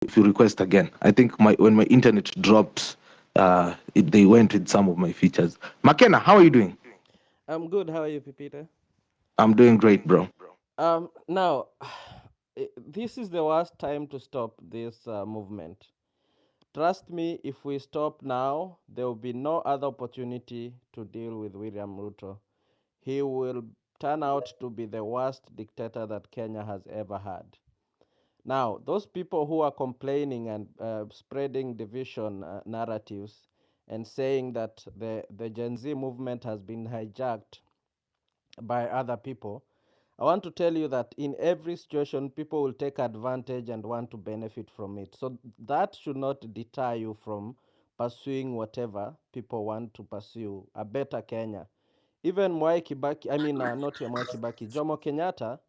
if you request again. I think when my internet dropped, they went with some of my features. McKenna, how are you doing? I'm good. How are you, Pipita? I'm doing great, bro. Now, this is the worst time to stop this movement. Trust me, if we stop now, there will be no other opportunity to deal with William Ruto. He will turn out to be the worst dictator that Kenya has ever had. Now, those people who are complaining and spreading division narratives and saying that the Gen Z movement has been hijacked by other people, I want to tell you that in every situation, people will take advantage and want to benefit from it. So that should not deter you from pursuing whatever people want to pursue, a better Kenya. Even Mwai Kibaki, not Mwai Kibaki, Jomo Kenyatta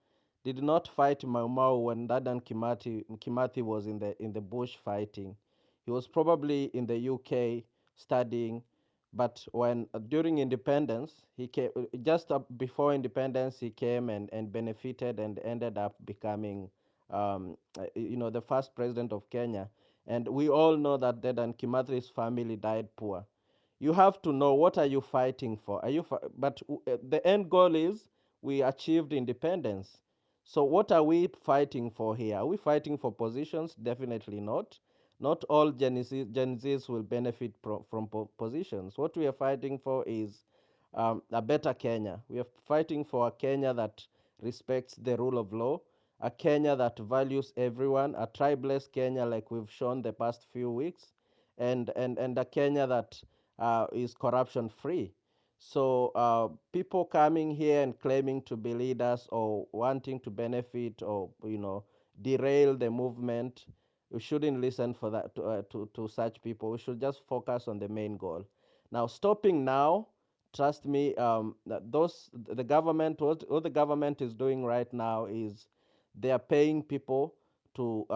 did not fight Mau Mau when Dadan Kimathi was in the bush fighting. He was probably in the UK studying, but when during independence, he came just before independence, he came and benefited and ended up becoming, the first president of Kenya. And we all know that Dedan Kimathi's family died poor. You have to know what are you fighting for. The end goal is we achieved independence. So what are we fighting for here? Are we fighting for positions? Definitely not. Not all Gen Zs will benefit from positions. What we are fighting for is a better Kenya. We are fighting for a Kenya that respects the rule of law, a Kenya that values everyone, a tribeless Kenya like we've shown the past few weeks, and a Kenya that is corruption free. So people coming here and claiming to be leaders or wanting to benefit or derail the movement, we shouldn't listen for that to such people. We should just focus on the main goal. Now, stopping now, trust me, those the government what the government is doing right now is they are paying people to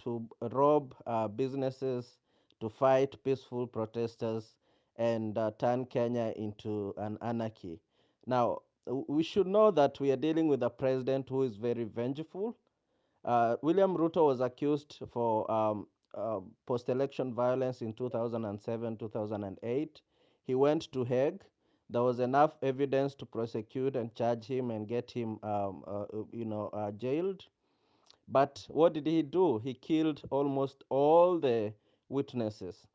to rob businesses, to fight peaceful protesters, and turn Kenya into an anarchy. Now, we should know that we are dealing with a president who is very vengeful. William Ruto was accused for post election violence in 2007, 2008. He went to Hague. There was enough evidence to prosecute and charge him and get him jailed. But what did he do? He killed almost all the witnesses,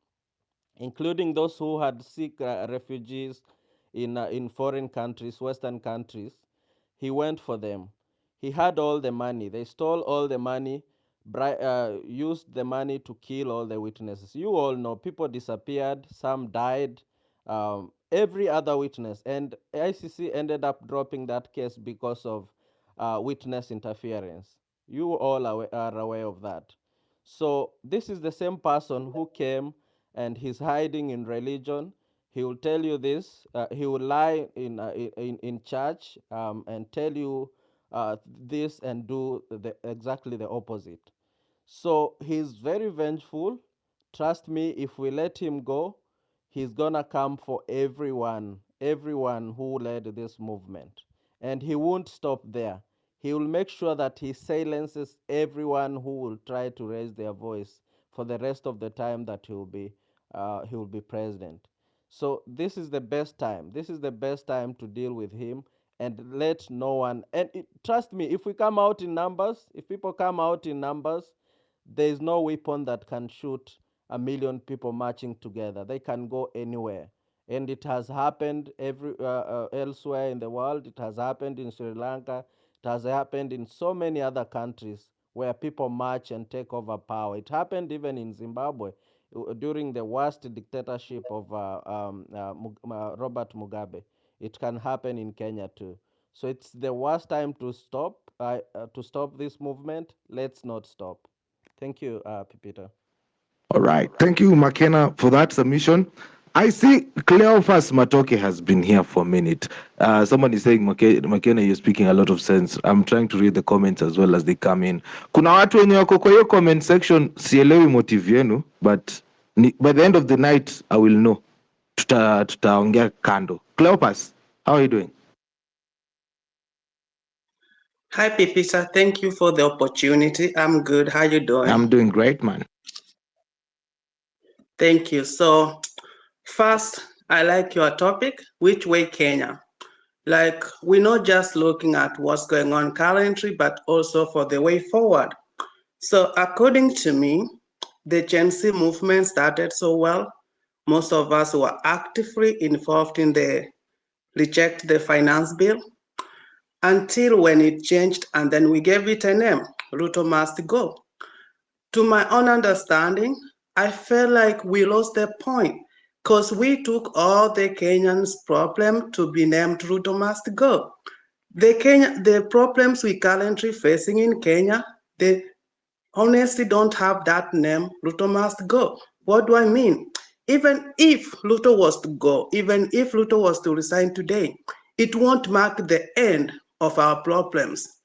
including those who had seek refugees in foreign countries, Western countries. He went for them. He had all the money. They stole all the money, used the money to kill all the witnesses. You all know people disappeared, some died, every other witness. And ICC ended up dropping that case because of witness interference. You all are aware of that. So this is the same person who came and he's hiding in religion. He will tell you this. He will lie in church and tell you this and do exactly the opposite. So he's very vengeful. Trust me, if we let him go, he's gonna come for everyone who led this movement. And he won't stop there. He will make sure that he silences everyone who will try to raise their voice for the rest of the time that he will be president. So this is the best time. This is the best time to deal with him and let no one. Trust me, if we come out in numbers, if people come out in numbers, there is no weapon that can shoot a million people marching together. They can go anywhere, and it has happened elsewhere in the world. It has happened in Sri Lanka. It has happened in so many other countries where people march and take over power. It happened even in Zimbabwe during the worst dictatorship of Robert Mugabe. It can happen in Kenya too. So it's the worst time to stop this movement. Let's not stop. Thank you, Pipita. All right. Thank you, McKenna, for that submission. I see Cleophas Matoke has been here for a minute. Someone is saying, McKenna, you're speaking a lot of sense. I'm trying to read the comments as well as they come in. Kuna watu wenye wako kwa hiyo comment section, sielewi motive yenu, but by the end of the night, I will know. Tutaongea kando. Cleophas, how are you doing? Hi, Pipita. Thank you for the opportunity. I'm good. How you doing? I'm doing great, man. Thank you. So, first, I like your topic, which way Kenya? Like, we're not just looking at what's going on currently, but also for the way forward. So, according to me, the Gen Z movement started so well. Most of us were actively involved in the reject the finance bill until when it changed and then we gave it a name, Ruto must go. To my own understanding, I felt like we lost the point because we took all the Kenyans' problem to be named Ruto must go. The problems we currently facing in Kenya, they honestly don't have that name, Ruto must go. What do I mean? Even if Ruto was to go, even if Ruto was to resign today, it won't mark the end of our problems.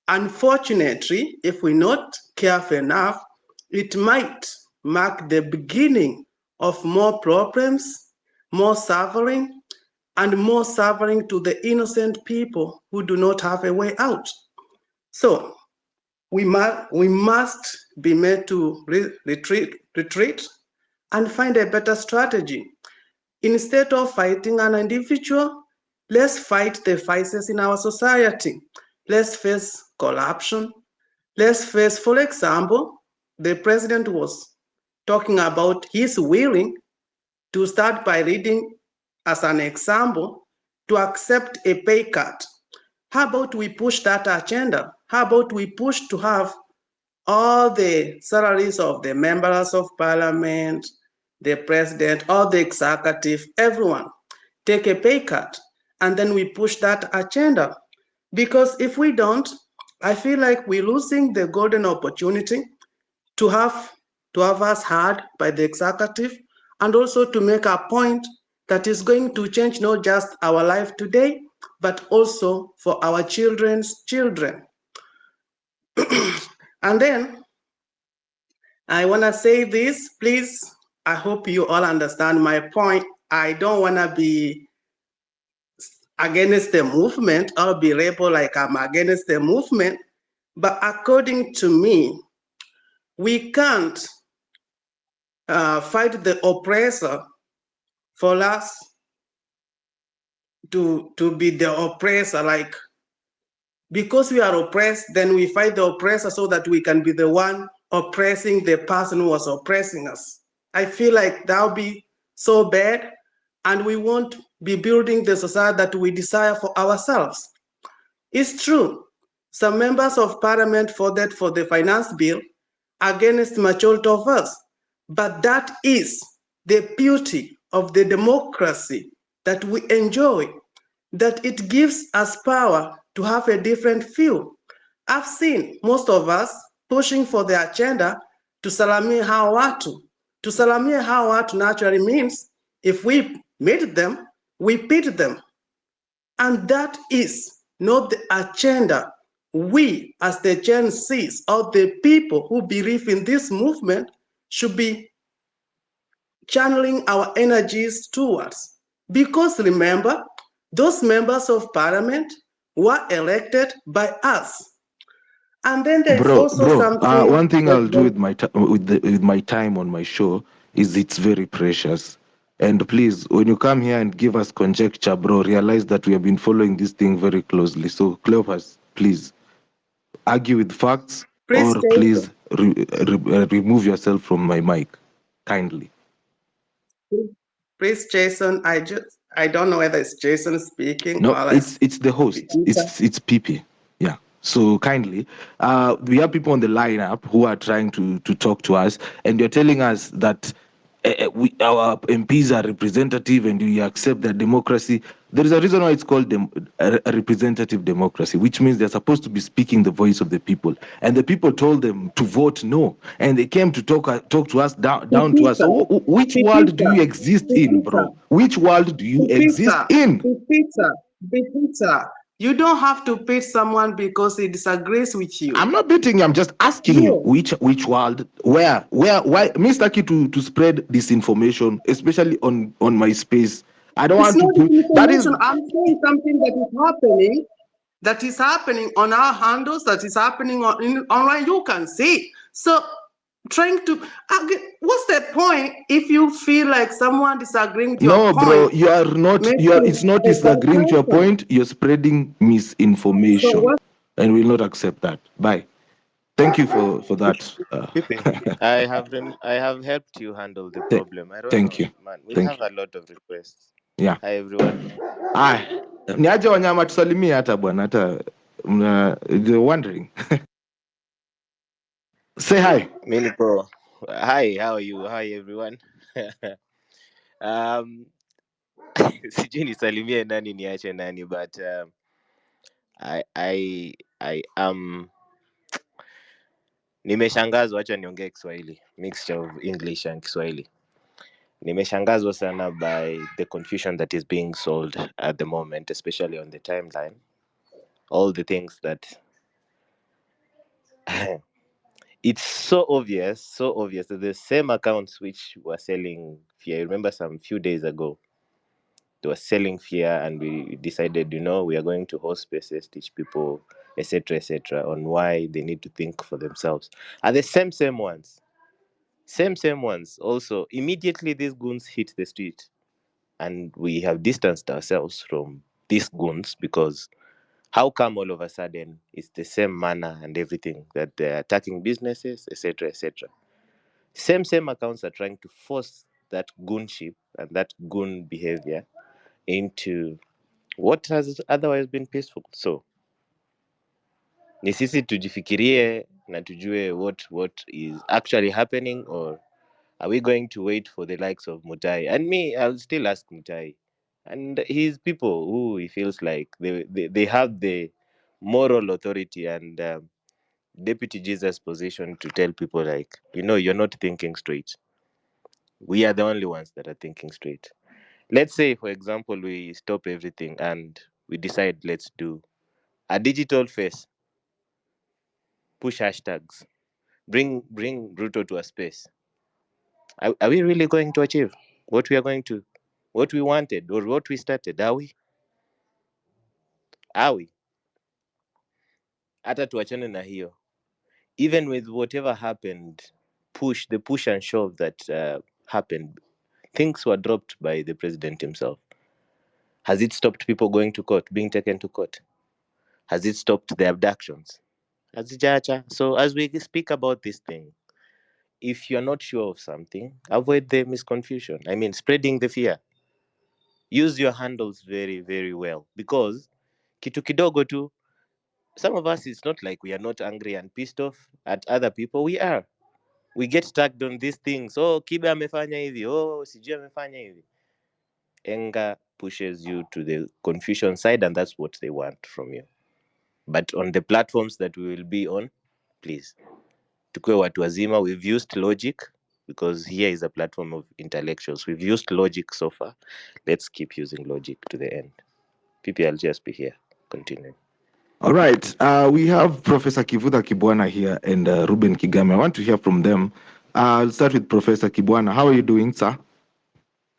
Unfortunately, if we're not careful enough, it might mark the beginning of more problems, more suffering, and more suffering to the innocent people who do not have a way out. So we must be made to retreat and find a better strategy. Instead of fighting an individual, let's fight the vices in our society. Let's face corruption. Let's face, for example, the president was talking about his willing to start by reading as an example to accept a pay cut. How about we push that agenda? How about we push to have all the salaries of the members of parliament, the president, all the executive, everyone take a pay cut, and then we push that agenda. Because if we don't, I feel like we're losing the golden opportunity to have to have us heard by the executive and also to make a point that is going to change not just our life today, but also for our children's children. And then I want to say this, please. I hope you all understand my point. I don't want to be against the movement or be labeled like I'm against the movement. But according to me, we can't fight the oppressor for us to be the oppressor. Like, because we are oppressed, then we fight the oppressor so that we can be the one oppressing the person who was oppressing us. I feel like that would be so bad, and we won't be building the society that we desire for ourselves. It's true, some members of parliament voted for the finance bill against majority of us, but that is the beauty of the democracy that we enjoy, that it gives us power to have a different view. I've seen most of us pushing for the agenda to salamia hawa watu. To salamia hawa watu naturally means if we meet them, we pit them. And that is not the agenda we, as the Gen Zs or the people who believe in this movement, should be channeling our energies towards. Because remember, those members of parliament were elected by us. And then there is also Bro. something One thing that I'll do with with my time on my show is it's very precious. And please, when you come here and give us conjecture, bro, realize that we have been following this thing very closely. So, Cleopas, please argue with facts, Prince or Jason, please remove yourself from my mic, kindly. Prince Jason, I don't know whether it's Jason speaking No, or it's the host. Pipita. It's PP. Yeah. So kindly, we have people on the lineup who are trying to talk to us, and you're telling us that our MPs are representative, and we accept that democracy. There is a reason why it's called a representative democracy, which means they're supposed to be speaking the voice of the people, and the people told them to vote no, and they came to talk to us down to us. Pipita, So, which world do Pipita, you exist in, Pipita, bro? Which world do you exist Pipita, in? Pipita, Pipita. You don't have to pay someone because he disagrees with you. I'm not beating you. I'm just asking you No, which world, why, Mr. Key to spread disinformation, especially on my space. I don't it's want to not put that is information. I'm saying something that is happening. that is happening on our handles, that is happening online. You can see. So trying to what's the point if you feel like someone disagreeing with your No, bro, point? you are not. Maybe You are. It's not the vice disagreeing to your versa. point. You're spreading So misinformation, what? and we'll not accept that. Bye. Thank you for that. Pipi, I have helped you handle the Th- problem. I don't thank know, you. man. We Thank have you. a lot of requests. Yeah. Hi everyone. Ah, niaje wanyama tusalimie hata bwana hata they're wondering. Say hi. Minipo. Hi, how are you? Hi everyone. um sijui nisalimie nani niache nani, but I am nimeshangazwa, acha niongee Kiswahili, mixture of English and Kiswahili. Nimeshangazwa sana by the confusion that is being sold at the moment, especially on the timeline. All the things that it's so obvious that the same accounts which were selling fear. I remember some few days ago, they were selling fear, and we decided, we are going to host spaces, teach people, etc., on why they need to think for themselves. Are the same ones, same ones. Also, immediately these goons hit the street, and we have distanced ourselves from these goons because how come all of a sudden it's the same manner and everything that they're attacking businesses, etc. Same accounts are trying to force that goonship and that goon behavior into what has otherwise been peaceful. So ni sisi tujifikirie na tujue what is actually happening, or are we going to wait for the likes of Mutai? And me, I'll still ask Mutai and his people who he feels like they have the moral authority and deputy Jesus position to tell people like, you're not thinking straight. We are the only ones that are thinking straight. Let's say, for example, we stop everything and we decide let's do a digital face, push hashtags, bring Ruto to a space. Are we really going to achieve what we wanted or what we started? Are we? Hata tuachane na hiyo. Even with whatever happened, the push and shove that happened, things were dropped by the president himself. Has it stopped people going to court, being taken to court? Has it stopped the abductions? Hazijacha. So as we speak about this thing, if you're not sure of something, avoid the misconfusion. I mean, spreading the fear. Use your handles very, very well, because kitu kidogo tu, some of us, it's not like we are not angry and pissed off at other people. We are. We get tagged on these things. Oh, Kibe amefanya hivi. Oh, sijui amefanya hivi. Anger pushes you to the confusion side, and that's what they want from you. But on the platforms that we will be on, please, tukue watu wazima. We've used logic because here is a platform of intellectuals. We've used logic so far. Let's keep using logic to the end. PP, I'll just be here. Continue. All right. We have Professor Kivuda Kibwana here and Ruben Kigame. I want to hear from them. I'll start with Professor Kibwana. How are you doing, sir?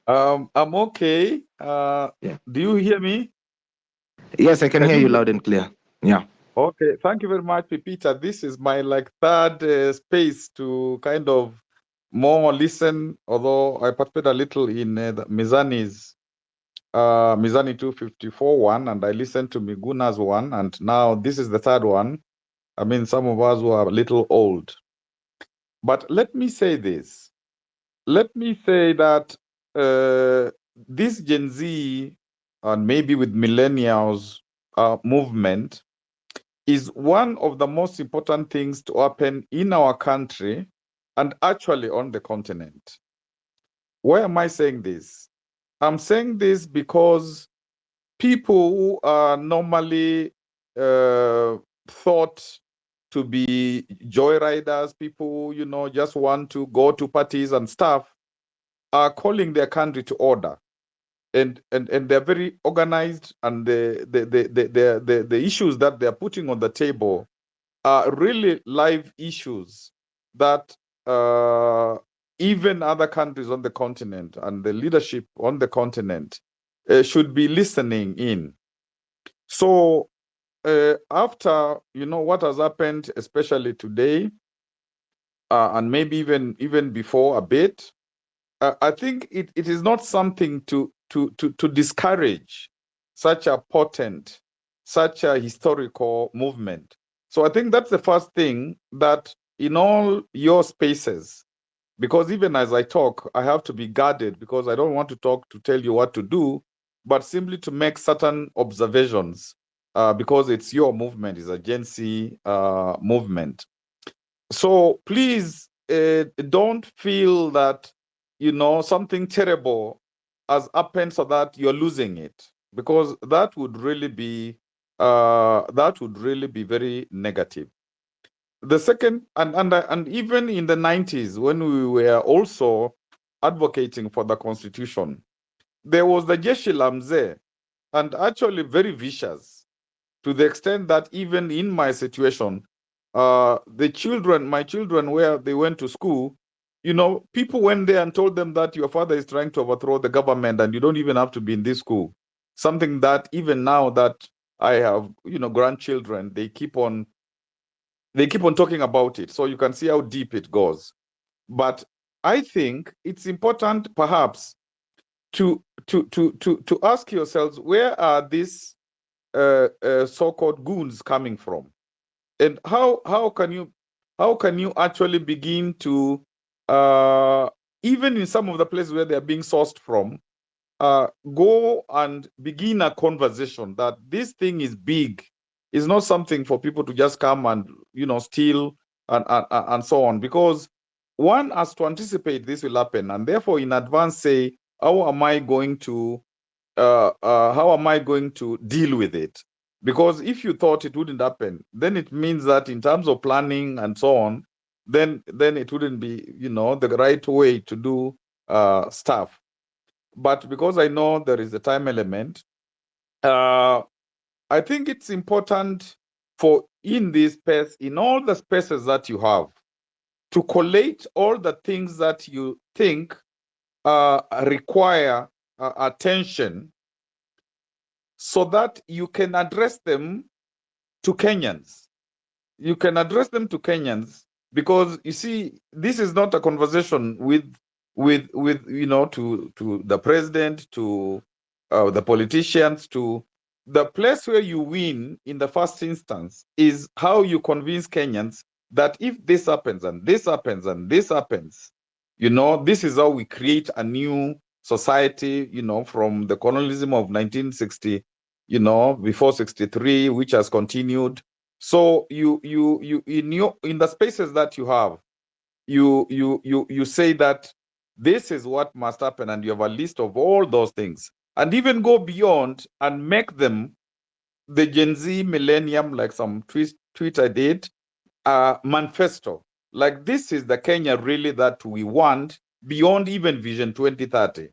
I'm okay. Yeah. Do you hear me? Yes, I can hear you hear? loud and clear. Yeah. Okay. Thank you very much, Pipita. This is my third space to kind of more listen, although I participated a little in the Mizani's Mizani 254 one, and I listened to Miguna's one, and now this is the third one. I mean, some of us were a little old. But let me say this. Let me say that this Gen Z, and maybe with millennials movement, is one of the most important things to happen in our country and actually on the continent. Why am I saying this? I'm saying this because people who are normally thought to be joyriders, people, just want to go to parties and stuff, are calling their country to order. And they're very organized, and the issues that they're putting on the table are really live issues that even other countries on the continent and the leadership on the continent should be listening in. So after what has happened, especially today, and maybe even before a bit, I think it is not something to discourage such a potent, such a historical movement. So I think that's the first thing, that in all your spaces, because even as I talk, I have to be guarded, because I don't want to talk to tell you what to do, but simply to make certain observations, because it's your movement, it's a Gen Z movement. So please, don't feel that something terrible has happened so that you're losing it, because that would really be very negative. The second, and even in the 90s, when we were also advocating for the constitution, there was the Jeshi la Mzee, and actually very vicious, to the extent that even in my situation, my children, where they went to school, people went there and told them that your father is trying to overthrow the government and you don't even have to be in this school. Something that even now that I have, grandchildren, they keep on talking about it. So you can see how deep it goes. But I think it's important, perhaps, to ask yourselves, where are these so-called goons coming from, and how can you actually begin to, even in some of the places where they are being sourced from, go and begin a conversation that this thing is big. It's not something for people to just come and steal and so on, because one has to anticipate this will happen, and therefore in advance say, how am I going to deal with it? Because if you thought it wouldn't happen, then it means that in terms of planning and so on, then it wouldn't be the right way to do stuff. But because I know there is a time element, I think it's important for, in this space, in all the spaces that you have, to collate all the things that you think require attention, so that you can address them to Kenyans. You can address them to Kenyans, because you see, this is not a conversation with to the president, to the politicians. To the place where you win in the first instance is how you convince Kenyans that if this happens and this happens and this happens, this is how we create a new society, from the colonialism of 1960, before 63, which has continued. So you in the spaces that you have, you say that this is what must happen, and you have a list of all those things, and even go beyond and make them the Gen Z millennium, like some Twitter did, manifesto. Like, this is the Kenya really that we want, beyond even Vision 2030.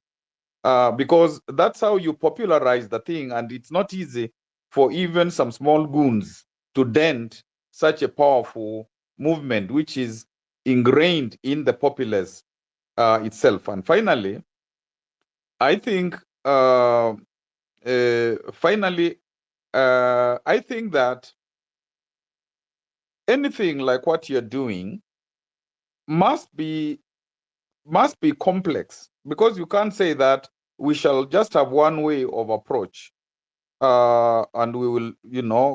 Because that's how you popularize the thing, and it's not easy for even some small goons to dent such a powerful movement, which is ingrained in the populace itself. And finally, I think, I think that anything like what you're doing must be complex, because you can't say that we shall just have one way of approach, and we will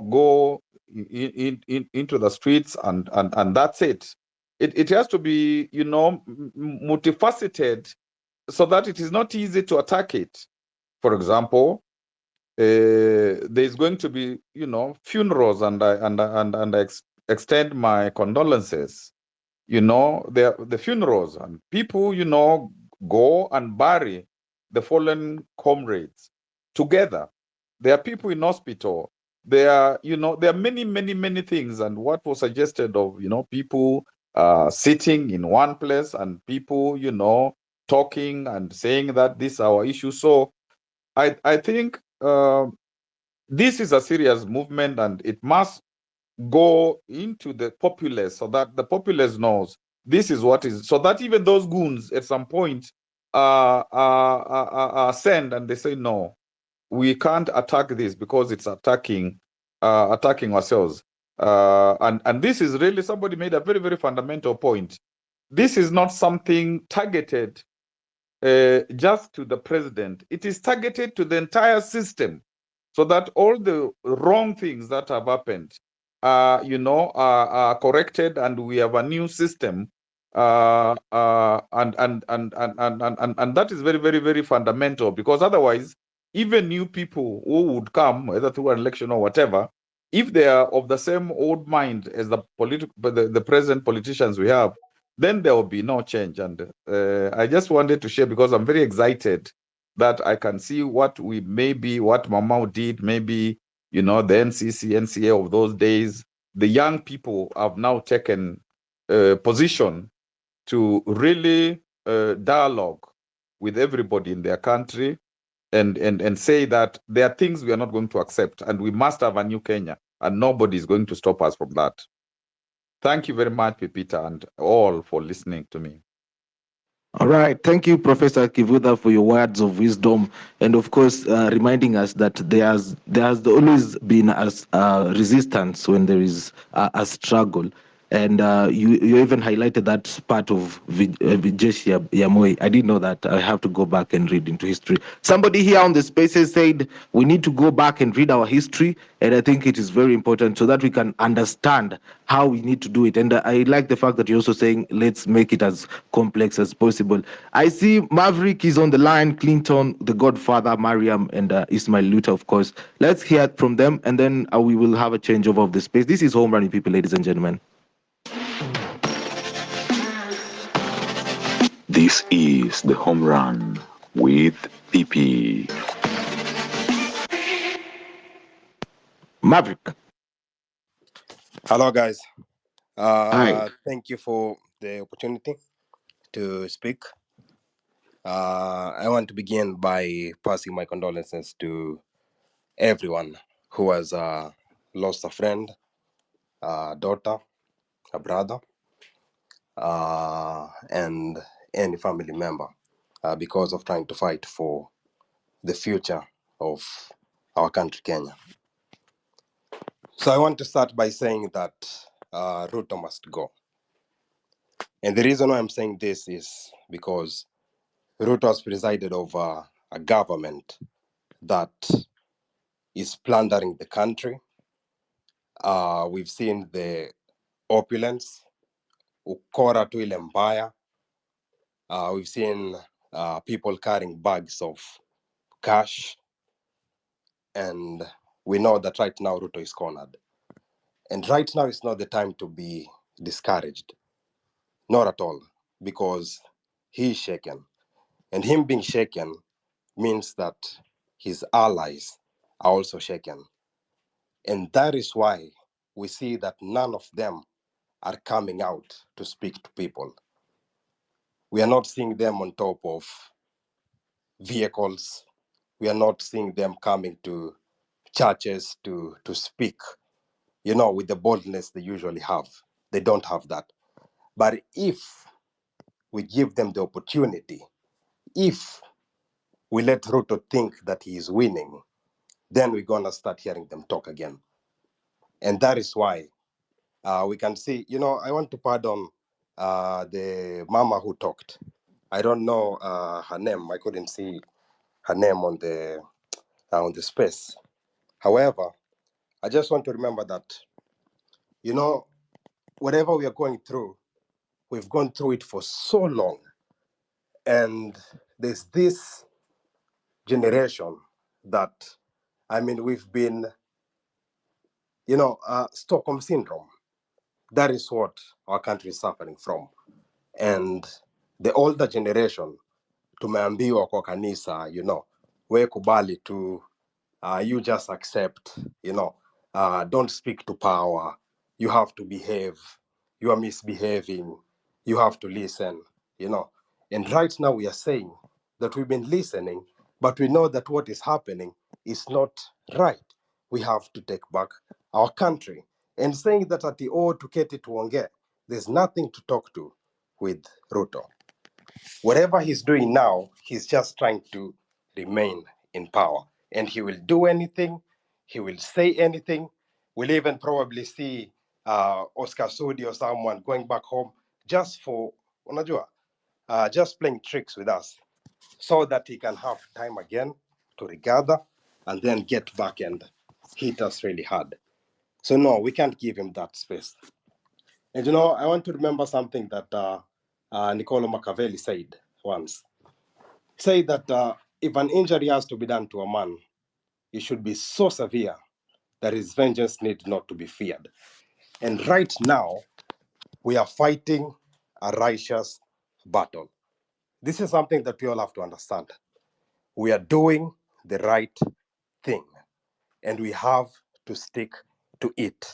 go into the streets, and that's it. It has to be multifaceted, so that it is not easy to attack it. For example, there's going to be funerals, and I extend my condolences. The funerals, and people go and bury the fallen comrades together. There are people in hospital. There are many things. And what was suggested of people sitting in one place, and people talking and saying that this is our issue. So I think this is a serious movement, and it must go into the populace, so that the populace knows this is what is, so that even those goons at some point send, and they say, no, we can't attack this, because it's attacking attacking ourselves. And this is really, somebody made a very, very fundamental point. This is not something targeted just to the president. It is targeted to the entire system, so that all the wrong things that have happened, are corrected, and we have a new system. And that is very, very, very fundamental, because otherwise, even new people who would come, either through an election or whatever, if they are of the same old mind as the present politicians we have, then there will be no change. And I just wanted to share, because I'm very excited that I can see what Mamau did, maybe, the NCC, NCA of those days. The young people have now taken position to really dialogue with everybody in their country, and say that there are things we are not going to accept, and we must have a new Kenya, and nobody is going to stop us from that. Thank you very much, Pipita, and all for listening to me. All right. Thank you, Professor Kivuda, for your words of wisdom, and of course, reminding us that there has always been resistance when there is a struggle. And you even highlighted that part of Vijesh Yamoi. I didn't know that. I have to go back and read into history. Somebody here on the spaces said we need to go back and read our history, and I think it is very important so that we can understand how we need to do it. And I like the fact that you're also saying let's make it as complex as possible. I see Maverick is on the line, Clinton, the Godfather, Mariam, and Ismail Luther, of course. Let's hear from them, and then we will have a changeover of the space. This is Home Running People, ladies and gentlemen. This is the Home Run with PP. Maverick. Hello, guys. Hi. Thank you for the opportunity to speak. I want to begin by passing my condolences to everyone who has lost a friend, a daughter, a brother, and any family member because of trying to fight for the future of our country, Kenya. So I want to start by saying that Ruto must go. And the reason why I'm saying this is because Ruto has presided over a government that is plundering the country. We've seen the opulence, ukora tu ile mbaya. We've seen people carrying bags of cash. And we know that right now Ruto is cornered. And right now is not the time to be discouraged. Not at all, because he is shaken. And him being shaken means that his allies are also shaken. And that is why we see that none of them are coming out to speak to people. We are not seeing them on top of vehicles. We are not seeing them coming to churches to speak, with the boldness they usually have. They don't have that. But if we give them the opportunity, if we let Ruto think that he is winning, then we're going to start hearing them talk again. And that is why we can see, I want to pardon the mama who talked. I don't know her name. I couldn't see her name on the space. However, I just want to remember that, whatever we are going through, we've gone through it for so long. And there's this generation that, we've been, Stockholm syndrome. That is what our country is suffering from. And the older generation, tumeambiwa kwa kanisa, we kubali tu, you just accept, don't speak to power, you have to behave, you are misbehaving, you have to listen, And right now we are saying that we've been listening, but we know that what is happening is not right. We have to take back our country. And saying that at the old tuketi tuonge, there's nothing to talk to with Ruto. Whatever he's doing now, he's just trying to remain in power. And he will do anything, he will say anything, We'll even probably see Oscar Sudi or someone going back home just for, unajua, just playing tricks with us so that he can have time again to regather and then get back and hit us really hard. So no, we can't give him that space. And I want to remember something that Niccolo Machiavelli said once. He said that if an injury has to be done to a man, it should be so severe that his vengeance needs not to be feared. And right now, we are fighting a righteous battle. This is something that we all have to understand. We are doing the right thing, and we have to stick to it.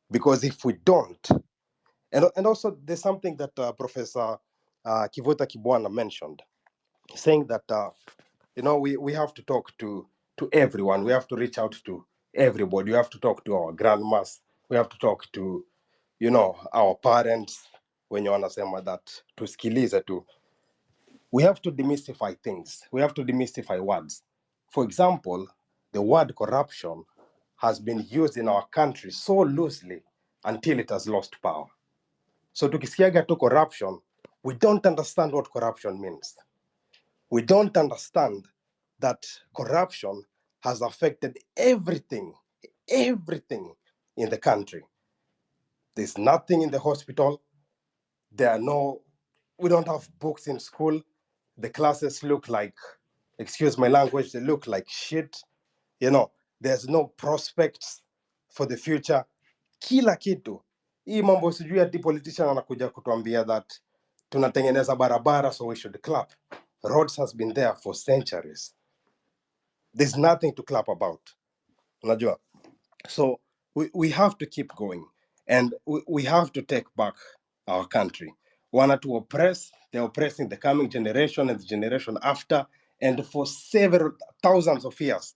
Because if we don't, and also there's something that Professor Kivota Kibwana mentioned, saying that we have to talk to everyone. We have to reach out to everybody. We have to talk to our grandmas. We have to talk to our parents. When you wanasema that tusikilize tu, we have to demystify things. We have to demystify words. For example, the word corruption has been used in our country so loosely until it has lost power. So tukisikiaga tu corruption, we don't understand what corruption means. We don't understand that corruption has affected everything in the country. There's nothing in the hospital. We don't have books in school. The classes look like, excuse my language, they look like shit. There's no prospects for the future. Kila kitu. Hii mambo sijui ati politician anakuja kutuambia that tunatengeneza barabara so we should clap. Roads has been there for centuries. There's nothing to clap about. Unajua? So we have to keep going, and we have to take back our country. Want to oppress, they're oppressing the coming generation and the generation after, and for several thousands of years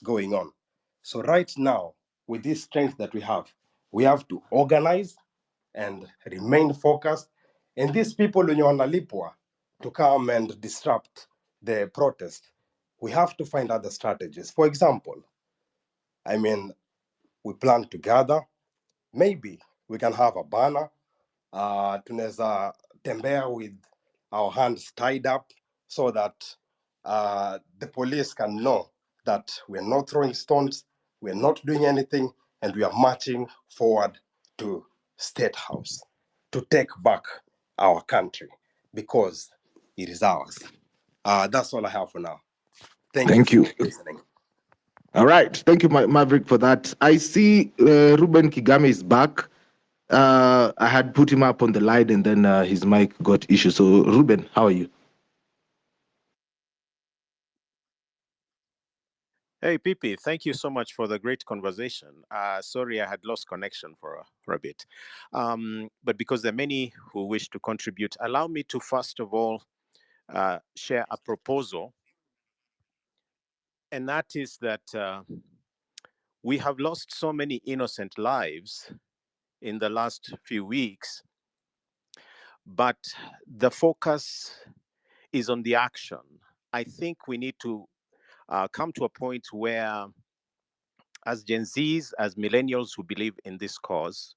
going on. So right now, with this strength that we have to organize and remain focused. And these people wenye wanalipwa to come and disrupt the protest, we have to find other strategies. For example, we plan to gather. Maybe we can have a banner. Tunaweza tembea with our hands tied up so that the police can know that we're not throwing stones, we're not doing anything, and we are marching forward to State House to take back our country because it is ours. That's all I have for now. Thank you Thank you. for listening. All right. Thank you, Maverick, for that. I see Ruben Kigame is back. I had put him up on the line and then his mic got issues. So, Ruben, how are you? Hey, Pipi, thank you so much for the great conversation. Sorry, I had lost connection for a bit. But because there are many who wish to contribute, allow me to first of all share a proposal. And that is that we have lost so many innocent lives in the last few weeks, but the focus is on the action. I think we need to come to a point where, as Gen Zs, as millennials who believe in this cause,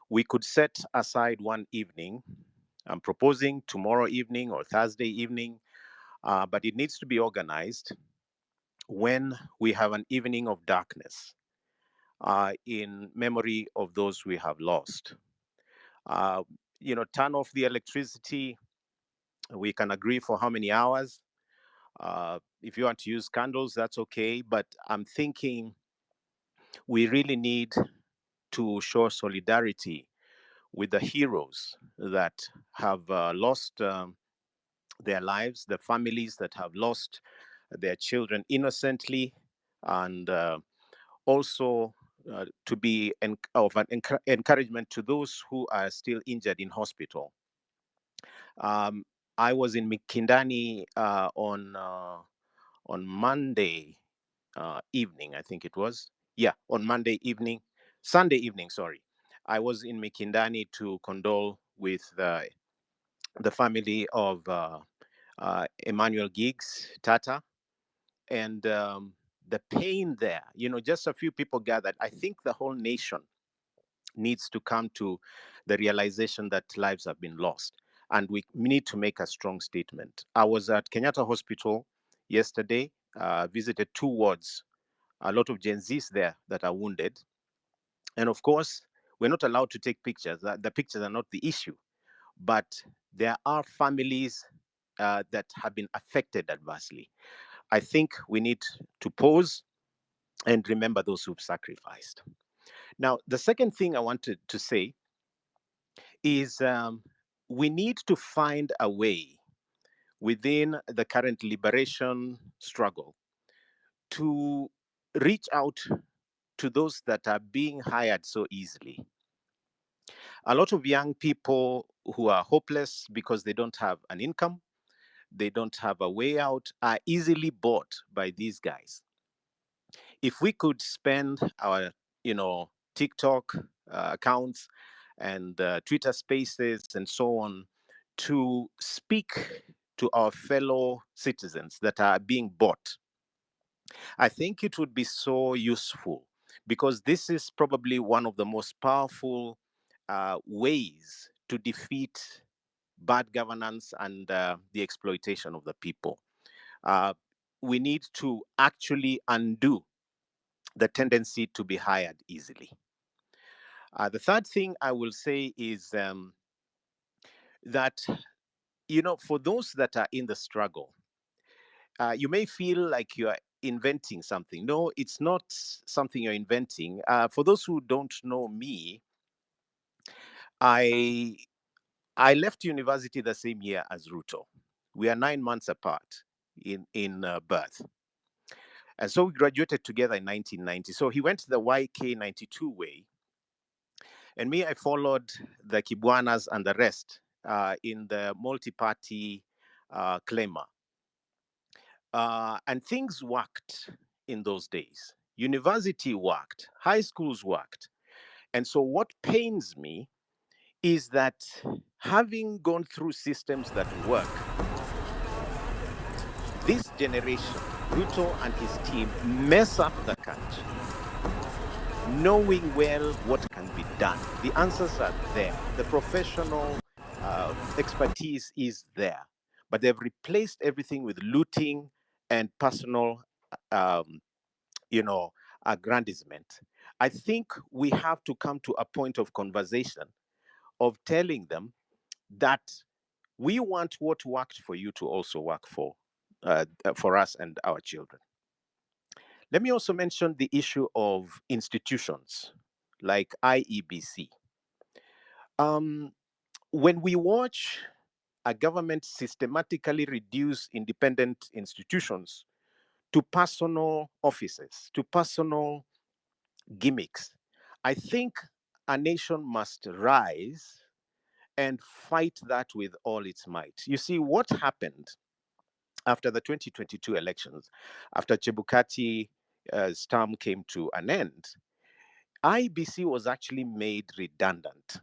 we could set aside one evening. I'm proposing tomorrow evening or Thursday evening, but it needs to be organized when we have an evening of darkness in memory of those we have lost. Uh, Turn off the electricity. We can agree for how many hours. If you want to use candles, that's okay. But I'm thinking we really need to show solidarity with the heroes that have lost their lives, the families that have lost their children innocently, and also to be of an encouragement to those who are still injured in hospital. I was in Mikindani on Monday evening, I think it was. Yeah, on Sunday evening, sorry. I was in Mikindani to condole with the family of Emmanuel Giggs Tata. And the pain there, just a few people gathered, I think the whole nation needs to come to the realization that lives have been lost. And we need to make a strong statement. I was at Kenyatta Hospital yesterday, visited 2 wards, a lot of Gen Zs there that are wounded. And of course, we're not allowed to take pictures. The pictures are not the issue. But there are families that have been affected adversely. I think we need to pause and remember those who've sacrificed. Now, the second thing I wanted to say is we need to find a way within the current liberation struggle to reach out to those that are being hired so easily. A lot of young people who are hopeless because they don't have an income, they don't have a way out, are easily bought by these guys. If we could spend our, TikTok accounts and Twitter spaces and so on to speak to our fellow citizens that are being bought, I think it would be so useful, because this is probably one of the most powerful ways to defeat bad governance and the exploitation of the people. We need to actually undo the tendency to be hired easily. The third thing I will say is that, for those that are in the struggle, you may feel like you are inventing something. No, it's not something you're inventing. For those who don't know me, I left university the same year as Ruto. We are 9 months apart in birth. And so we graduated together in 1990. So he went the YK 92 way. And me, I followed the Kibwanas and the rest in the multi-party claimer. And things worked in those days. University worked, high schools worked. And so what pains me is that having gone through systems that work, this generation, Ruto and his team, mess up the country, knowing well what can be done. The answers are there. The professional expertise is there. But they've replaced everything with looting and personal, aggrandizement. I think we have to come to a point of conversation of telling them that we want what worked for you to also work for us and our children. Let me also mention the issue of institutions like IEBC. When we watch a government systematically reduce independent institutions to personal offices, to personal gimmicks, I think a nation must rise and fight that with all its might. You see, what happened after the 2022 elections, after Chebukati's term came to an end, IBC was actually made redundant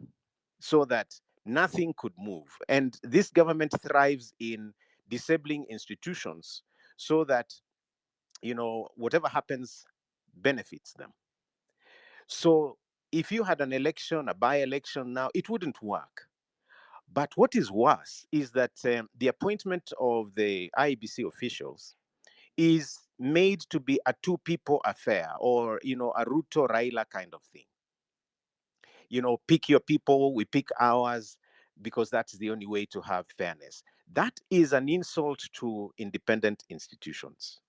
so that nothing could move. And this government thrives in disabling institutions so that, whatever happens benefits them. So if you had an election, a by-election now, it wouldn't work. But what is worse is that the appointment of the IEBC officials is made to be a two-people affair, or, a Ruto Raila kind of thing. Pick your people, we pick ours, because that's the only way to have fairness. That is an insult to independent institutions.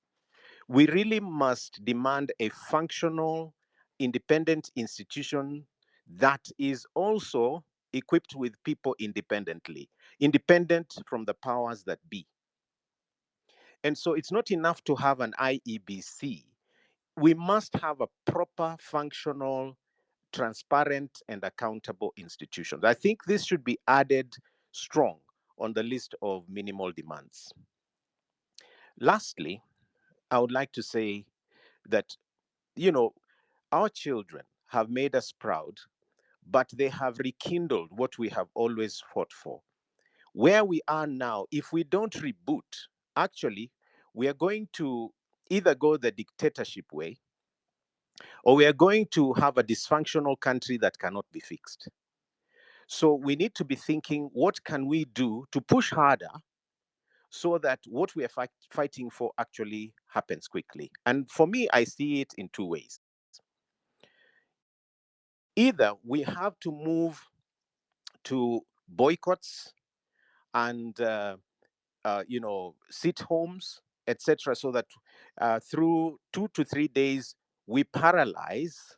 We really must demand a functional, independent institution that is also equipped with people independently, independent from the powers that be. And so it's not enough to have an IEBC. We must have a proper, functional, transparent, and accountable institutions. I think this should be added strong on the list of minimal demands. Lastly, I would like to say that, our children have made us proud, but they have rekindled what we have always fought for. Where we are now, if we don't reboot, actually, we are going to either go the dictatorship way, or we are going to have a dysfunctional country that cannot be fixed. So we need to be thinking, what can we do to push harder so that what we are fighting for actually happens quickly? And for me, I see it in two ways. Either we have to move to boycotts and sit homes, etc., so that through 2 to 3 days we paralyze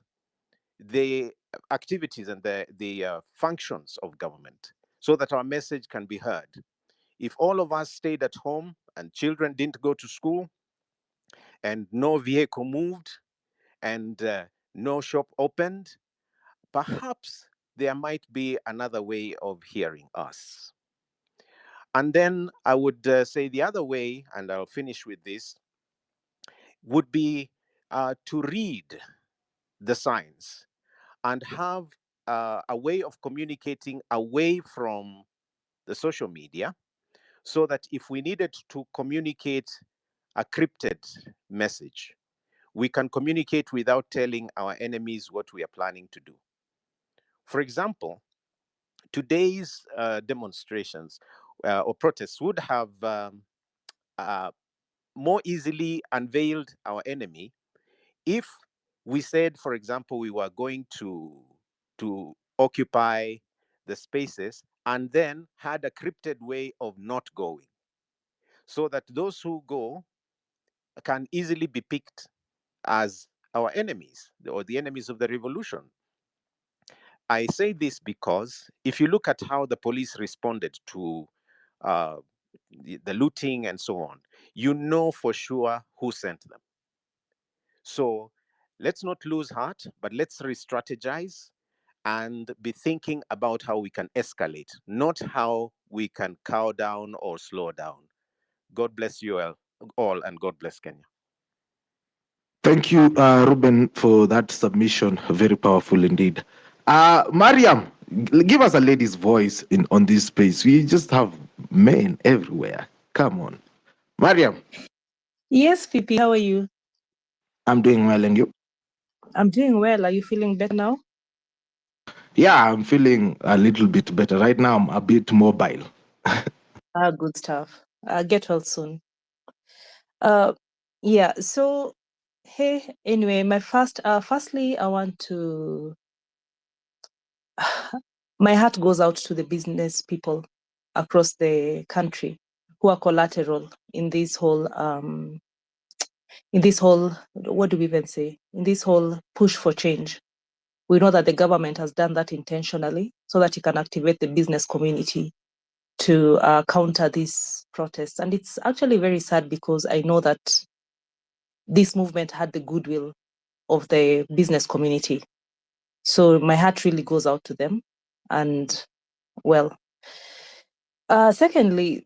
the activities and the functions of government, so that our message can be heard. If all of us stayed at home and children didn't go to school and no vehicle moved and no shop opened, perhaps there might be another way of hearing us. And then I would say the other way, and I'll finish with this, would be to read the signs and have a way of communicating away from the social media, so that if we needed to communicate a crypted message, we can communicate without telling our enemies what we are planning to do. For example, today's demonstrations or protests would have more easily unveiled our enemy if we said, for example, we were going to occupy the spaces and then had a crypted way of not going, so that those who go can easily be picked as our enemies or the enemies of the revolution. I say this because if you look at how the police responded to uh, the looting and so on, you know for sure who sent them. So let's not lose heart, but let's re-strategize and be thinking about how we can escalate, not how we can cow down or slow down. God bless you all, and God bless Kenya. Thank you, Ruben, for that submission. Very powerful indeed. Mariam, give us a lady's voice on this space. We just have men everywhere. Come on. Mariam. Yes, Pipi, how are you? I'm doing well, and you? I'm doing well. Are you feeling better now? Yeah, I'm feeling a little bit better. Right now, I'm a bit mobile. Good stuff. Get well soon. Yeah, so, hey, anyway, firstly, I want to, my heart goes out to the business people across the country who are collateral in this whole, what do we even say? In this whole push for change. We know that the government has done that intentionally so that it can activate the business community to counter these protests. And it's actually very sad because I know that this movement had the goodwill of the business community. So my heart really goes out to them. And well, secondly,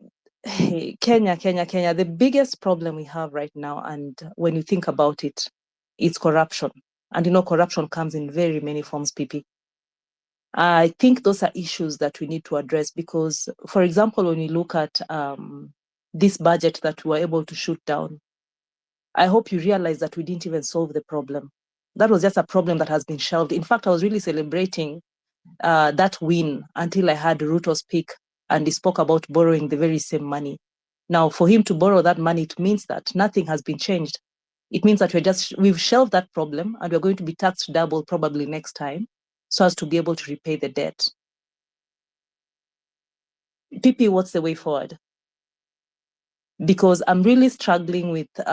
Kenya, the biggest problem we have right now, and when you think about it, it's corruption. And you know, corruption comes in very many forms, PP. I think those are issues that we need to address because, for example, when you look at this budget that we were able to shoot down, I hope you realize that we didn't even solve the problem. That was just a problem that has been shelved. In fact, I was really celebrating that win until I heard Ruto speak and he spoke about borrowing the very same money. Now, for him to borrow that money, it means that nothing has been changed. It means that we've shelved that problem and we're going to be taxed double probably next time so as to be able to repay the debt. PP, what's the way forward? Because I'm really struggling with the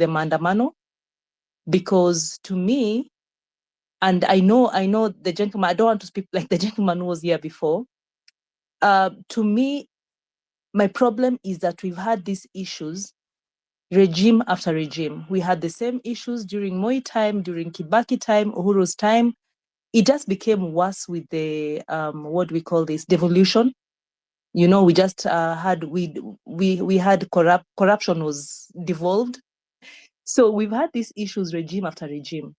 maandamano, because to me, and I know the gentleman, I don't want to speak like the gentleman who was here before. To me, my problem is that we've had these issues regime after regime. We had the same issues during Moi time, during Kibaki time, Uhuru's time. It just became worse with the what we call this devolution. You know, we just had corruption was devolved. So we've had these issues regime after regime.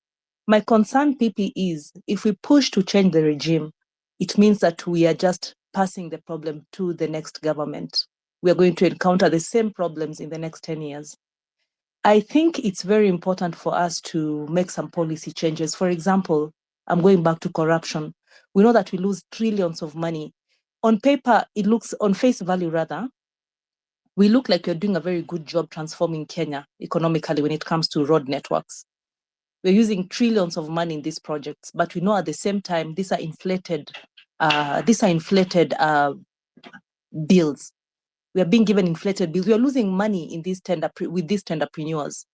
My concern, PP, is if we push to change the regime, it means that we are just passing the problem to the next government. We are going to encounter the same problems in the next 10 years. I think it's very important for us to make some policy changes. For example, I'm going back to corruption. We know that we lose trillions of money. On paper, it looks, on face value rather, we look like we're doing a very good job transforming Kenya economically when it comes to road networks. We're using trillions of money in these projects, but we know at the same time these are inflated bills. We are being given inflated bills. We are losing money in these with these tenderpreneurs.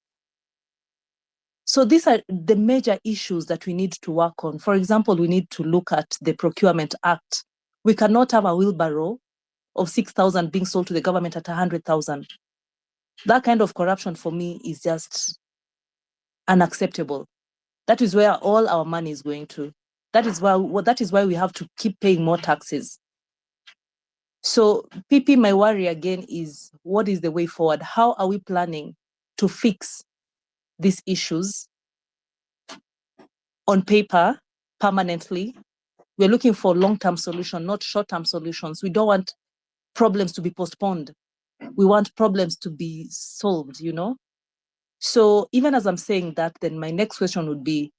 So these are the major issues that we need to work on. For example, we need to look at the Procurement Act. We cannot have a wheelbarrow of 6,000 being sold to the government at 100,000. That kind of corruption for me is just unacceptable. That is where all our money is going to. That is why we have to keep paying more taxes. So PP, my worry again is, what is the way forward? How are we planning to fix these issues on paper permanently? We're looking for long-term solution, not short-term solutions. We don't want problems to be postponed. We want problems to be solved, you know? So even as I'm saying that, then my next question would be,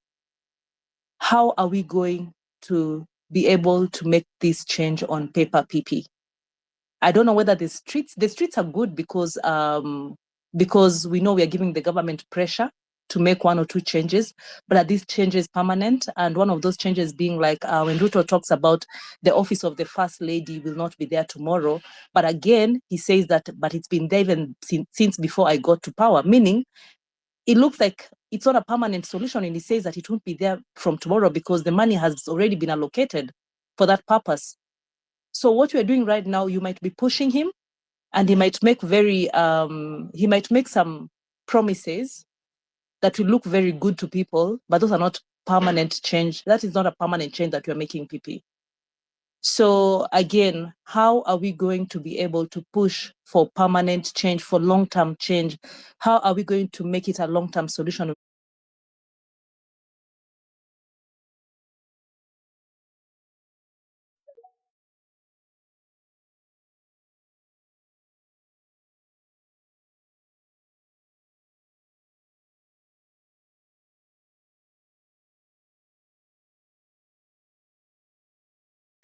how are we going to be able to make this change on paper, PP? I don't know whether the streets are good because we know we are giving the government pressure to make one or two changes, but are these changes permanent? And one of those changes being like when Ruto talks about the office of the first lady will not be there tomorrow, but again he says that but it's been there even since before I got to power, meaning it looks like it's not a permanent solution, and he says that it won't be there from tomorrow because the money has already been allocated for that purpose. So what we're doing right now, you might be pushing him, and he might make some promises that will look very good to people, but those are not permanent change. That is not a permanent change that we're making, PP. So again, how are we going to be able to push for permanent change, for long-term change? How are we going to make it a long-term solution?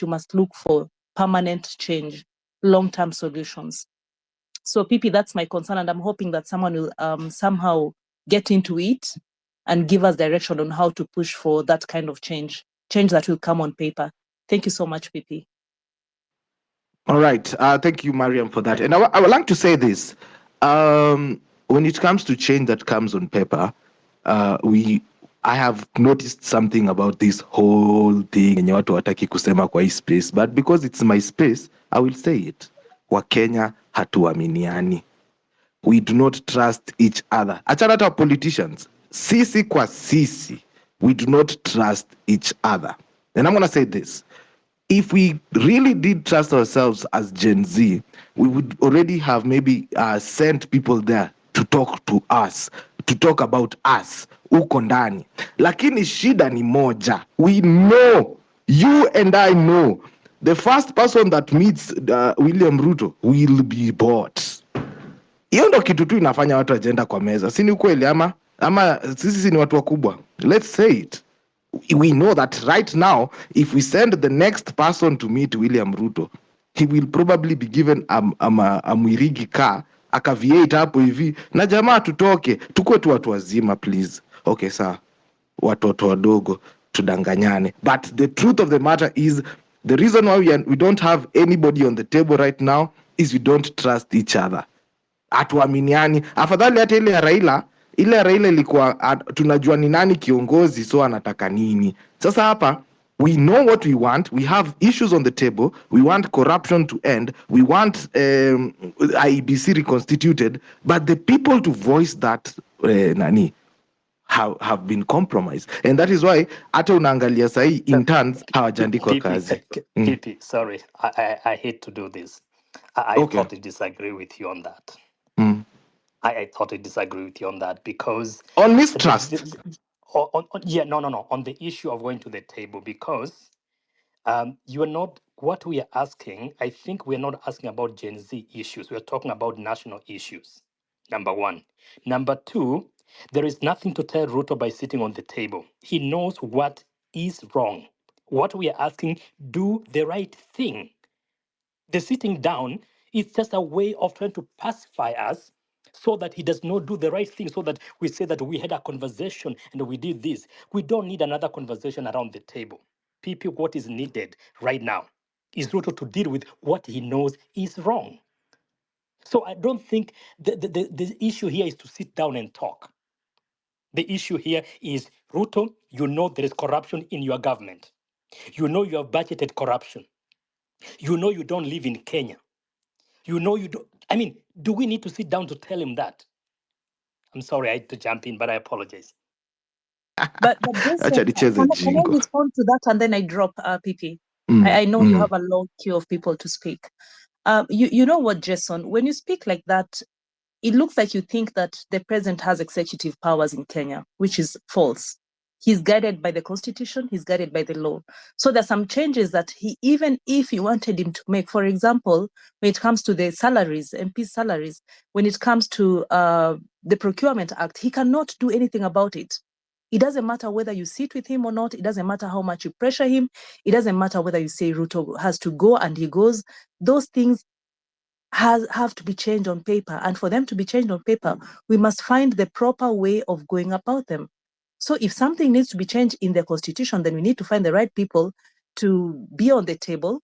You must look for permanent change, long-term solutions. So PP, that's my concern, and I'm hoping that someone will somehow get into it and give us direction on how to push for that kind of change that will come on paper. Thank you so much, PP. All right. Thank you, Mariam, for that. And I would like to say this. When it comes to change that comes on paper, I have noticed something about this whole thing yenye watu wataki kusema kwa hii space, but because it's my space, I will say it. Wakenya hatuaminiani. We do not trust each other. Achana hata politicians. Sisi kwa sisi, we do not trust each other. And I'm going to say this. If we really did trust ourselves as Gen Z, we would already have maybe sent people there to talk to us, to talk about us huko ndani. Lakini shida ni moja. We know, you and I know, the first person that meets William Ruto will be bought. Hiyo ndo kitu tu inafanya watu ajenda kwa meza, si ni ukweli? Ama sisi ni watu wakubwa? Let's say it. We know that right now, if we send the next person to meet William Ruto, he will probably be given a mwirigi car aka V8 hapo hivi, na jamaa tutoke tukue tu watu wazima please. Okay, sawa, watoto wadogo tudanganyane, but the truth of the matter is the reason why we don't have anybody on the table right now is we don't trust each other, hatuaminiani. Afadhali hata ile ya Raila ilikuwa tunajua ni nani kiongozi, so anataka nini. Sasa hapa we know what we want, we have issues on the table, we want corruption to end, we want IEBC reconstituted, but the people to voice that have been compromised, and that is why hata unaangalia sahi interns hawajaandikwa kazi. PP, sorry, I hate to do this. I Okay. totally disagree with you on that. I totally disagree with you on that because on mistrust. On the issue of going to the table, because you are not, what we are asking, I think we're not asking about Gen Z issues. We're talking about national issues. Number one. Number two, there is nothing to tell Ruto by sitting on the table. He knows what is wrong. What we are asking, do the right thing. The sitting down is just a way of trying to pacify us so that he does not do the right thing, so that we say that we had a conversation and we did this. We don't need another conversation around the table. PP, what is needed right now is Ruto to deal with what he knows is wrong. So I don't think the issue here is to sit down and talk. The issue here is, Ruto, you know there is corruption in your government. You know you have budgeted corruption. You know you don't live in Kenya. You know you don't. I mean, do we need to sit down to tell him that? I'm sorry I had to jump in, but I apologize. But Acha Jason, nicheze can I jingo. respond to that and then I drop PP? I know you have a long queue of people to speak. You know what, Jason, when you speak like that, it looks like you think that the president has executive powers in Kenya, which is false. He's guided by the constitution, he's guided by the law. So there's some changes that he, even if you wanted him to make, for example, when it comes to the salaries, MP salaries, when it comes to the Procurement Act, he cannot do anything about it. It doesn't matter whether you sit with him or not. It doesn't matter how much you pressure him. It doesn't matter whether you say Ruto has to go and he goes. Those things have to be changed on paper. And for them to be changed on paper, we must find the proper way of going about them. So if something needs to be changed in the constitution, then we need to find the right people to be on the table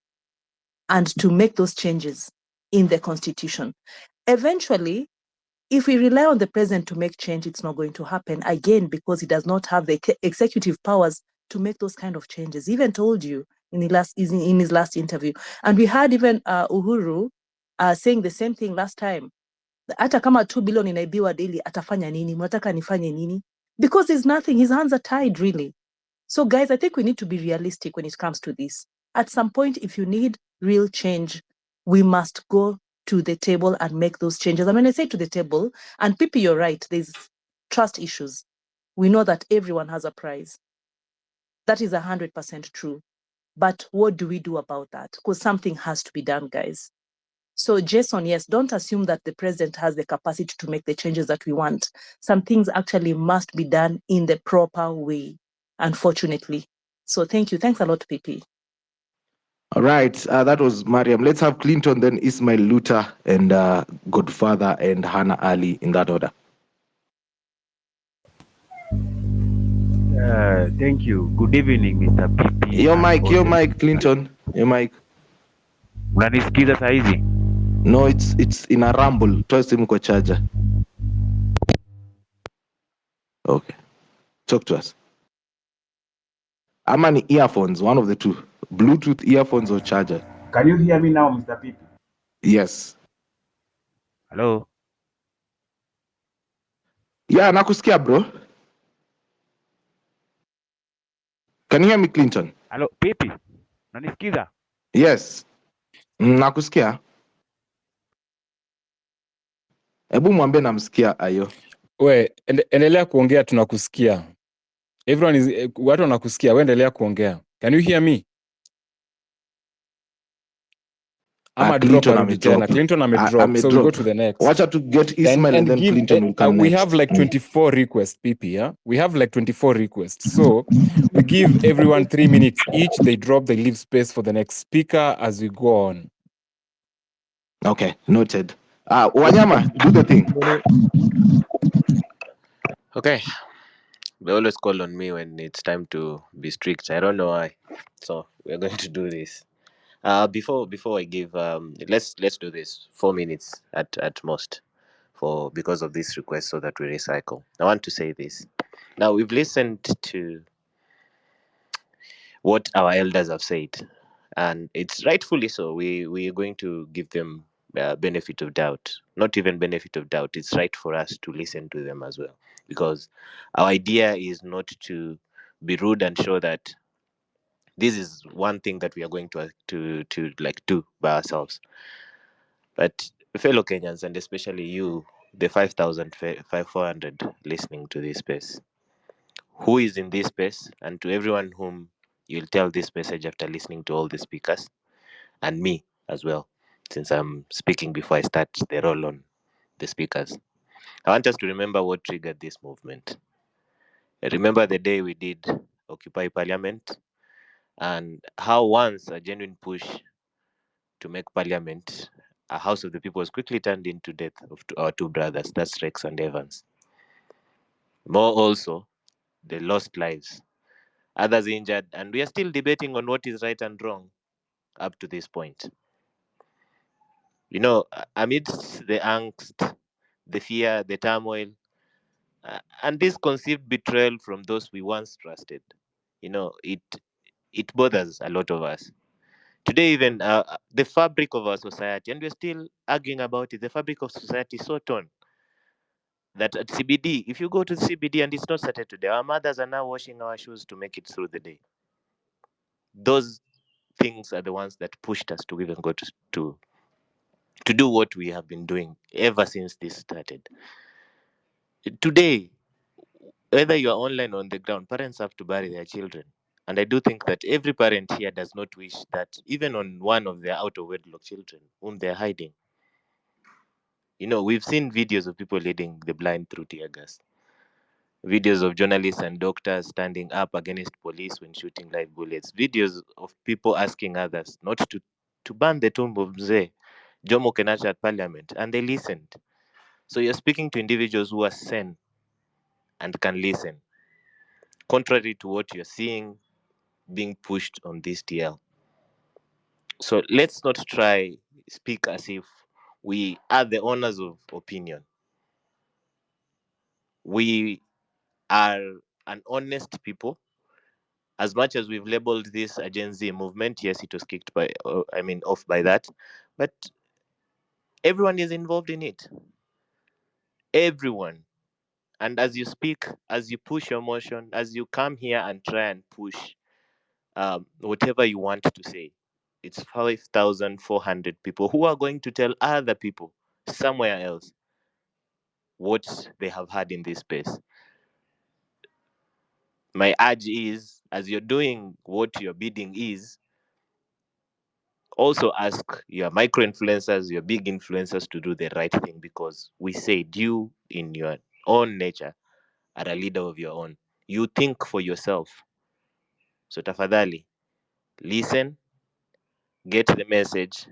and to make those changes in the constitution. Eventually, if we rely on the president to make change, it's not going to happen, again, because he does not have the executive powers to make those kind of changes. He even told you in his last interview. And we had even Uhuru saying the same thing last time. Hata kama 2 billion inaibiwa daily, atafanya nini? Mnataka nifanye nini? Because there's nothing. His hands are tied, really. So guys, I think we need to be realistic when it comes to this. At some point, if you need real change, we must go to the table and make those changes. And when I say to the table, and Pipi, you're right, there's trust issues. We know that everyone has a price. That is 100% true. But what do we do about that? Because something has to be done, guys. So Jason, yes, don't assume that the president has the capacity to make the changes that we want. Some things actually must be done in the proper way, unfortunately. So thank you. Thanks a lot, PP. All right, that was Mariam. Let's have Clinton, then Ismail Luther, and Godfather and Hannah Ali in that order. Thank you. Good evening, Mr. PP. Your mic, Clinton. Your mic. Unanisikiza saa hizi? No, it's in a rumble. Toa simu kwa charger. Okay. Talk to us. Ama ni earphones, one of the two. Bluetooth earphones or charger. Can you hear me now, Mr. PP? Yes. Hello? Yeah, nakusikia, bro. Can you hear me, Clinton? Hello, PP? Unanisikiza? Yes. Nakusikia. Hebu mwambie namsikia ayo. We, endelea kuongea, tunakusikia. Everyone is, watu wanakusikia, we endelea kuongea. Can you hear me? Ama drop arudi tena. Clinton amedrop, so we go to the next. Wacha to get Ismail and then Clinton will come we next. have like 24 requests, PP, yeah? We have like 24 requests. So we give everyone 3 minutes each. They drop, they leave space for the next speaker as we go on. Okay, noted. Wanyama, do the thing. Okay. They always call on me when it's time to be strict. I don't know why. So we're going to do this. Before I give let's do this 4 minutes at most because of this request so that we recycle. I want to say this. Now we've listened to what our elders have said, and it's rightfully so. We are going to give them benefit of doubt. Not even benefit of doubt. It's right for us to listen to them as well, because our idea is not to be rude and show that this is one thing that we are going to like do by ourselves. But fellow Kenyans, and especially you, the 5,400 listening to this space, who is in this space, and to everyone whom you'll tell this message after listening to all the speakers, and me as well, since I'm speaking before I start the roll on the speakers. I want us to remember what triggered this movement. Remember the day we did Occupy Parliament, and how once a genuine push to make Parliament a House of the People was quickly turned into death of our two brothers, that's Rex and Evans. More also, they lost lives, others injured, and we are still debating on what is right and wrong up to this point. You know, amidst the angst, the fear, the turmoil, and this conceived betrayal from those we once trusted, you know, it bothers a lot of us. Today, even the fabric of our society, and we're still arguing about it, the fabric of society is so torn that at CBD, if you go to the CBD and it's not started today, our mothers are now washing our shoes to make it through the day. Those things are the ones that pushed us to even go to do what we have been doing ever since this started. Today, whether you are online or on the ground, parents have to bury their children. And I do think that every parent here does not wish that even on one of their out of wedlock children whom they're hiding. You know, we've seen videos of people leading the blind through tear gas, videos of journalists and doctors standing up against police when shooting live bullets, videos of people asking others not to burn the tomb of Mzee Jomo Kenyatta at Parliament, and they listened. So you're speaking to individuals who are sane and can listen, contrary to what you're seeing being pushed on this TL. So let's not try speak as if we are the owners of opinion. We are an honest people. As much as we've labeled this a Gen Z movement, yes, it was kicked by, off by that, but everyone is involved in it. Everyone. And as you speak, as you push your motion, as you come here and try and push whatever you want to say, it's 5,400 people who are going to tell other people somewhere else what they have had in this space. My urge is, as you're doing what your bidding is, also ask your micro influencers, your big influencers to do the right thing, because we said you, in your own nature, are a leader of your own. You think for yourself. So tafadhali, listen, get the message,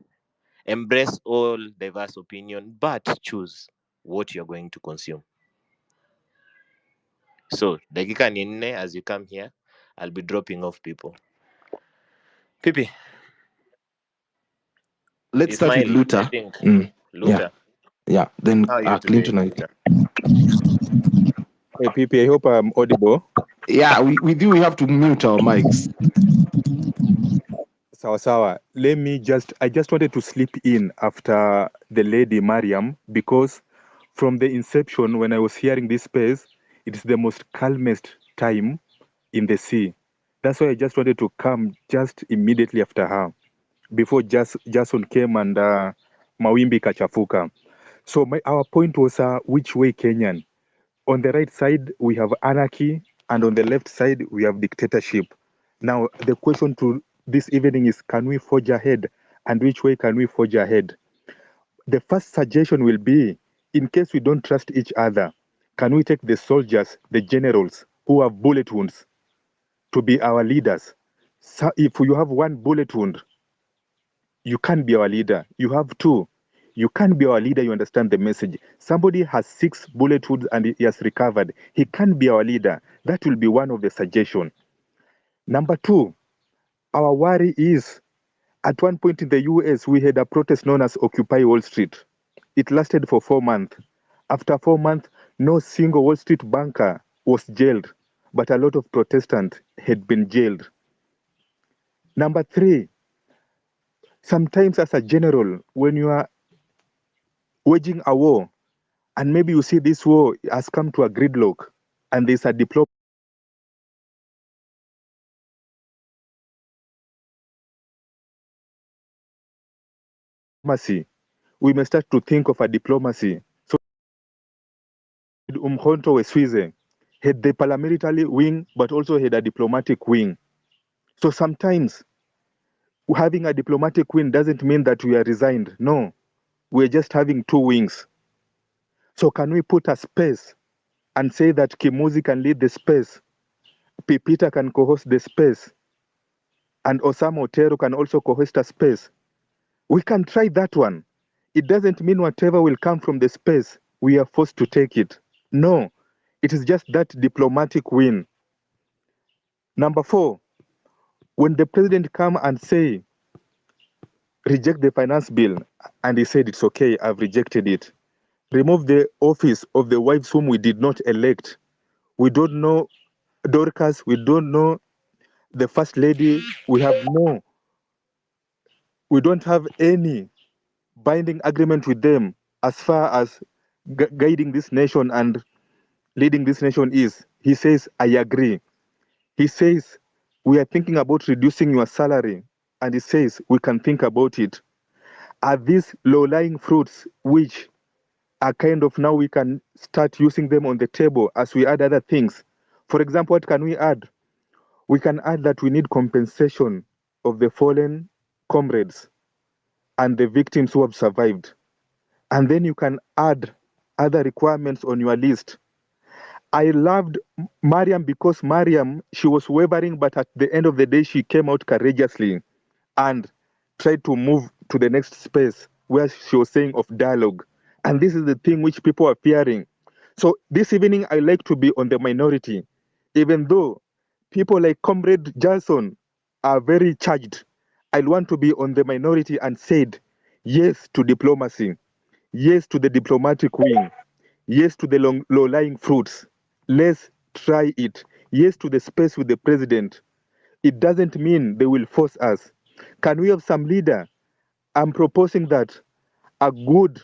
embrace all diverse opinion, but choose what you're going to consume. So dakika ni nne, as you come here, I'll be dropping off people. Pipi, Let's start with Ismail, I Luther. think. Yeah, Luther, yeah. Then how are you today, Clinton. Luther? Hey, PP, I hope I'm audible. Yeah, we have to mute our mics. Sawa sawa. I just wanted to slip in after the lady Mariam, because from the inception, when I was hearing this space, it is the most calmest time in the sea. That's why I just wanted to come just immediately after her, before Jason came and Mawimbi kachafuka. So our point was which way Kenyan? On the right side, we have anarchy, and on the left side, we have dictatorship. Now, the question to this evening is, can we forge ahead? And which way can we forge ahead? The first suggestion will be, in case we don't trust each other, can we take the soldiers, the generals who have bullet wounds, to be our leaders? So if you have one bullet wound, you can't be our leader. You have two. You can't be our leader. You understand the message. Somebody has 6 bullet wounds and he has recovered. He can't be our leader. That will be one of the suggestions. Number 2, our worry is, at one point in the US, we had a protest known as Occupy Wall Street. It lasted for 4 months. After 4 months, no single Wall Street banker was jailed, but a lot of Protestants had been jailed. Number 3, sometimes as a general, when you are waging a war, and maybe you see this war has come to a gridlock, and there's a diplomacy, we may start to think of a diplomacy. So Umkhonto Wesizwe had the paramilitary wing, but also had a diplomatic wing. So sometimes having a diplomatic wing doesn't mean that we are resigned. No, we're just having 2 wings. So can we put a space and say that Kimuzi can lead the space, Pipita can co-host the space, and Osama Otero can also co-host a space? We can try that one. It doesn't mean whatever will come from the space, we are forced to take it. No, it is just that diplomatic win. Number 4, when the president come and say, reject the finance bill, and he said, it's okay, I've rejected it. Remove the office of the wives whom we did not elect. We don't know Dorcas, we don't know the first lady, we don't have any binding agreement with them as far as guiding this nation and leading this nation is. He says, I agree. He says, we are thinking about reducing your salary. And he says, we can think about it. Are these low-lying fruits which are kind of now we can start using them on the table as we add other things? For example, what can we add? We can add that we need compensation of the fallen comrades and the victims who have survived. And then you can add other requirements on your list. I loved Mariam because Mariam, she was wavering, but at the end of the day, she came out courageously and tried to move to the next space where she was saying of dialogue. And this is the thing which people are fearing. So this evening, I like to be on the minority, even though people like Comrade Jason are very charged. I want to be on the minority and said yes to diplomacy, yes to the diplomatic wing, yes to the low-lying fruits. Let's try it. Yes to the space with the president. It doesn't mean they will force us. Can we have some leader? I'm proposing that a good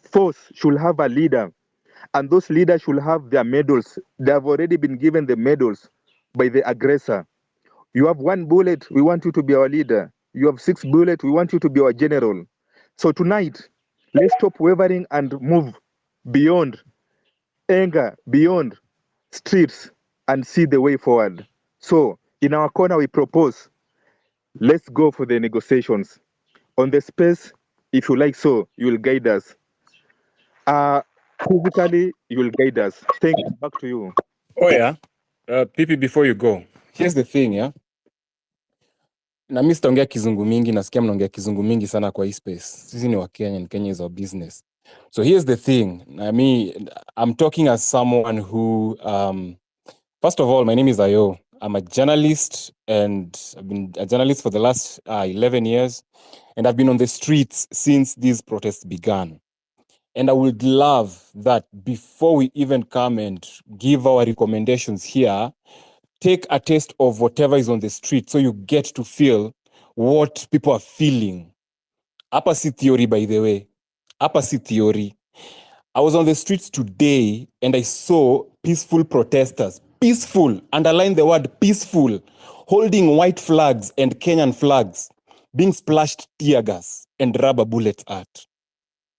force should have a leader, and those leaders should have their medals. They have already been given the medals by the aggressor. You have 1 bullet, we want you to be our leader. You have 6 bullets, we want you to be our general. So tonight, let's stop wavering and move beyond anger, beyond streets, and see the way forward. So in our corner, we propose, let's go for the negotiations. On the space, if you like so, you will guide us. Physically, you will guide us. Thank you. Back to you. Oh yeah. Pipi, before you go, here's the thing, yeah. Na mimi sitaongea kizungu mingi, nasikia mnaongea kizungu mingi sana kwa hii space. Sisi ni wa Kenya and Kenya is our business. So here's the thing. I mean, I'm talking as someone who first of all, my name is Ayo. I'm a journalist and I've been a journalist for the last 11 years, and I've been on the streets since these protests began. And I would love that before we even come and give our recommendations here, take a taste of whatever is on the street so you get to feel what people are feeling. Upper C theory, by the way. Upper C theory. I was on the streets today and I saw peaceful protesters. Peaceful, underline the word peaceful, holding white flags and Kenyan flags, being splashed tear gas and rubber bullets at.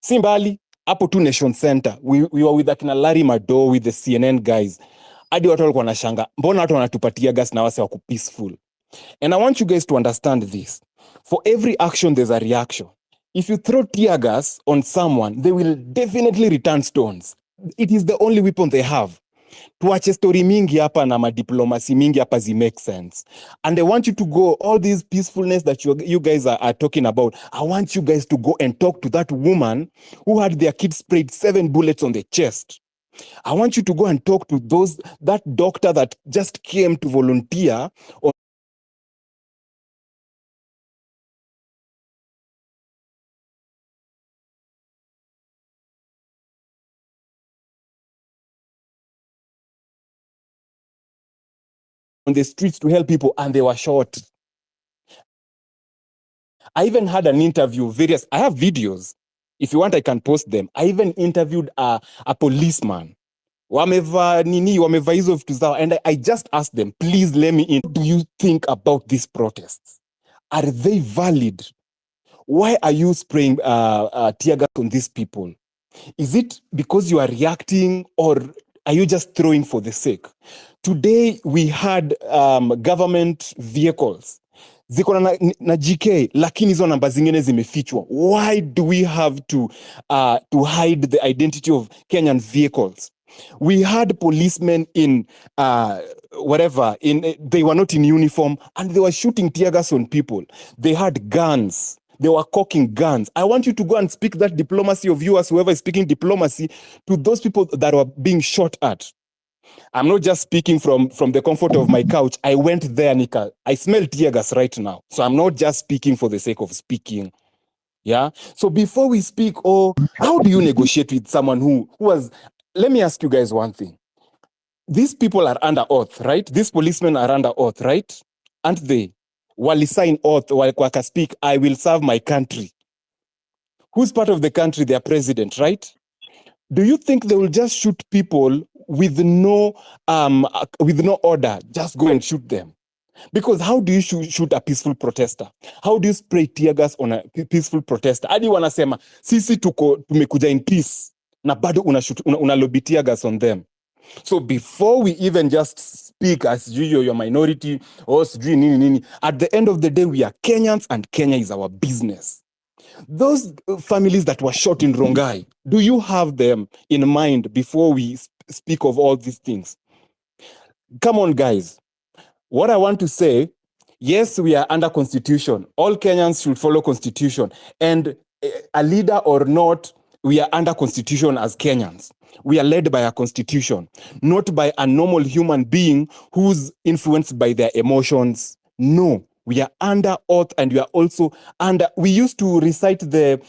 Simbali, hapo tu Nation Center. We were with akina Larry Mado, with the CNN guys. Hadi watu walikuwa wanashanga, mbona watu wanatupatia gas na wase wako peaceful? And I want you guys to understand this. For every action, there's a reaction. If you throw tear gas on someone, they will definitely return stones. It is the only weapon they have. Tuache story mingi hapa na madiplomacy mingi hapa zi make sense. And I want you to go, all this peacefulness that you guys are talking about, I want you guys to go and talk to that woman who had their kids sprayed 7 bullets on the chest. I want you to go and talk to that doctor that just came to volunteer on the streets to help people, and they were shot. I even had an interview, I have videos. If you want, I can post them. I even interviewed a policeman. Wameva hizo vitu zao, and I just asked them, please let me in. What do you think about these protests? Are they valid? Why are you spraying tear gas on these people? Is it because you are reacting, or are you just throwing for the sake? Today, we had government vehicles. ziko na GK, lakini hizo namba zingine zimefichwa. Why do we have to hide the identity of Kenyan vehicles? We had policemen in whatever, they were not in uniform and they were shooting tear gas on people. They had guns. They were cocking guns. I want you to go and speak that diplomacy of yours, whoever is speaking diplomacy, to those people that were being shot at. I'm not just speaking from the comfort of my couch. I went there, Nika. I smell tear gas right now. So I'm not just speaking for the sake of speaking. Yeah. So before we speak, how do you negotiate with someone who was, let me ask you guys one thing. These people are under oath, right? These policemen are under oath, right? Aren't they? Wali sign oath, waka speak, I will serve my country. Who's part of the country? Their president, right? Do you think they will just shoot people with no order? Just go and shoot them. Because how do you shoot a peaceful protester? How do you spray tear gas on a peaceful protester? Hadi wanasema sisi tumekuja in peace na bado unalobi tear gas on them. So before we even just speak as you're minority or nini, at the end of the day we are Kenyans and Kenya is our business. Those families that were shot in Rongai, do you have them in mind before we speak of all these things? Come on, guys. What I want to say, yes, we are under constitution. All Kenyans should follow constitution. And a leader or not, we are under constitution as Kenyans. We are led by a constitution, not by a normal human being who's influenced by their emotions. No, we are under oath, and we are also under. We used to recite the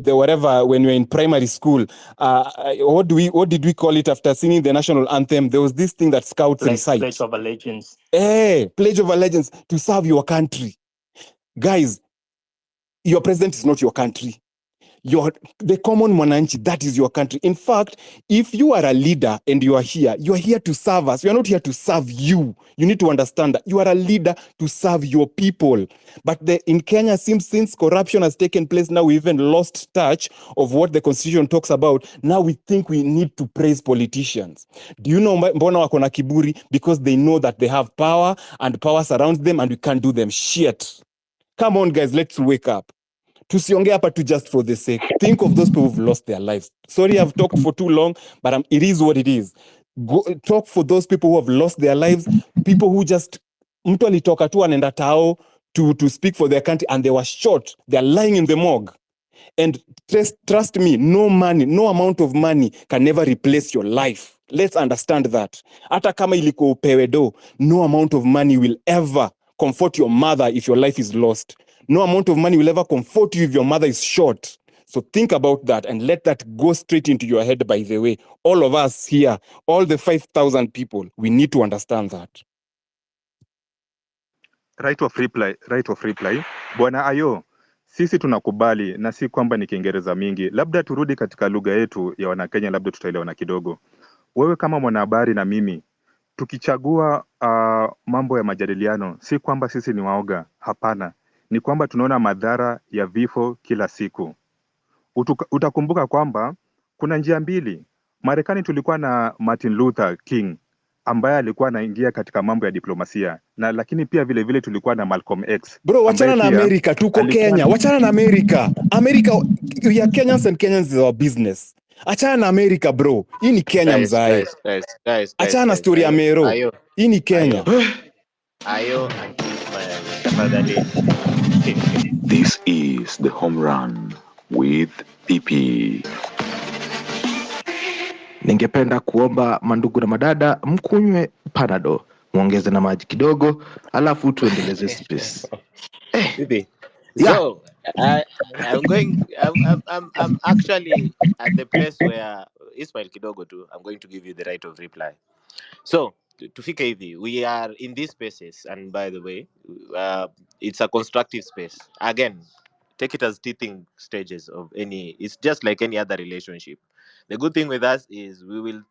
whatever when we were in primary school. What did we call it after singing the national anthem? There was this thing that scouts recite. Pledge of Allegiance. Pledge of Allegiance to serve your country. Guys, your president is not your country. The common mwananchi, that is your country. In fact, if you are a leader and you are here to serve us. You are not here to serve you. You need to understand that you are a leader to serve your people. But in Kenya, since corruption has taken place, now we even lost touch of what the constitution talks about. Now we think we need to praise politicians. Do you know mbona wako na kiburi? Because they know that they have power and power surrounds them and we can't do them shit. Come on, guys, let's wake up. Tusiongea hapa to just for the sake. Think of those people who've lost their lives. Sorry, I've talked for too long, but it is what it is. Go talk for those people who have lost their lives, people who just mtu alitoka tu anaenda tao to speak for their country and they were shot. They're lying in the morgue. And trust me, no amount of money can never replace your life. Let's understand that. Hata kama iliko upewe do, no amount of money will ever comfort your mother if your life is lost. No amount of money will ever comfort you if your mother is shot. So think about that and let that go straight into your head, by the way. All of us here, all the 5,000 people, we need to understand that. Right of reply. Bwana Ayo, sisi tunakubali na si kwamba ni Kiingereza mingi. Labda turudi katika lugha yetu ya Wanakenya, labda tutaelewana kidogo. Wewe kama mwanahabari na mimi, tukichagua mambo ya majadiliano, si kwamba sisi ni waoga, hapana. Ni kwamba tunaona madhara ya vifo kila siku. Utakumbuka kwamba kuna njia mbili. Marekani tulikuwa na Martin Luther King ambaye alikuwa anaingia katika mambo ya diplomasia, na lakini pia vile tulikuwa na Malcolm X. Bro, wachana na America, tuko Kenya. Wachana na America. We are Kenyans and Kenyans is our business. Achana na America, bro. Hii ni Kenya mzae. Guys. Achana na story ya Mero. Hii ni Kenya. Ayo and Ismail, tafadhali. This is the home run with PP. Ningependa kuomba mandugu na madada mkunywe Panado, muongeze na maji kidogo, alafu tuendeleze space. Bibi. So I'm actually at the place where Ismail kidogo too. I'm going to give you the right of reply. So tufike hivi, we are in these spaces, and by the way, it's a constructive space. Again, take it as teething stages of any. It's just like any other relationship. The good thing with us is we will,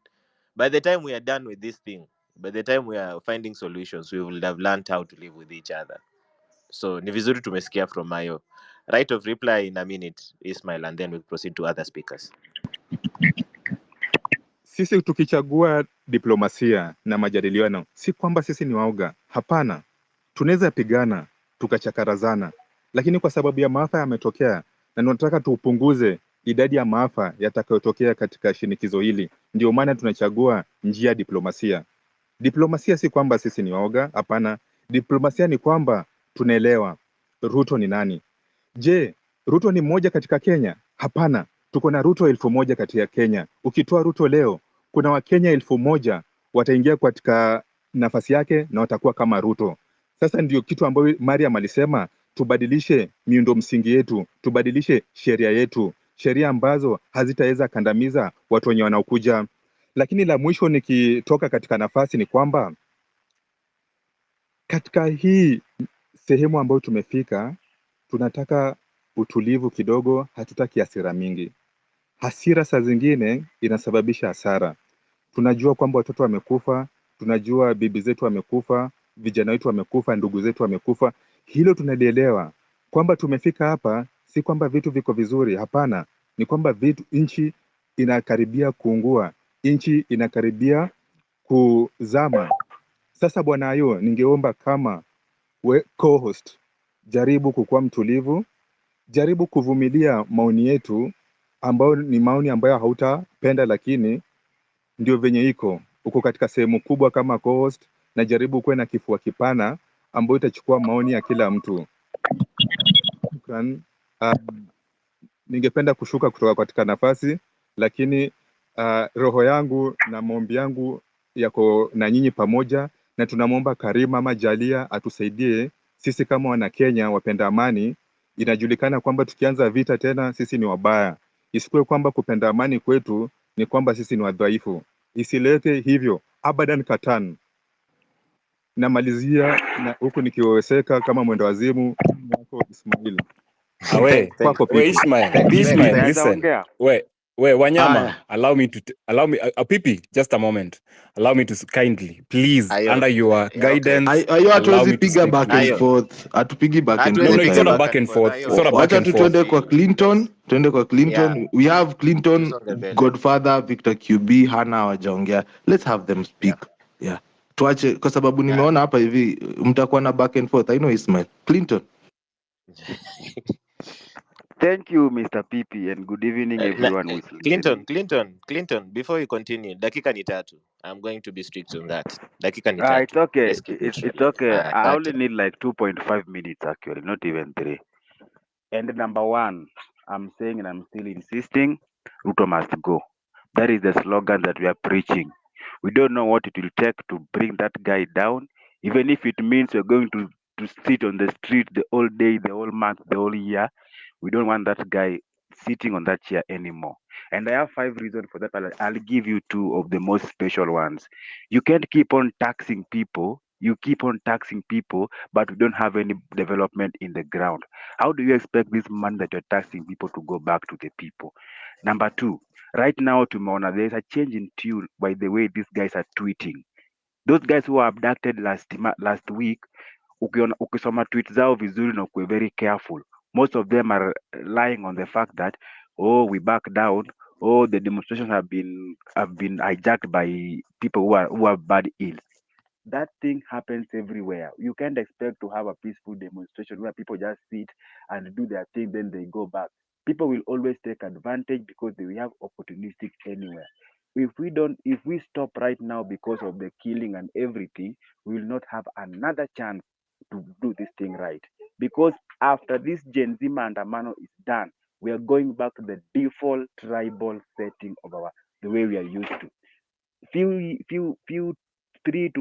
by the time we are done with this thing, by the time we are finding solutions, we will have learned how to live with each other. So ni vizuri tumesikia from Mayo. Right of reply in a minute, Ismail, and then we'll proceed to other speakers. Sisi tukichagua diplomasia na majadiliano, si kwamba sisi ni waoga, hapana. Tunaweza pigana, tukachakarazana, lakini kwa sababu ya maafa yametokea na tunataka tupunguze idadi ya maafa yatakayotokea katika shinikizo hili, ndio maana tunachagua njia ya diplomasia. Diplomasia si kwamba sisi ni waoga, hapana. Diplomasia ni kwamba tunaelewa Ruto ni nani. Je, Ruto ni mmoja katika Kenya? Hapana, tuko na Ruto 1,000 katika Kenya. Ukitoa Ruto leo, kuna Wakenya 1,000 wataingia katika nafasi yake na watakuwa kama Ruto. Sasa ndio kitu ambayo Mariam alisema, tubadilishe miundo msingi yetu, tubadilishe sheria yetu, sheria ambazo hazitaweza kandamiza watu wenye wanaokuja. Lakini la mwisho nikitoka katika nafasi ni kwamba katika hii sehemu ambayo tumefika, tunataka utulivu kidogo, hatutaki hasira mingi. Hasira saa zingine inasababisha hasara. Tunajua kwamba watoto wamekufa, tunajua bibi zetu wamekufa, vijana wetu wamekufa, ndugu zetu wamekufa. Hilo tunalielewa. Kwamba tumefika hapa, si kwamba vitu viko vizuri, hapana. Ni kwamba nchi inakaribia kuungua, nchi inakaribia kuzama. Sasa Bwana Ayo, ningeomba kama co-host, jaribu kukuwa mtulivu, jaribu kuvumilia maoni yetu ambayo ni maoni ambayo hautapenda, lakini ndio venye uko katika sehemu kubwa kama co-host, na jaribu kuwe na kifua kipana ambayo itachukua maoni ya kila mtu. Ningependa kushuka kutoka katika nafasi, lakini roho yangu na maombi yangu yako na nyinyi pamoja, na tunamwomba Karima ama Jalia atusaidie sisi kama wana Kenya wapenda amani. Inajulikana kwamba tukianza vita tena sisi ni wabaya. Isikuwe kwamba kupenda amani kwetu ni kwamba sisi ni wadhaifu. Isilete hivyo abadan katan. Namalizia na huku nikiweweseka kama mwendo wazimu wako Ismail. Awe, Kwako we Pipi. Ishmael, Naweza listen. ongea? We Wanyama, Aya. allow me, Pipi, just a moment. Allow me to kindly, please, Ayo. under your Yeah, okay. guidance, Ayo allow hatuwezi me to piga speak back and Ayo. please. forth, hatupigi back and No, Hatuwezi forth it's not piga a Ayo. back back and and forth. forth. It's Ayo. not a back Wacha and tu forth. tuende kwa Clinton, Yeah. We have Clinton, Tusonge mbele. Godfather, Victor QB, Hana hawajaongea. Let's have them speak. Yeah. Yeah. Tuache kwa sababu Yeah. nimeona hapa hivi mtakuwa na back and forth. I know Ismail. Clinton. Thank you, Mr. PP, and good evening, everyone who is listening. Clinton, before you continue, dakika ni tatu. I'm going to be strict on that. Dakika ni tatu. It's okay. Let's keep it It's short. okay. I only Asante. need like 2.5 minutes, actually, not even 3. And number one, I'm saying and I'm still insisting, Ruto must go. That is the slogan that we are preaching. We don't know what it will take to bring that guy down, even if it means we're going to sit on the street the whole day, the whole month, the whole year. We don't want that guy sitting on that chair anymore. And I have 5 reasons for that. I'll give you 2 of the most special ones. You can't keep on taxing people. You keep on taxing people, but we don't have any development in the ground. How do you expect this money that you're taxing people to go back to the people? Number 2, right now, Tumeona, there's a change in tune by the way these guys are tweeting. Those guys who were abducted last week, ukisoma tweet zao vizuri na ukuwe very careful. Most of them are lying on the fact that, oh, we back down, oh, the demonstrations have been hijacked by people who are bad ill. That thing happens everywhere. You can't expect to have a peaceful demonstration where people just sit and do their thing, then they go back. People will always take advantage because they will have opportunistic anywhere. If we stop right now because of the killing and everything, we will not have another chance to do this thing right. Because after this Gen Z Mandamano is done, we are going back to the default tribal setting of the way we are used to. Few 3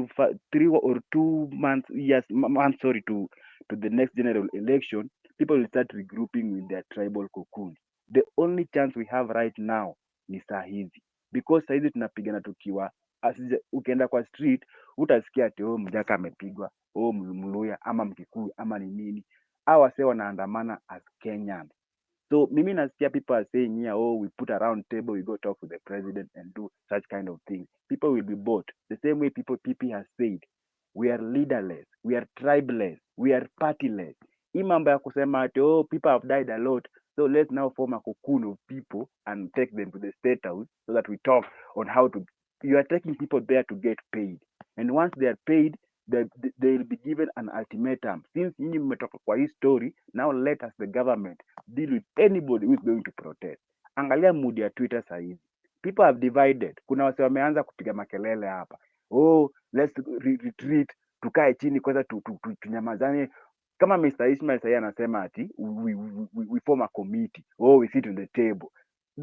or 2 months to the next general election, people will start regrouping with their tribal cocoons. The only chance we have right now ni saa hizi, because saa hizi tunapigana tukiwa ukienda kwa street utasikia ati Mjaka amepigwa, Mluya ama Mkikuyu ama ni nini. Hawa wasee wanaandamana as Kenyans. So mimi nasikia people are saying here, we put a round table, we go talk to the president and do such kind of things. People will be bought. The same way PP has said, we are leaderless, we are tribeless, we are partyless. Hii mambo ya kusema ati people have died a lot, so let's now form a cocoon of people and take them to the state house so that we talk on how to. You are taking people there to get paid, and once they are paid, they'll be given an ultimatum. Since nyinyi mmetoka kwa hii story, now let us the government deal with anybody who is going to protest. Angalia mood ya Twitter saa hizi, people have divided. Kuna wase wameanza kupiga makelele hapa, oh let's retreat, tukae chini kwanza tunyamazane. Kama Mr. Ishmael sahii anasema ati we form a committee, oh we sit on the table.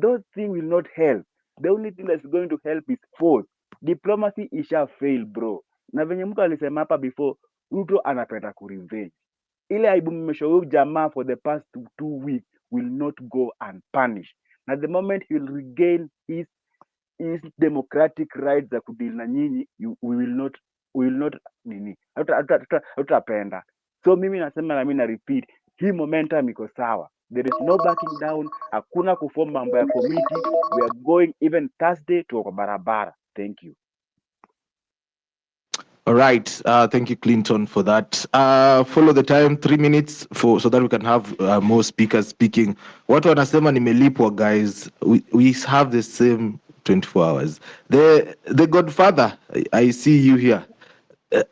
Those things will not help. The only thing that's going to help is force. Diplomacy isha fail bro, na venye mtu alisema hapa before, Ruto anapenda kurevenge. Ile aibu mmeshow huyu jamaa for the past two weeks will not go unpunished, na the moment he will regain his democratic rights za kudeal na nyinyi, we will not nini, hatutapenda. So mimi nasema na mimi na repeat, hii momentum iko sawa, there is no backing down, hakuna kuform mambo ya committee, we are going even Thursday tuko barabara. Thank you. All right. Thank you, Clinton, for that. Follow the time, 3 minutes so that we can have more speakers speaking. Watu wanasema nimelipwa, guys. We have the same 24 hours. The Godfather, I see you here.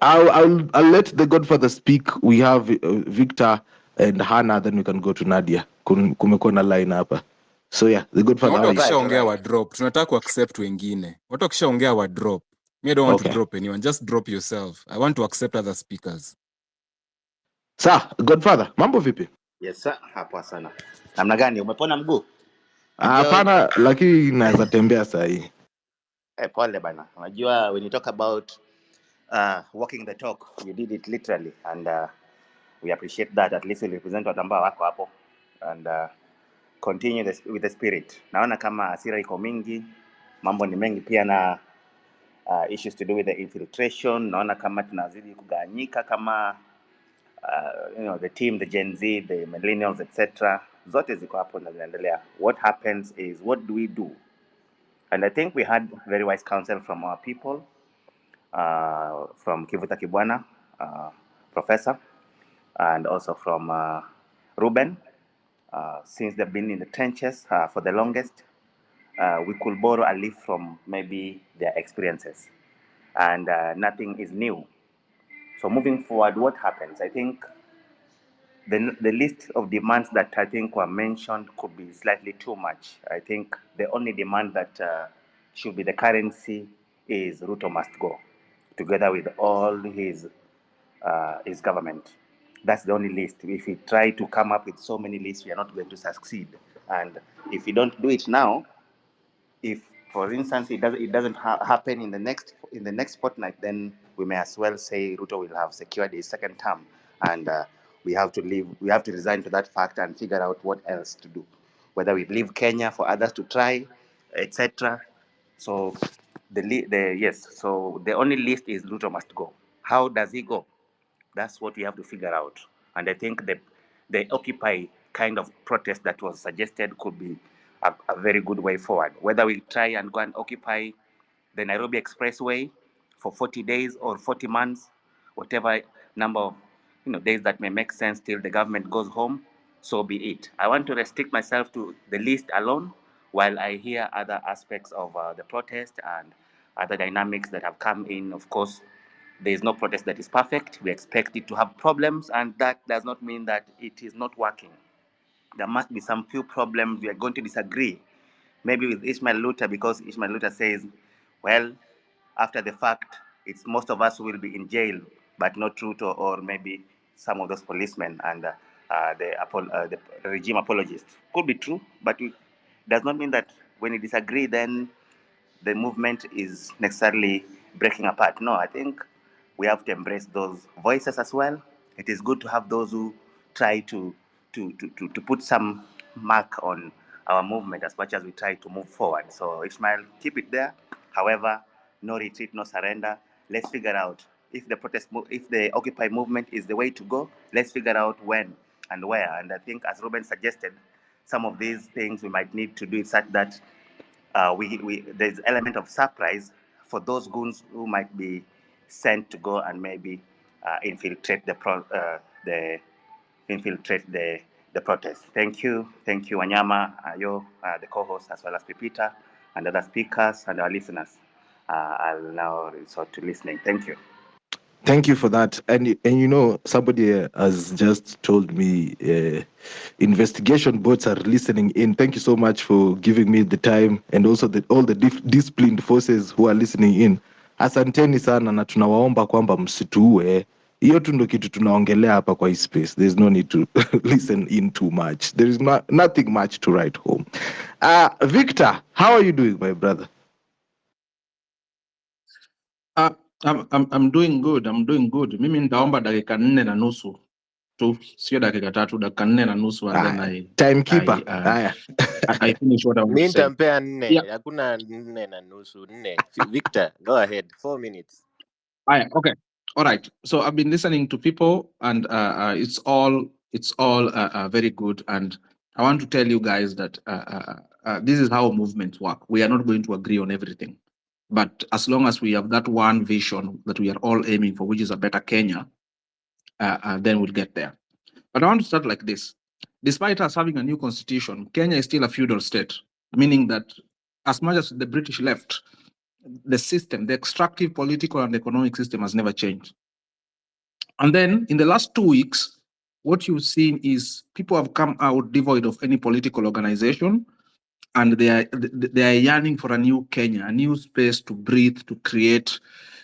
I'll let the Godfather speak. We have Victor and Hannah, then we can go to Nadia. Kumekuwa na line hapa. So yeah, the Godfather. Watu how are you? wakishaongea wa drop, tunataka ku accept wengine. Watu wakishaongea wa drop. Me, I don't want to drop anyone. Just drop yourself. I want to accept other speakers. Sir, Godfather, mambo vipi? Yes sir, hapo sana. Namna gani, umepona mguu? Hapana, lakini naweza tembea saa hii. Pole bana. Unajua when you talk about walking the talk, you did it literally, and we appreciate that. At least you represent watu ambao wako hapo, and continue with the spirit. Naona kama hasira iko mingi, mambo ni mengi pia na issues to do with the infiltration. Naona kama tunazidi kuganyika kama the team, the Gen Z, the millennials, etc. Zote ziko hapo na zinaendelea. What happens is, what do we do? And I think we had very wise counsel from our people, from Kivuta Kibwana, Professor, and also from Ruben. Since they've been in the trenches for the longest, we could borrow a leaf from maybe their experiences. And nothing is new. So moving forward, what happens? I think the list of demands that I think were mentioned could be slightly too much. I think the only demand that should be the currency is Ruto must go, together with all his government. That's the only list. If we try to come up with so many lists, we are not going to succeed. And if we don't do it now, if, for instance, it doesn't happen in the next fortnight, then we may as well say Ruto will have secured his second term, and we have to resign to that fact and figure out what else to do, whether we leave Kenya for others to try, etc. So so the only list is Ruto must go. How does he go? That's what we have to figure out. And I think the Occupy kind of protest that was suggested could be a very good way forward. Whether we try and go and occupy the Nairobi Expressway for 40 days or 40 months, whatever number of days that may make sense till the government goes home, so be it. I want to restrict myself to the list alone while I hear other aspects of the protest and other dynamics that have come in. Of course, there is no protest that is perfect. We expect it to have problems, and that does not mean that it is not working. There must be some few problems. We are going to disagree, maybe with Ishmael Luther, because Ishmael Luther says, well, after the fact, it's most of us who will be in jail, but not Ruto or maybe some of those policemen and the regime apologists. Could be true, but it does not mean that when you disagree, then the movement is necessarily breaking apart. No, I think we have to embrace those voices as well. It is good to have those who try to put some mark on our movement as much as we try to move forward. So Ishmael, keep it there. However, no retreat, no surrender. Let's figure out if if the Occupy movement is the way to go. Let's figure out when and where. And I think, as Ruben suggested, some of these things we might need to do it such that there's element of surprise for those goons who might be sent to go and maybe infiltrate the protest. Thank you, Wanyama, the co-host, as well as Pipita and other speakers and our listeners. I'll now resort to listening. Thank you. Thank you for that. And you know, somebody has just told me investigation bots are listening in. Thank you so much for giving me the time, and also all the disciplined forces who are listening in. Asanteni sana na tunawaomba kwamba msituue. Hiyo tu ndo kitu tunaongelea hapa kwa hii space. There's no need to listen in too much. There is nothing much to write home. Victor, how are you doing, my brother? I'm doing good. I'm doing good. Mimi nitaomba dakika 4 na nusu tu, sio dakika 3, dakika 4 na nusu, and then timekeeper. I finish what I want Mi to say. nitampea 4, Yeah. hakuna 4 na nusu, 4. Victor, go ahead, 4 minutes. Okay. All right. So I've been listening to people, and it's all very good. And I want to tell you guys that this is how movements work. We are not going to agree on everything, but as long as we have that one vision that we are all aiming for, which is a better Kenya, then we'll get there. But I want to start like this. Despite us having a new constitution, Kenya is still a feudal state, meaning that as much as the British left, the system, the extractive political and economic system has never changed. And then in the last 2 weeks, what you've seen is people have come out devoid of any political organization, and they are yearning for a new Kenya, a new space to breathe, to create,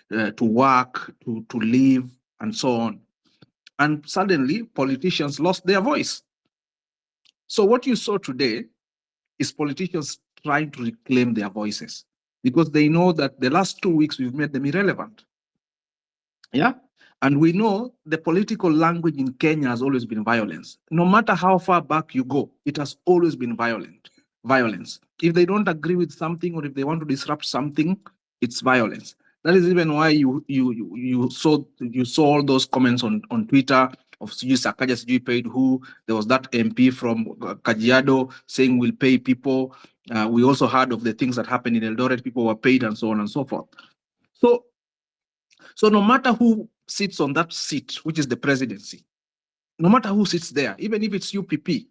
to work, to live, and so on. And suddenly, politicians lost their voice. So what you saw today is politicians trying to reclaim their voices, because they know that the last 2 weeks we've made them irrelevant. Yeah. And we know the political language in Kenya has always been violence. No matter how far back you go, it has always been violence. If they don't agree with something, or if they want to disrupt something, it's violence. That is even why you saw all those comments on Twitter of Sakaja Sijui paid who. There was that MP from Kajiado saying we'll pay people. We also heard of the things that happened in Eldoret. People were paid and so on and so forth. So no matter who sits on that seat, which is the presidency, no matter who sits there, even if it's UPP,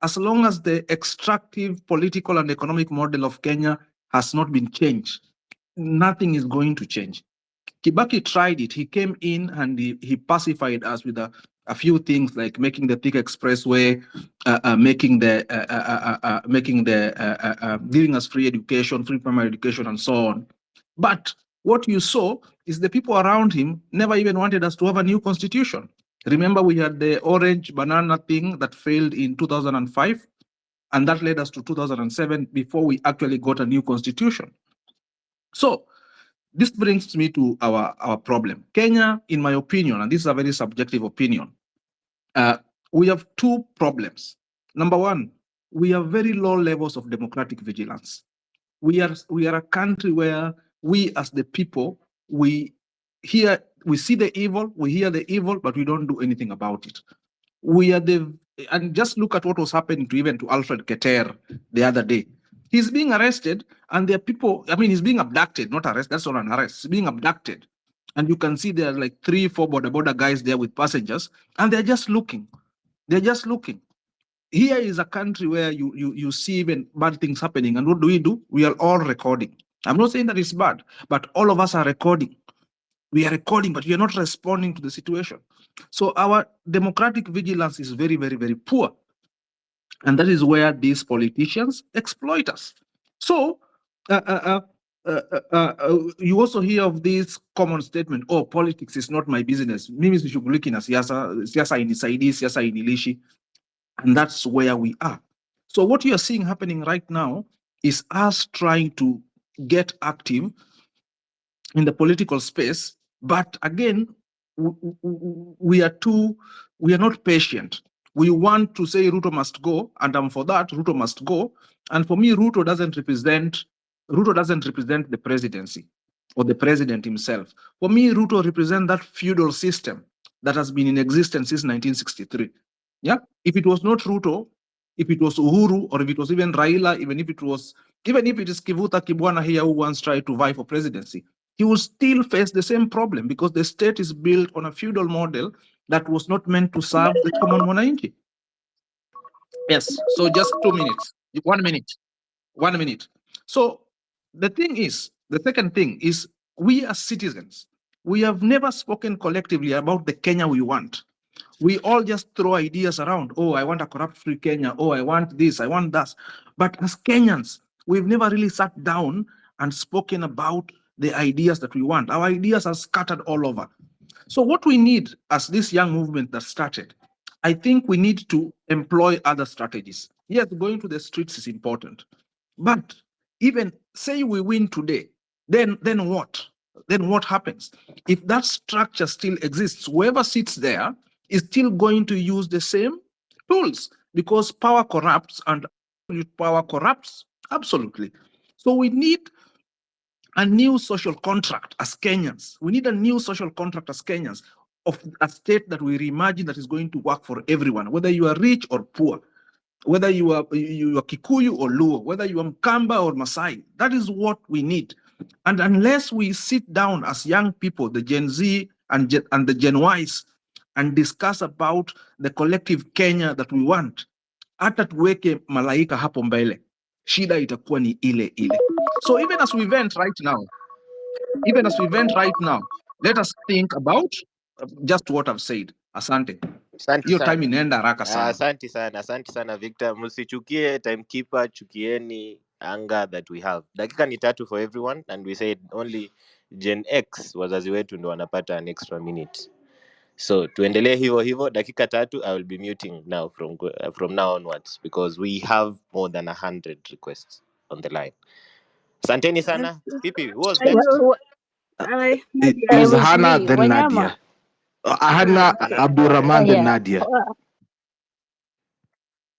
as long as the extractive political and economic model of Kenya has not been changed, nothing is going to change. Kibaki tried it. He came in and he pacified us with a few things like making the Thika Expressway, giving us free education, free primary education, and so on. But what you saw is the people around him never even wanted us to have a new constitution. Remember, we had the orange banana thing that failed in 2005, and that led us to 2007 before we actually got a new constitution. So this brings me to our problem. Kenya, in my opinion, and this is a very subjective opinion, we have 2 problems. Number one, we have very low levels of democratic vigilance. We are a country where we as the people, we see the evil, we hear the evil, but we don't do anything about it. And just look at what was happening to Alfred Keter the other day. He's being arrested, and there are people, he's being abducted, not arrested. That's not an arrest. He's being abducted. And you can see there are like 3-4 border guys there with passengers, and they're just looking. They're just looking. Here is a country where you see even bad things happening, and what do? We are all recording. I'm not saying that it's bad, but all of us are recording. We are recording, but we are not responding to the situation. So our democratic vigilance is very, very, very poor. And that is where these politicians exploit us. So you also hear of this common statement, oh, politics is not my business. Mimi sishughuliki na siasa, siasa inisaidii, siasa inilishi. And that's where we are. So what you are seeing happening right now is us trying to get active in the political space. But again, we are not patient. We want to say Ruto must go, and I'm for that. Ruto must go. And for me, Ruto doesn't represent the presidency or the president himself. For me, Ruto represents that feudal system that has been in existence since 1963. Yeah, if it was not Ruto, if it was Uhuru, or if it was even Raila, even if it is Kivuta Kibwana here who once tried to vie for presidency, he will still face the same problem because the state is built on a feudal model that was not meant to serve the common monarchy. Yes, so just 2 minutes, 1 minute, 1 minute. So the second thing is, we as citizens, We have never spoken collectively about the Kenya we want. We all just throw ideas around. Oh, I want a corrupt-free Kenya. Oh, I want this, I want that. But as Kenyans, we've never really sat down and spoken about the ideas that we want. Our ideas are scattered all over. So what we need as this young movement that started, I think we need to employ other strategies. Yes, going to the streets is important. But even say we win today, then what? Then what happens? If that structure still exists, whoever sits there is still going to use the same tools because power corrupts and power corrupts absolutely. So we need a new social contract as Kenyans. We need a new social contract as Kenyans of a state that we reimagine that is going to work for everyone, whether you are rich or poor, whether you are Kikuyu or Luo, whether you are Mkamba or Masai. That is what we need. And unless we sit down as young people, the Gen Z and the Gen Ys, and discuss about the collective Kenya that we want, hata tuweke malaika hapo mbele, shida itakuwa ni ile ile. So even as we vent right now, let us think about just what I've said. Asante. Asante Hiyo time sana. inaenda haraka sana. Asante sana Victor. Msichukie timekeeper, chukieni anger that we have. Dakika ni 3 for everyone and we said only Gen X wazazi wetu ndo wanapata an extra minute. So tuendelee hivyo dakika 3. I will be muting now from now onwards because we have more than 100 requests on the line. Asanteni sana. Pipi, who was next? It It was was Hannah, me, then Wanyama. Nadia. Hannah, Okay. Abdurrahman, then Yeah. Nadia.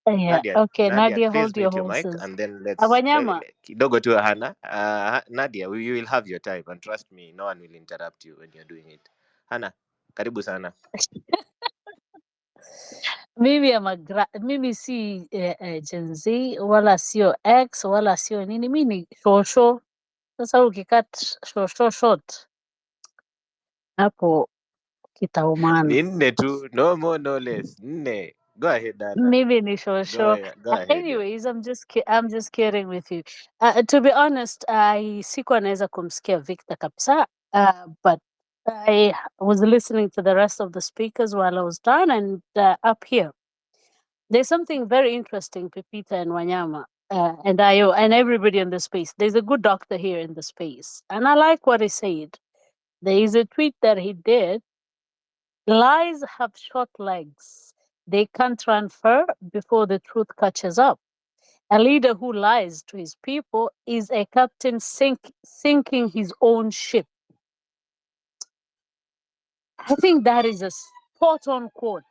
Yeah. Nadia, Okay, Nadia, please hold your mute your mic horses. and then Wanyama. kidogo tu Hannah. Nadia, you will have your time and trust me, no one will interrupt you when you're doing it. Hannah, karibu sana. Mimi si Gen Z wala sio X wala sio nini, mimi ni shosho. Sasa ukikat shosho short hapo kitaumana. Ni 4 tu, no more no less. 4. Go ahead, Hannah. Mimi ni shosho. Go ahead. Anyways, I'm just kidding with you. To be honest, sikuwa naweza kumsikia Victor kabisa. But I was listening to the rest of the speakers while I was done and up here. There's something very interesting, Pipita and Wanyama, and Ayo, and everybody in the space. There's a good doctor here in the space, and I like what he said. There is a tweet that he did. Lies have short legs. They can't transfer before the truth catches up. A leader who lies to his people is a captain sinking his own ship. I think that is a spot on quote.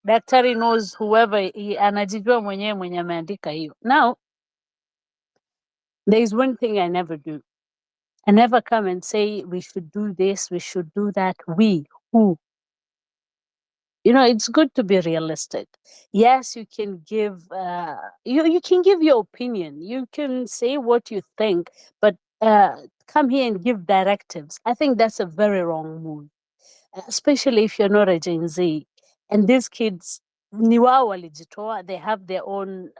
Daktari knows whoever anajijua mwenyewe mwenye ameandika hiyo. Now, there is one thing I never do. I never come and say we should do this, we should do that. We, who? You know, it's good to be realistic. Yes, you can give you can give your opinion. You can say what you think, but come here and give directives. I think that's a very wrong move, especially if you're not a Gen Z. And these kids, ni wao walijitoa, they have their own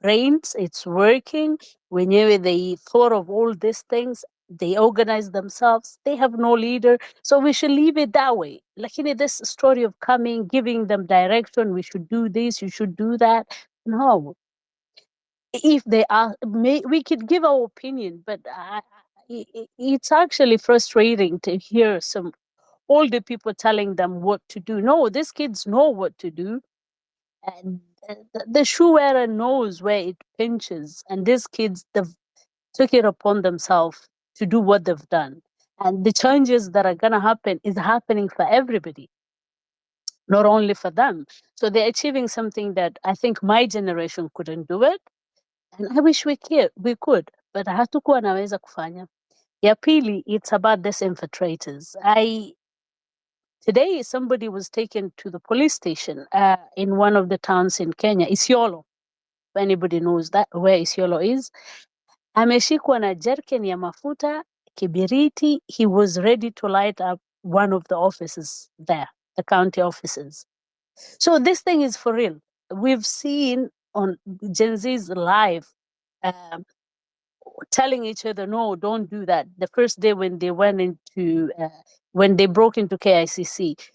brains, it's working. Whenever they thought of all these things, they organize themselves, they have no leader. So we should leave it that way. Like in this story of coming, giving them direction, we should do this, you should do that. No. If they are, we could give our opinion, but it's actually frustrating to hear some older people telling them what to do. No, these kids know what to do. And the shoe wearer knows where it pinches. And these kids, they've took it upon themselves to do what they've done. And the changes that are going to happen is happening for everybody, not only for them. So they're achieving something that I think my generation couldn't do it. And I wish we could, but hatukuwa naweza kufanya. Ya pili, it's about these infiltrators. Today, somebody was taken to the police station in one of the towns in Kenya, Isiolo. If anybody knows that where Isiolo is, ameshikwa na jerken ya mafuta, kibiriti. He was ready to light up one of the offices there, the county offices. So this thing is for real. We've seen on Gen Z's live telling each other, no, don't do that. The first day when they went into, when they broke into KICC,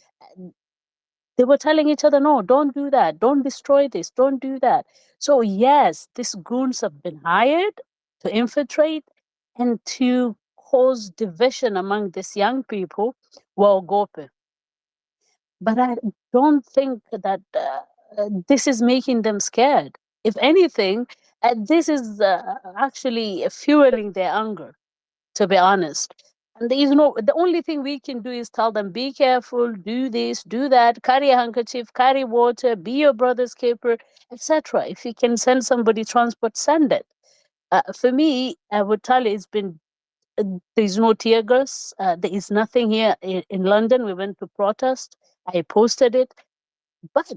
they were telling each other, no, don't do that. Don't destroy this. Don't do that. So yes, these goons have been hired to infiltrate and to cause division among these young people. Well, Gope. But I don't think that this is making them scared. If anything, this is actually fueling their anger, to be honest. And there is no, the only thing we can do is tell them, be careful, do this, do that, carry a handkerchief, carry water, be your brother's keeper, etc. If you can send somebody transport, send it. For me, I would tell you, it's been, there's no tear gas. There is nothing here in London. We went to protest. I posted it. But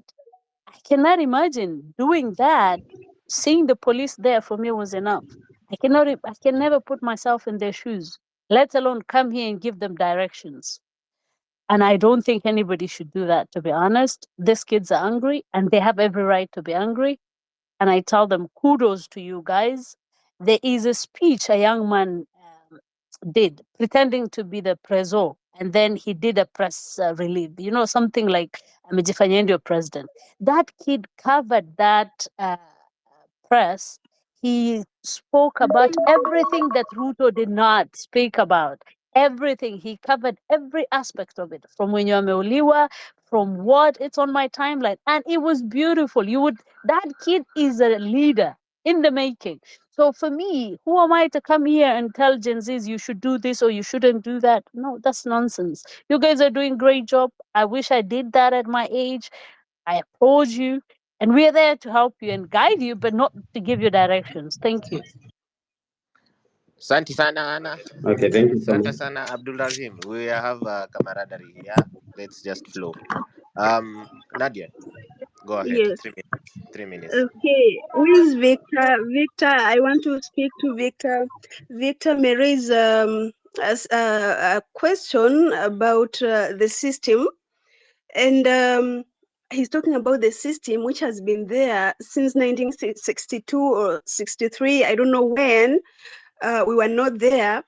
I cannot imagine doing that. Seeing the police there for me was enough. I can never put myself in their shoes, let alone come here and give them directions. And I don't think anybody should do that, to be honest. These kids are angry and they have every right to be angry. And I tell them, kudos to you guys. There is a speech a young man did, pretending to be the preso, and then he did a press release, something like amejifanya ndio president. That kid covered that press. He spoke about everything that Ruto did not speak about. Everything. He covered every aspect of it, from when you ameuliwa, from what it's on my timeline. And it was beautiful. That kid is a leader in the making. So for me, who am I to come here and tell Gen Zs you should do this or you shouldn't do that? No, that's nonsense. You guys are doing a great job. I wish I did that at my age. I applaud you. And we're there to help you and guide you, but not to give you directions. Thank you. Asante sana Anna. Okay, thank you so Asante much. sana Abdul Razim. We have camaraderie here. Let's just flow. Nadia, go ahead. Yes. 3 minutes. 3 minutes. Okay. Who is Victor? Victor, I want to speak to Victor. Victor may raise a question about the system. And he's talking about the system which has been there since 1962 or 63. I don't know when. We were not there.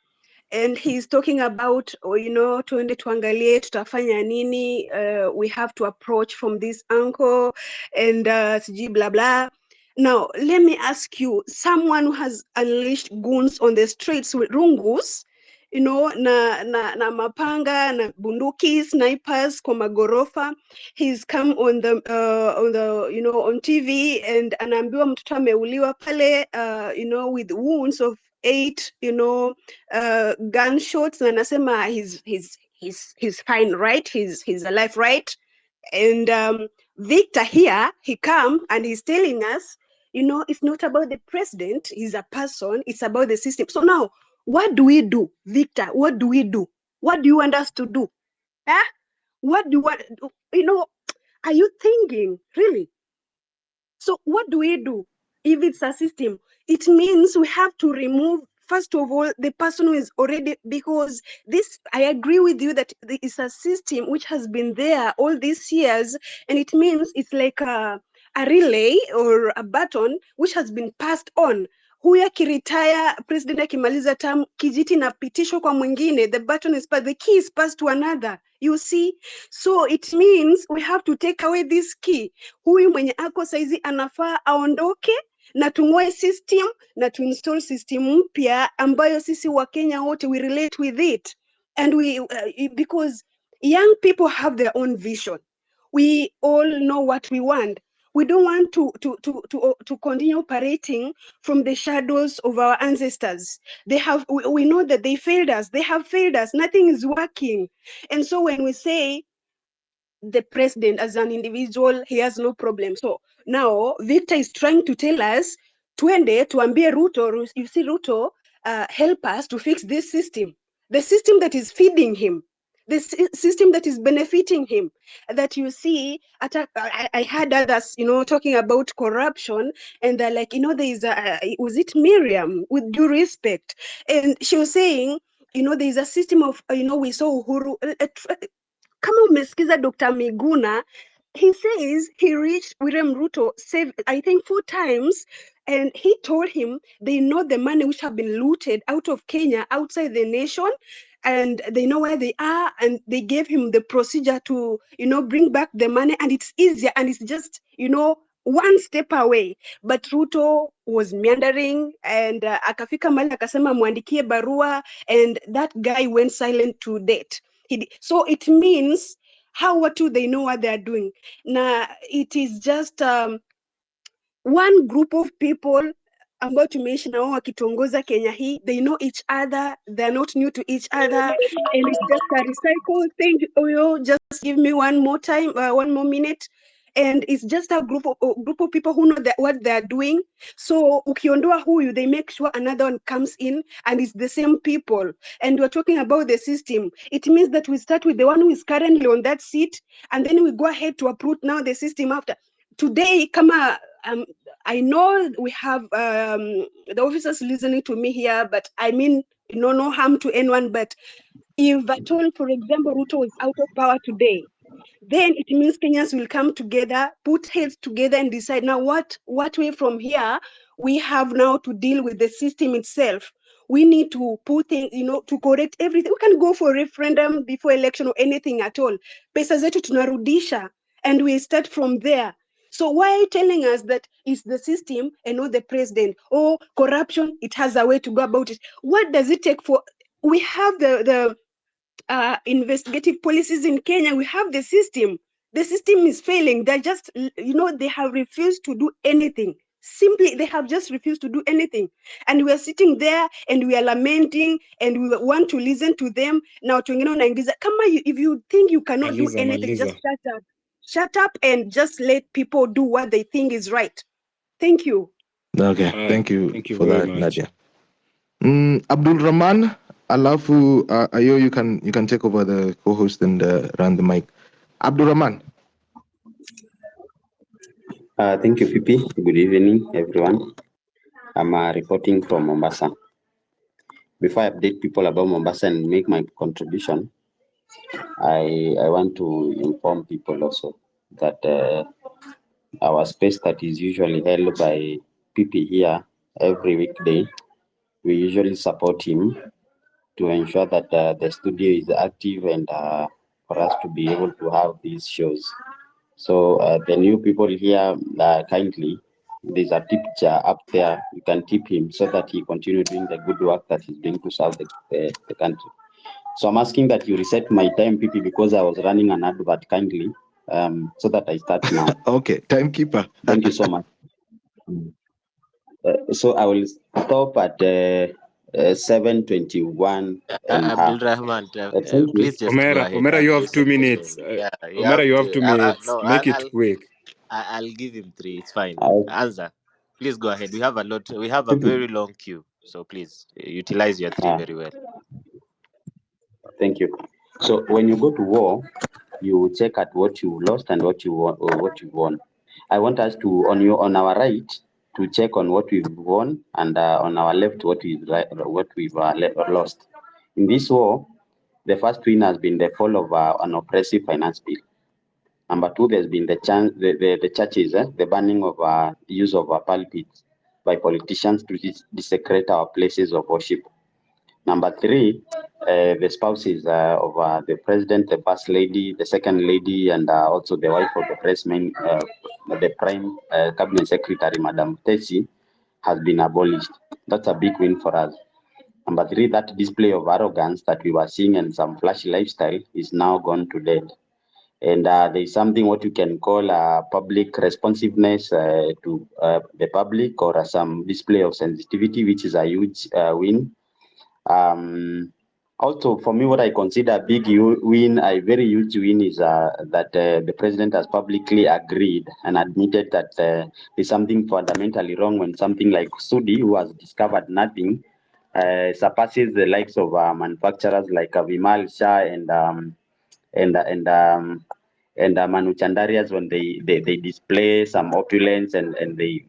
And he's talking about, tuende tuangalie tutafanya nini, we have to approach from this angle and sijui blah blah. Now let me ask you, someone who has unleashed goons on the streets with rungus, na mapanga na bunduki, snipers kwa magorofa, he's come on the on TV and anaambiwa mtoto ameuliwa pale, with wounds of 8 gunshots, na anasema he's fine, right? He's alive, right? And Victor here, he come and he's telling us, it's not about the president, he's a person, it's about the system. So now, what do we do, Victor? What do we do? What do you want us to do? Huh? What do you want? Are you thinking really? So what do we do if it's a system? It means we have to remove, first of all, the person who is already, because this, I agree with you that it's a system which has been there all these years, and it means it's like a relay or a baton which has been passed on. Huyu akiretire, president akimaliza term, kijiti napitishwa kwa mwingine, the baton is passed, the key is passed to another, you see? So it means we have to take away this key. Huyu mwenye ako saizi anafaa aondoke na tung'oe system na tuinstall system mpya ambayo sisi wa Kenya wote we relate with it. And because young people have their own vision. We all know what we want. We don't want to continue operating from the shadows of our ancestors. We know that they failed us. They have failed us. Nothing is working. And so when we say the president as an individual, he has no problem. So now Victor is trying to tell us, tuende tuambie Ruto, you see Ruto, help us to fix this system. The system that is feeding him, the system that is benefiting him, that you see, I heard others, talking about corruption, and they're like, there is was it Miriam, with due respect, and she was saying, there is a system of, we saw Uhuru, kama umesikiza Dr. Miguna, he says he reached William Ruto, I think 4 times, and he told him they know the money which have been looted out of Kenya, outside the nation, and they know where they are, and they gave him the procedure to, bring back the money, and it's easier, and it's just, one step away. But Ruto was meandering, and akafika mali akasema mwandikie barua, and that guy went silent to date. So it means how watu they know what they are doing. Now it is just one group of people ambao tumeishi na wao wakitongoza Kenya hii, they know each other, they're not new to each other, and it's just a recycle thing. Just give me one more time, 1 more minute, and it's just a group of people who know what they're doing. So ukiondoa huyu, they make sure another one comes in, and it's the same people. And we're talking about the system. It means that we start with the one who is currently on that seat, and then we go ahead to uproot now the system after. Today, kama I know we have the officers listening to me here, but I mean, no harm to anyone. But if at all, for example, Ruto is out of power today, then it means Kenyans will come together, put heads together, and decide now what way from here we have now to deal with the system itself. We need to put things, to correct everything. We can go for a referendum before election or anything at all. Pesa zetu tunarudisha, and we start from there. So why are you telling us that it's the system and not the president? Oh, corruption, it has a way to go about it. What does it take for? We have the investigative policies in Kenya. We have the system. The system is failing. They're just, they have refused to do anything. Simply, they have just refused to do anything. And we are sitting there and we are lamenting and we want to listen to them. Now, if you think you cannot do anything, just shut up. Shut up and just let people do what they think is right. Thank you. Okay, thank you Thank you for very that, much. Nadia. Abdul Rahman, alafu Ayo, you can take over the co-host and run the mic. Abdul Rahman. Thank you, Pipi. Good evening, everyone. I'm reporting from Mombasa. Before I update people about Mombasa and make my contribution, I want to inform people also that our space that is usually held by Pipi here every weekday, we usually support him to ensure that the studio is active and for us to be able to have these shows. So the new people here, kindly, there's a teacher up there. You can tip him so that he continue doing the good work that he's doing to serve the country. So I'm asking that you reset my time, PP, because I was running an advert kindly, so that I start now. Okay, timekeeper. Thank you so much. So I will stop at 7:21 and Abdul Rahman, thank you. please just go ahead. Omera, and you have reset 2 the minutes. time. Yeah, Omera, you have 2 minutes. No, Make it quick. I'll give him 3. It's fine. Answer. Please go ahead. We have a lot. We have a very long queue, so please utilize your 3 very well. Thank you. So when you go to war, you check at what you lost and what you won, or what you won. I want us to on our right to check on what we've won, and on our left what we've lost. In this war, the first win has been the fall of an oppressive finance bill. Number 2, there's been the churches, the banning of use of pulpits by politicians to desecrate our places of worship. Number 3, the spouses of the president, the first lady, the second lady, and also the wife of the the prime cabinet secretary, Madam Tesi, has been abolished. That's a big win for us. Number 3, that display of arrogance that we were seeing and some flashy lifestyle is now gone to dead. And there's something what you can call public responsiveness to the public, or some display of sensitivity, which is a huge win. Also, for me, what I consider a big win, a very huge win, is that the president has publicly agreed and admitted that there's something fundamentally wrong when something like Sudi, who has discovered nothing, surpasses the likes of manufacturers like Vimal Shah and Manu Chandarias, when they display some opulence and they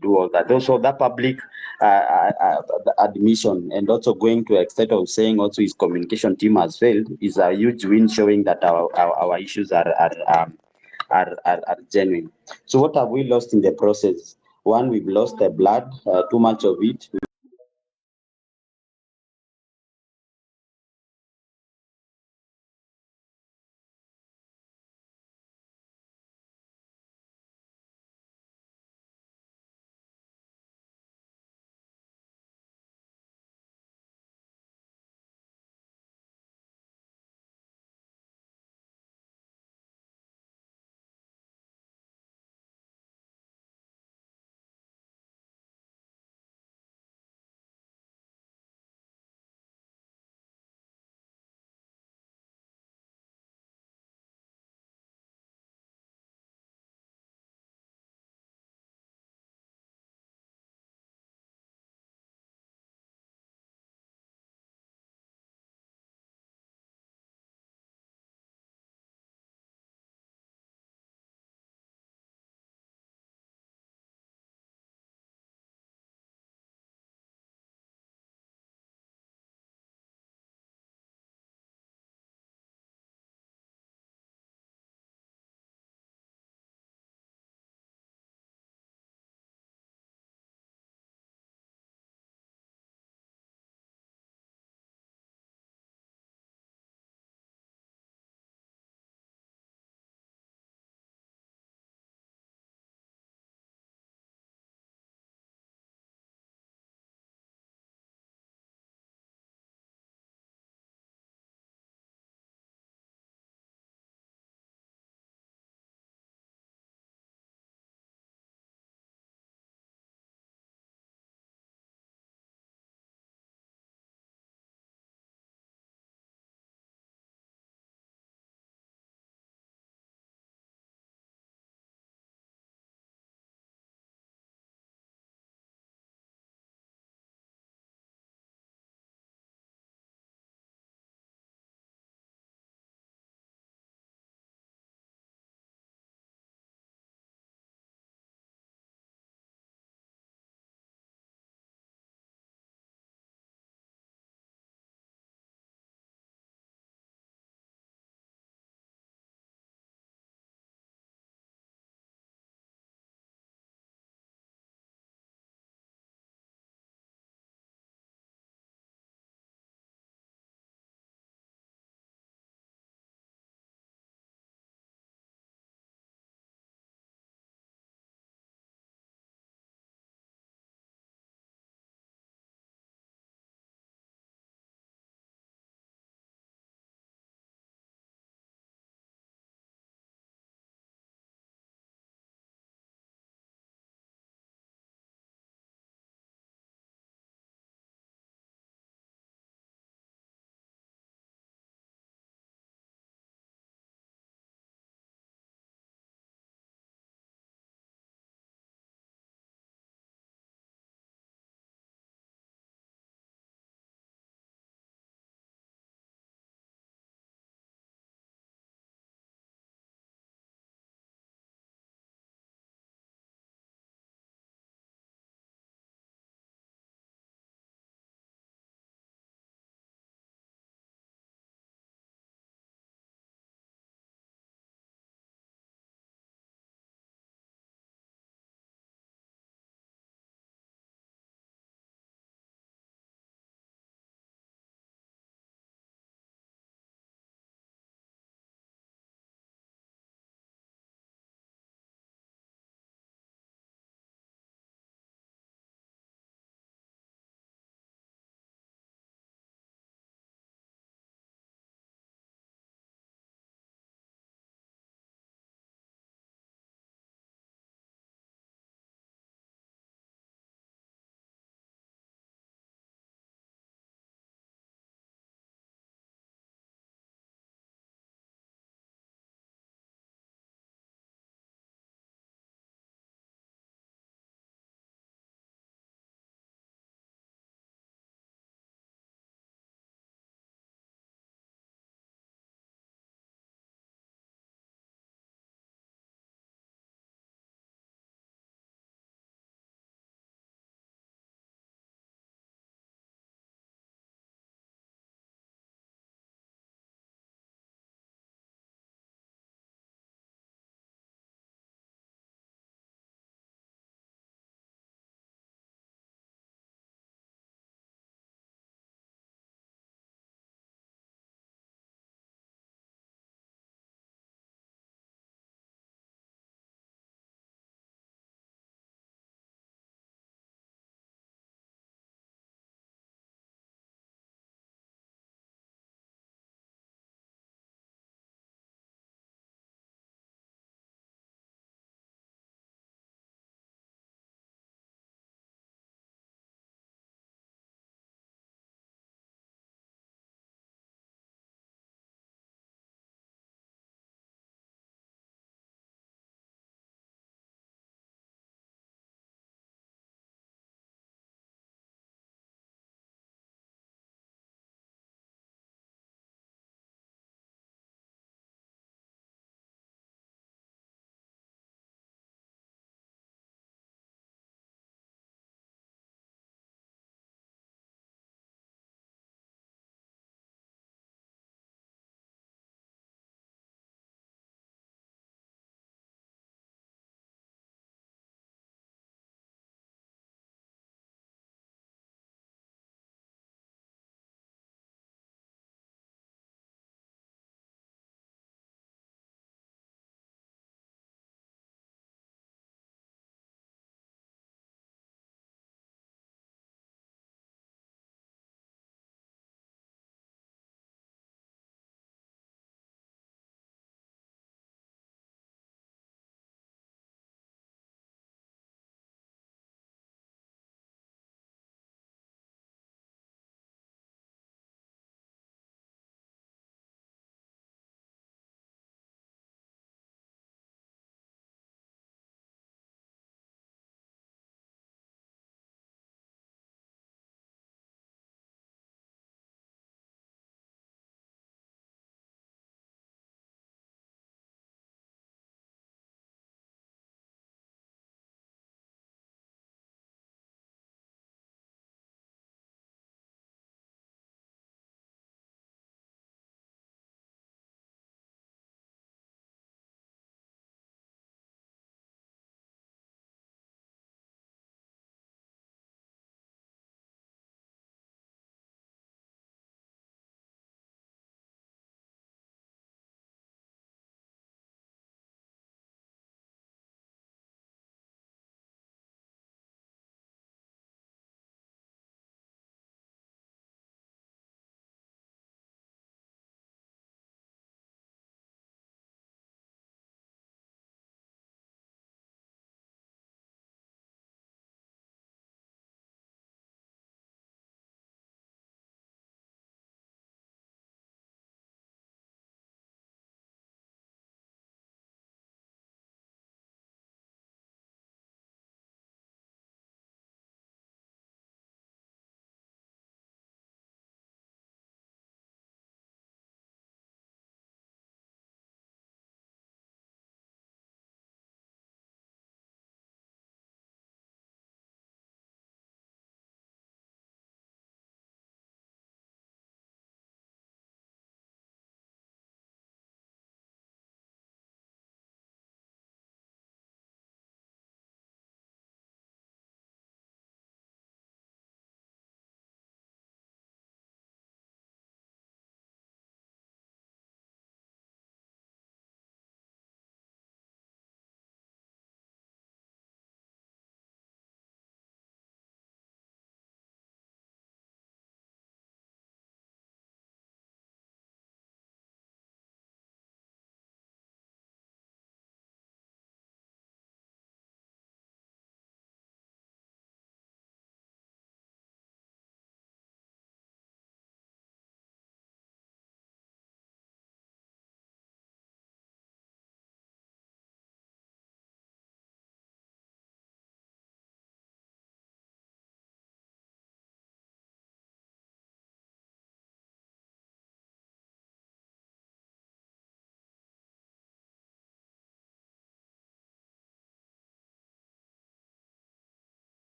do all that. Also, that public admission, and also going to extent of saying also his communication team has failed, is a huge win, showing that our issues are are genuine. So what have we lost in the process? One, we've lost the blood, too much of it.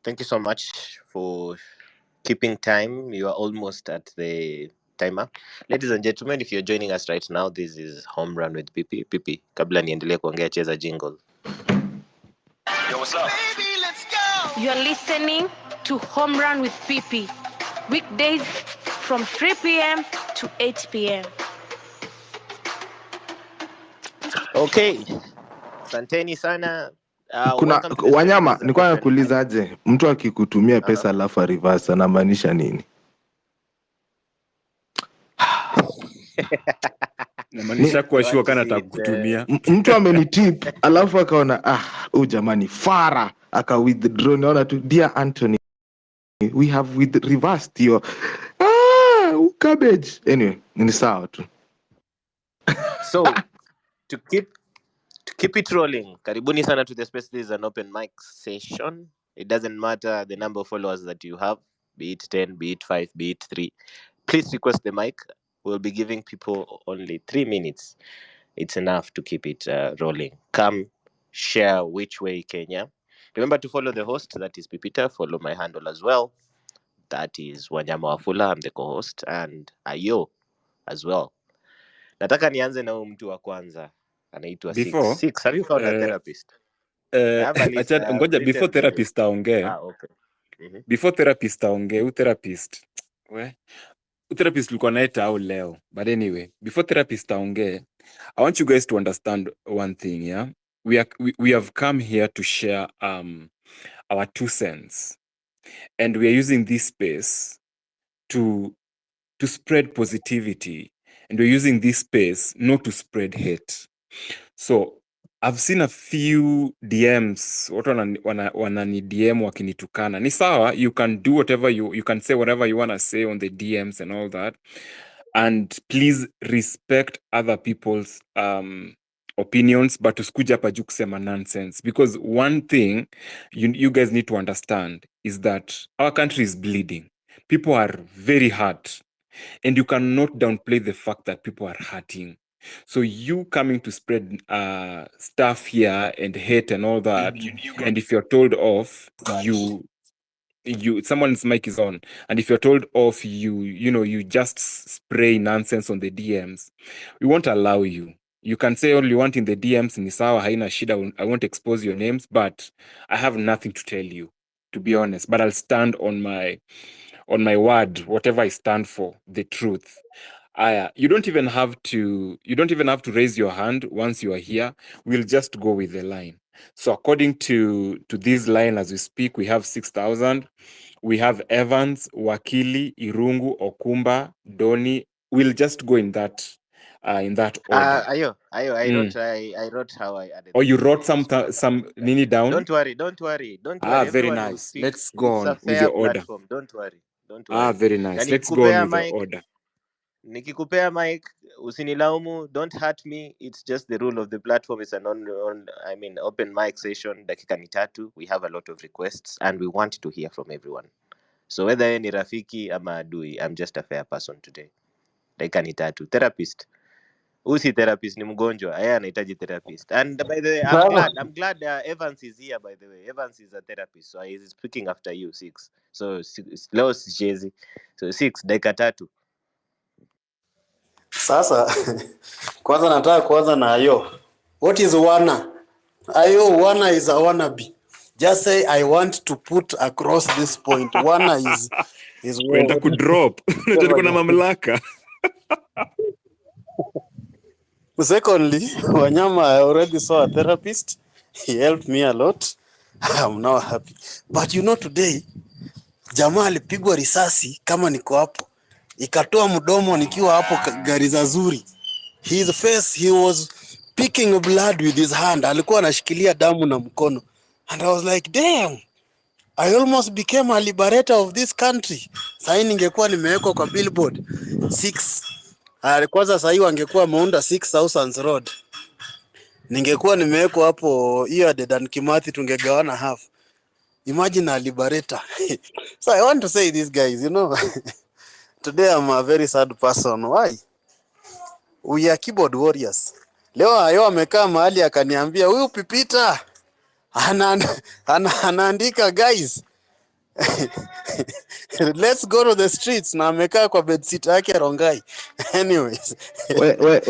Thank you so much for keeping time. You are almost at the timer. Ladies and gentlemen, if you're joining us right now, this is Home Run with Pipi. Pipi, kabla niendelee kuongea, cheza jingle. Yo, what's up? Baby, let's go. You're listening to Home Run with Pipi. Weekdays from 3 p.m. to 8 p.m. Okay, asanteni sana. Kuna Welcome to the space. This Wanyama, is an nilikuwa open mic. nakuulizaje, mtu akikutumia pesa alafu reverse anamaanisha nini? Namaanisha kuwa They sure want to kana see it. atakutumia. Mtu amenitip alafu akaona jamani fara aka withdraw, naona tu dear Anthony we have reversed your cabbage. Anyway, ni sawa tu. So to keep it rolling, karibuni sana to the space. This is an open mic session. It doesn't matter the number of followers that you have, be it 10, be it 5, be it 3. Please request the mic. We'll be giving people only 3 minutes. It's enough to keep it rolling. Come share which way Kenya. Remember to follow the host, that is Pipita. Follow my handle as well. That is Wanyama Wafula. I'm the co-host, and Ayo as well. Nataka nianze na huyu mtu wa kwanza. Anaitwa Before 6. Have you found a therapist? ngoja before therapist aongee. Okay. Before therapist aongee, therapist. Therapist tulikuwa naye tao leo. But anyway, before therapist aongee, I want you guys to understand one thing, yeah? We have come here to share our 2 cents. And we are using this space to spread positivity. And we're using this space not to spread hate. So I've seen a few DMs, watu wanani DM wakinitukana. Ni sawa, you can do whatever you can say whatever you want to say on the DMs and all that. And please respect other people's opinions, but usikuja hapa juu kusema nonsense. Because one thing you guys need to understand is that our country is bleeding. People are very hurt. And you cannot downplay the fact that people are hurting. So you coming to spread stuff here and hate and all that, and if you're told off, you someone's mic is on, and if you're told off, you just spray nonsense on the DMs, we won't allow you. You can say all you want in the DMs, ni sawa, haina shida, I won't expose your names, but I have nothing to tell you, to be honest. But I'll stand on my word, whatever I stand for, the truth. You don't even have to raise your hand once you are here. We'll just go with the line. So according to this line as we speak, we have 6,000. We have Evans, Wakili, Irungu, Okumba, Doni. We'll just go in that order. Ayo, I wrote how I added. Oh, you wrote some nini down? Don't worry. Very Everyone nice. will speak. Let's go on It's a with fair your order. platform. Don't worry. Very nice. Na Let's go on nikikupea with your mic, order. Nikikupea mic, usinilaumu, don't hurt me. It's just the rule of the platform. It's an open mic session. Dakika ni 3. We have a lot of requests and we want to hear from everyone. So whether ni rafiki ama adui, I'm just a fair person today. Dakika ni 3. Therapist. Usi therapist ni mgonjwa. Yeye anahitaji therapist. And by the way, I'm glad Evans is here, by the way. Evans is a therapist. So he is speaking after you, 6. So leo sichezi. So 6, dakika 3. Sasa kwanza nataka kuanza na Ayo. What is wana? Ayo, wana is a wannabe. Just say I want to put across this point. Wana is Wenda kudrop. Unajua kuna mamlaka. Secondly, Wanyama, I already saw a therapist. He helped me a lot. I'm now happy. But today, jamaa alipigwa risasi kama niko hapo. Ikatoa mdomo nikiwa hapo gari za Zuri. His face, he was picking blood with his hand. Alikuwa anashikilia damu na mkono. And I was like, damn, I almost became a liberator of this country. Sasa ningekuwa nimewekwa kwa billboard 6. Kwanza sasa hiyo angekuwa ameunda 6000 road. Ningekuwa nimewekwa hapo hiyo Dedan Kimathi, tungegawana half. Imagine a liberator. So I want to say this, guys, today I'm a very sad person. Why? We are keyboard warriors. Leo Ayo amekaa mahali akaniambia huyu Pipita anaandika guys. Let's go to the streets. Na amekaa kwa bedsit yake Rongai. Anyways, you are with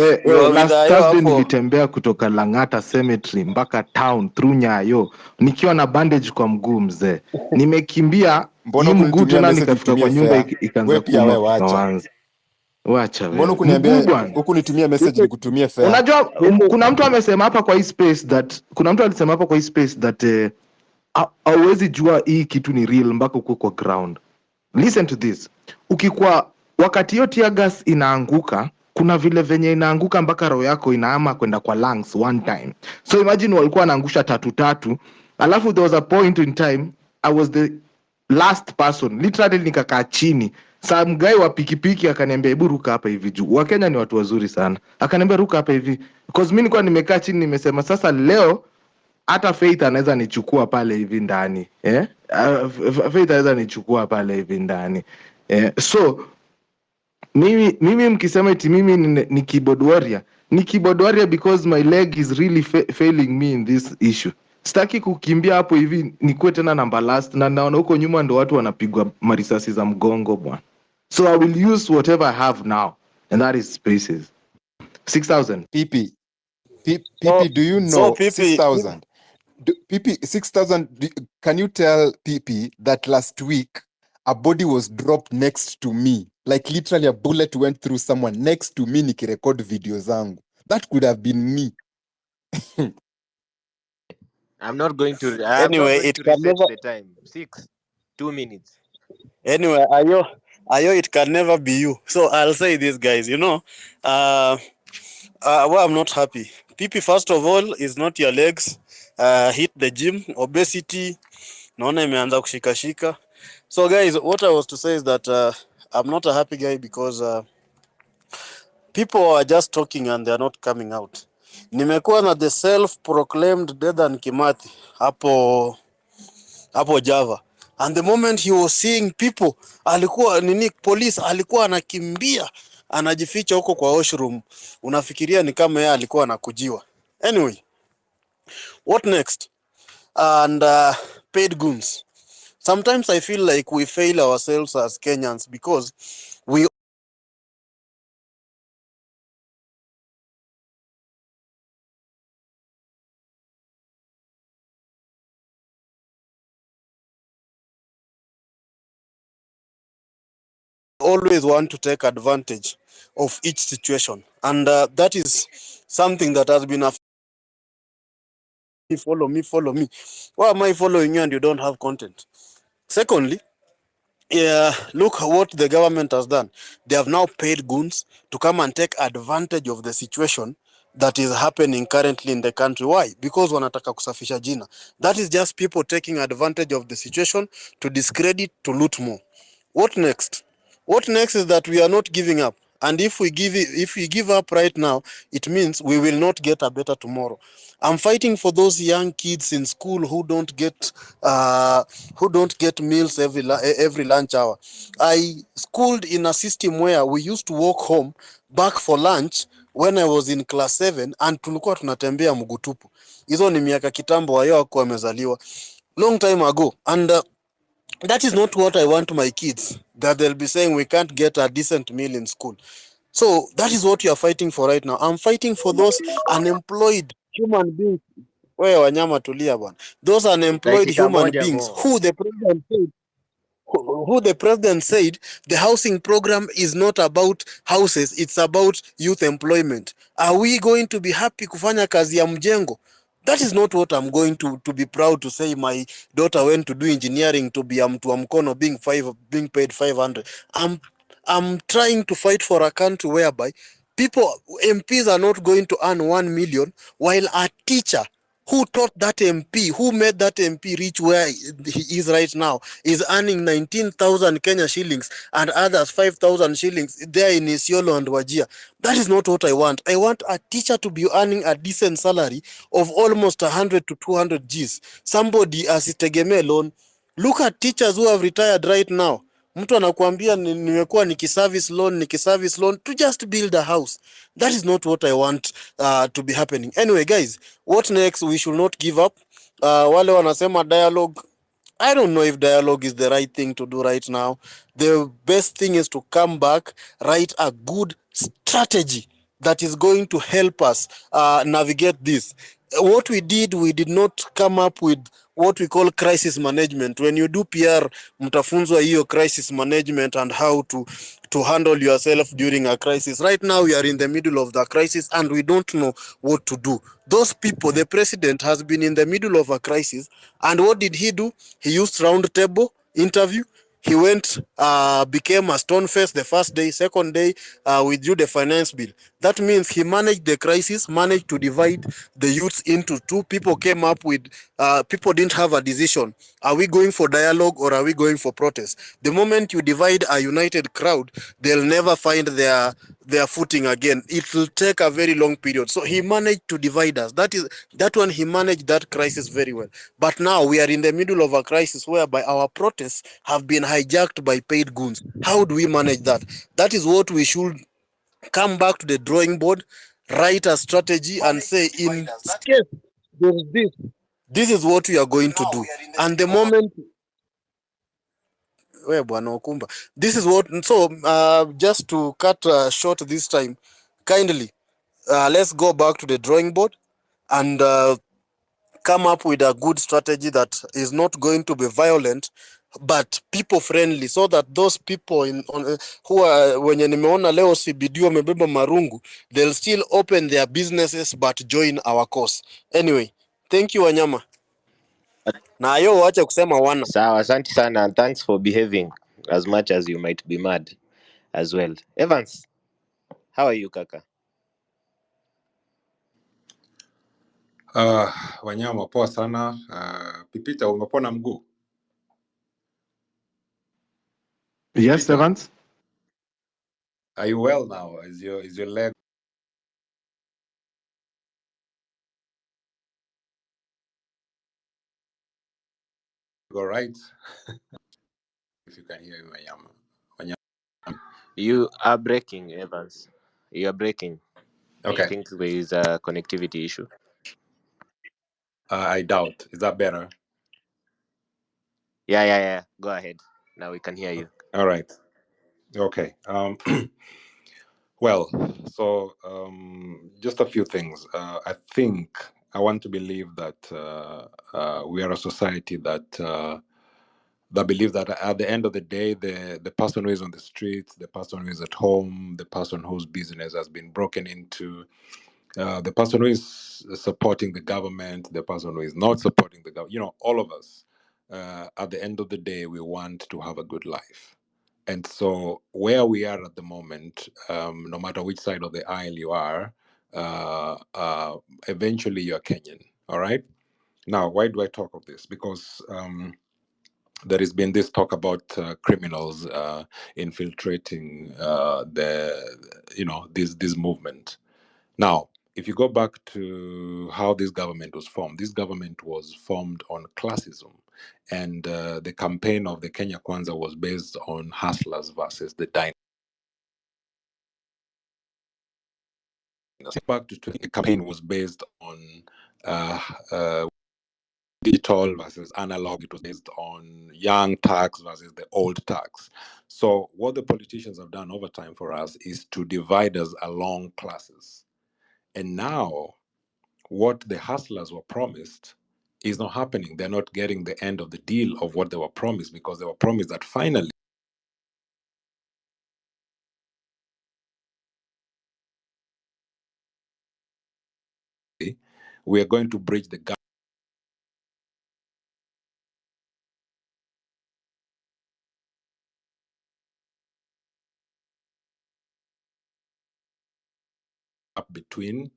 Last Ayo Thursday hapo. nilitembea kutoka Lang'ata Cemetery mpaka town through Nyayo nikiwa na bandage kwa mguu mzee. Nimekimbia Mbona hii mguu ukunitumia tena, message nikafika nitumie kwa nyumba fare? ikaanza We pia kuuma we wacha. kichwa. Wacha Mbona wewe. Mguu ukuniambia bwana. ukunitumia message nikutumie fare? Unajua kuna mtu amesema hapa kwa hii space that hauwezi jua hii kitu ni real mpaka uko kwa ground. Listen to this. Ukikuwa wakati hiyo tear gas inaanguka, kuna vile venye inaanguka mpaka roho yako inaama kwenda kwa lungs one time. So imagine walikuwa wanaangusha tatu, alafu there was a point in time I was the last person, literally nikakaa chini. Some guy wa pikipiki akaniambia hebu ruka hapa hivi juu. Wakenya ni watu wazuri sana. Akaniambia ruka hapa hivi because mimi nilikuwa nimekaa chini, nimesema sasa leo hata Faith anaweza nichukua pale hivi ndani Faith anaweza nichukua pale hivi ndani so mimi mkisema eti mimi ni keyboard warrior because my leg is really failing me in this issue. Sitaki kukimbia hapo hivi nikuwe tena number last, na naona huko nyuma ndo watu wanapigwa marisasi za mgongo bwana. So I will use whatever I have now, and that is spaces. 6,000 PP, do you know 6,000? PP 6,000. Can you tell PP that last week a body was dropped next to me, like literally a bullet went through someone next to me nikirecord video zangu? That could have been me. I'm not going to Anyway, it can reset never. the time. 2 minutes. Anyway, Ayo, it can never be you. So I'll say this, guys. You know, well, I'm not happy. PP, first of all, is not your legs. Hit the gym, obesity. Naona imeanza kushika. So, guys, what I was to say is that I'm not a happy guy because people are just talking and they're not coming out. Nimekuwa na the self-proclaimed Dedan Kimathi hapo Java. And the moment he was seeing people, alikuwa police alikuwa anakimbia, anajificha huko kwa washroom. Unafikiria ni kama yeye alikuwa anakujiwa. Anyway, what next? And paid goons. Sometimes I feel like we fail ourselves as Kenyans because we always want to take advantage of each situation, and that is something that has been follow me. Why am I following you and you don't have content? Secondly, look what the government has done. They have now paid goons to come and take advantage of the situation that is happening currently in the country. Why? Because wanataka kusafisha jina. That is just people taking advantage of the situation to discredit, to loot more. What next? What next is that we are not giving up. And if we give up right now, it means we will not get a better tomorrow. I'm fighting for those young kids in school who don't get meals every lunch hour. I schooled in a system where we used to walk home back for lunch when I was in class 7 and tulikuwa tunatembea mguu tupu. Hizo ni miaka kitambo Ayo hakuwa amezaliwa. Long time ago. And that is not what I want my kids, that they'll be saying we can't get a decent meal in school. So that is what you are fighting for right now. I'm fighting for those unemployed human beings. Wewe wanyama tulia bwana. Those unemployed Dakika human moja beings more. who the president said the housing program is not about houses, it's about youth employment. Are we going to be happy kufanya kazi ya mjengo? That is not what I'm going to be proud to say my daughter went to do engineering to be mtu wa mkono being paid 500. I'm trying to fight for a country whereby MPs are not going to earn 1 million while a teacher who taught that MP, who made that MP reach where he is right now, is earning 19,000 Kenya shillings and others 5,000 shillings there in Isiolo and Wajir. That is not what I want. I want a teacher to be earning a decent salary of almost 100 to 200 Gs. Somebody asitegemee loan. Look at teachers who have retired right now. Mtu anakuambia nimekuwa nikiservice loan to just build a house. That is not what I want to be happening. Anyway, guys, what next? We should not give up. Wale wanasema dialogue, I don't know if dialogue is the right thing to do right now. The best thing is to come back, write a good strategy that is going to help us navigate this. What we did not come up with what we call crisis management. When you do PR, mtafunzwa hiyo crisis management and how to handle yourself during a crisis. Right now, we are in the middle of the crisis and we don't know what to do. Those people, the president has been in the middle of a crisis, and what did he do? He used round table interview. He went, became a stone face the first day, second day, withdrew the finance bill. That means he managed the crisis, managed to divide the youths into two. People came up with, people didn't have a decision. Are we going for dialogue or are we going for protest? The moment you divide a united crowd, they'll never find their footing again. It will take a very long period. So he managed to divide us. That one, he managed that crisis very well. But now we are in the middle of a crisis whereby our protests have been hijacked by paid goons. How do we manage that? That is what we should come back to the drawing board, write a strategy and say, in case there is this is what we are going to do. And the moment this is what, so just to cut short this time, kindly, let's go back to the drawing board and come up with a good strategy that is not going to be violent but people friendly, so that those people who are wenye nimeona leo CBD wamebeba marungu, they'll still open their businesses but join our cause. Anyway, thank you Wanyama. Na yo wacha kusema wana. Sawa, asante sana, and thanks for behaving as much as you might be mad as well. Evans, how are you kaka? Wanyama poa sana. Pipita, umepona mguu? Yes, Pipita, Evans. are you well now? Is your leg all right? If you can hear me, Wanyama. You are breaking, Evans. You are breaking. I Okay. think there is a connectivity issue. I doubt. Is that better? Yeah. Go ahead. Now we can hear you. All right. Okay. Well, so just a few things. I think I want to believe that we are a society that believes that at the end of the day, the person who is on the streets, the person who is at home, the person whose business has been broken into, the person who is supporting the government, the person who is not supporting the government, all of us, at the end of the day, we want to have a good life. And so, where we are at the moment, no matter which side of the aisle you are, eventually you're Kenyan. All right. Now, why do I talk of this? Because there has been this talk about criminals infiltrating this movement. Now, if you go back to how this government was formed on classism, and the campaign of the Kenya Kwanza was based on hustlers versus the dynasty. Back to the campaign was based on digital versus analog. It was based on young tax versus the old tax. So what the politicians have done over time for us is to divide us along classes. And now what the hustlers were promised is not happening. They're not getting the end of the deal of what they were promised, because they were promised that finally we are going to bridge the gap between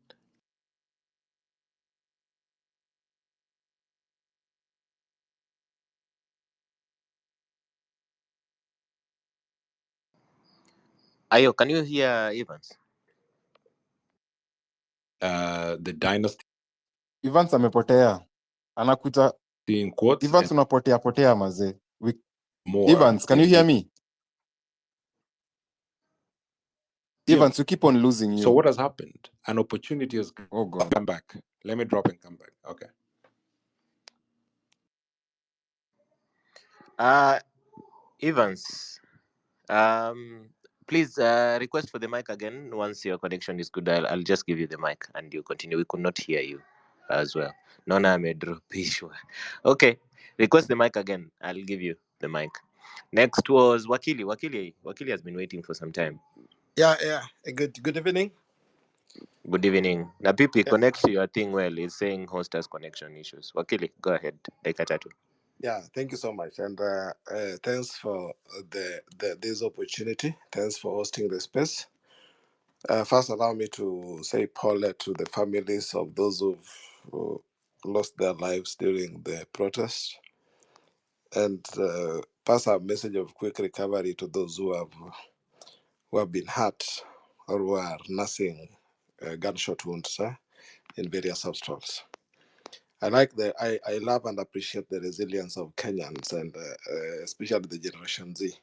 Ayo, can you hear Evans? The dynasty. Evans amepotea. Anakuta. In quotes. Evans unapotea mazee. More. Evans, can you hear me? Evans, you keep on losing you. So what has happened? An opportunity has come back. Let me drop and come back. Okay. Evans, please request for the mic again. Once your connection is good, I'll just give you the mic and you continue. We could not hear you as well. Nona amedropishwa. Okay, request the mic again. I'll give you the mic. Next was Wakili. Wakili has been waiting for some time. Yeah. Good evening. Good evening. Napipi, Yeah. connect to your thing well. It's saying host has connection issues. Wakili, go ahead. Yeah, thank you so much, and thanks for this opportunity. Thanks for hosting the space. First, allow me to say Paula to the families of those who lost their lives during the protest, and pass a message of quick recovery to those who have been hurt or who are nursing gunshot wounds in various hospitals. I love and appreciate the resilience of Kenyans and especially the Generation Z.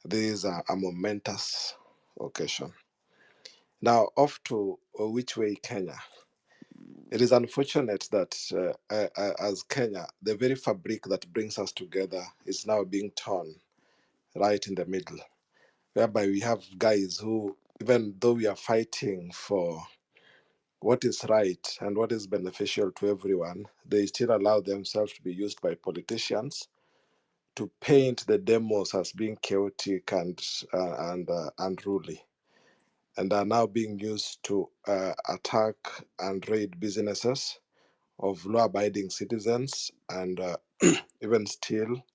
This is a momentous occasion. Now, off to which way Kenya. It is unfortunate that as Kenya, the very fabric that brings us together is now being torn right in the middle, whereby we have guys who, even though we are fighting for what is right and what is beneficial to everyone, they still allow themselves to be used by politicians to paint the demos as being chaotic and unruly, and are now being used to attack and raid businesses of law-abiding citizens and even steal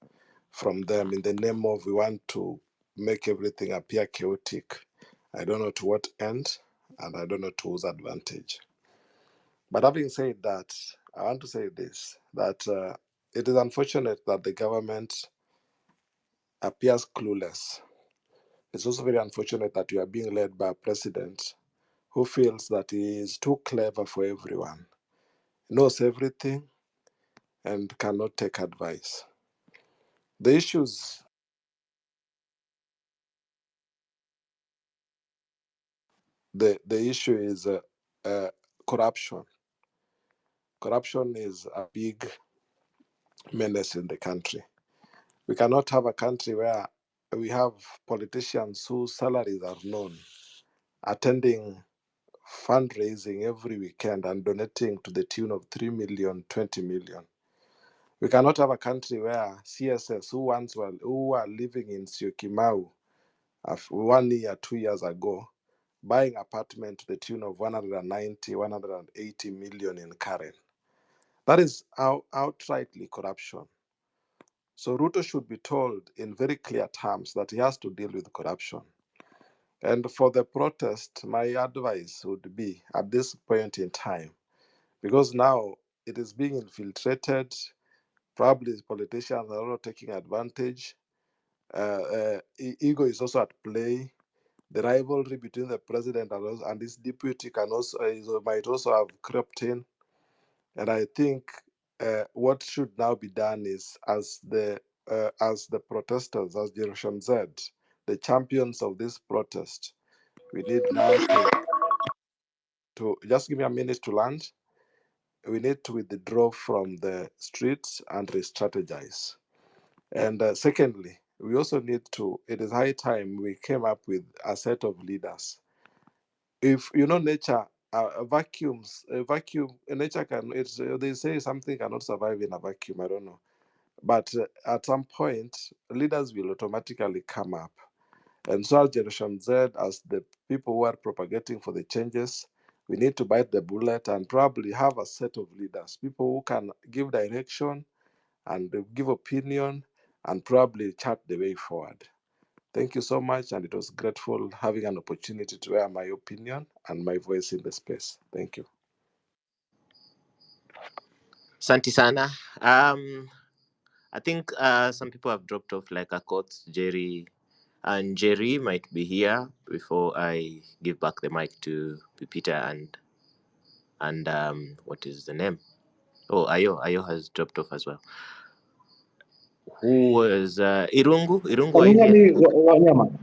from them in the name of we want to make everything appear chaotic. I don't know to what end, and I don't know to whose advantage. But having said that, I want to say this, that it is unfortunate that the government appears clueless. It's also very unfortunate that you are being led by a president who feels that he is too clever for everyone, knows everything, and cannot take advice. The issues the issue is corruption. Corruption is a big menace in the country. We cannot have a country where we have politicians whose salaries are known, attending fundraising every weekend and donating to the tune of 3 million, 20 million. We cannot have a country where CSS who were living in Syokimau 1 year, 2 years ago, buying apartment to the tune of 190, 180 million in Karen. That is outrightly corruption. So Ruto should be told in very clear terms that he has to deal with corruption. And for the protest, my advice would be at this point in time, because now it is being infiltrated, probably politicians are not taking advantage. Ego is also at play. The rivalry between the president and his deputy might also have crept in. And I think what should now be done is, as the protesters, as Generation Z, the champions of this protest, we need now to just give me a minute to land. We need to withdraw from the streets and re-strategize. And secondly, we also need to, it is high time we came up with a set of leaders. If nature, nature they say something cannot survive in a vacuum, I don't know. But at some point, leaders will automatically come up. And so as Generation Z, as the people who are propagating for the changes, we need to bite the bullet and probably have a set of leaders, people who can give direction and give opinion and probably chart the way forward. Thank you so much, and it was grateful having an opportunity to air my opinion and my voice in the space. Thank you. Santi sana. I think some people have dropped off, like Akot, Jerry, and Jerry might be here before I give back the mic to Pipita and what is the name? Oh, Ayo has dropped off as well. Who was Irungu? Irungu, are Can you you hear here? me, Wanyama?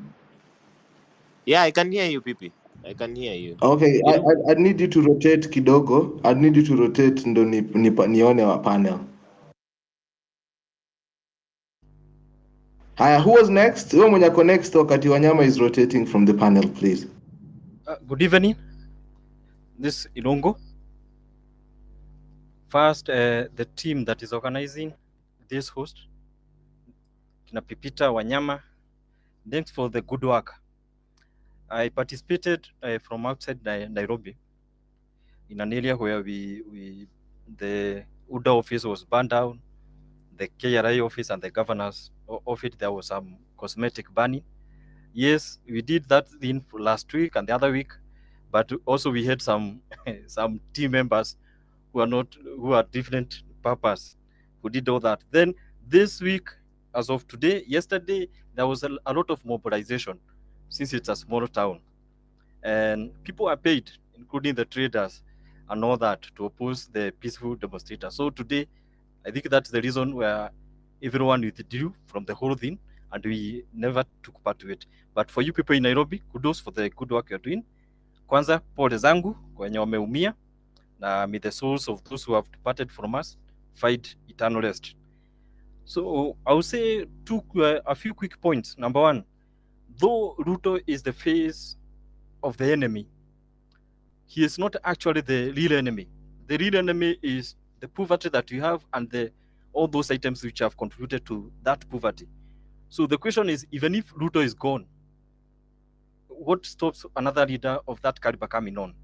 Yeah, I can hear you, Pipi. I can hear you. Okay, Irungu. I need you to rotate kidogo. I need you to rotate ndo nione wa panel. Who was next? Wewe mwenye ako next wakati Wanyama is rotating from the panel, please. Good evening. This is Ilongo. First, the team that is organizing this host, Kina Pipita, Wanyama, thanks for the good work. I participated from outside Nairobi in an area where the UDA office was burned down, the KRI office and the governor's office, there was some cosmetic burning. Yes, we did that in last week and the other week, but also we had some some team members who are different purpose who did all that. Then this week, as of today, yesterday, there was a lot of mobilization since it's a small town. And people are paid, including the traders and all that, to oppose the peaceful demonstrators. So today, I think that's the reason where everyone withdrew from the whole thing and we never took part to it. But for you people in Nairobi, kudos for the good work you're doing. Kwanza, pole zangu kwa wenye wameumia, na may the souls of those who have departed from us find eternal rest. So I will say a few quick points. Number one, though Ruto is the face of the enemy, he is not actually the real enemy. The real enemy is the poverty that we have and all those items which have contributed to that poverty. So the question is, even if Ruto is gone, what stops another leader of that caliber coming on?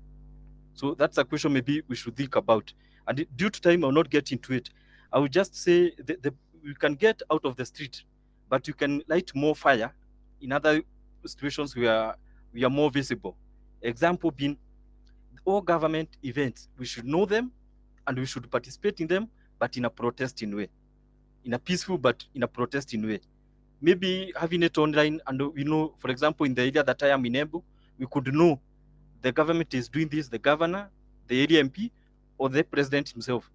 So that's a question maybe we should think about. And due to time, I'll not get into it. I will just say you can get out of the street, but you can light more fire in other situations where we are more visible. Example being, all government events, we should know them and we should participate in them, but in a protesting way. In a peaceful, but in a protesting way. Maybe having it online, and we know, for example, in the area that I am in Embu, we could know the government is doing this, the governor, the area MP, or the president himself.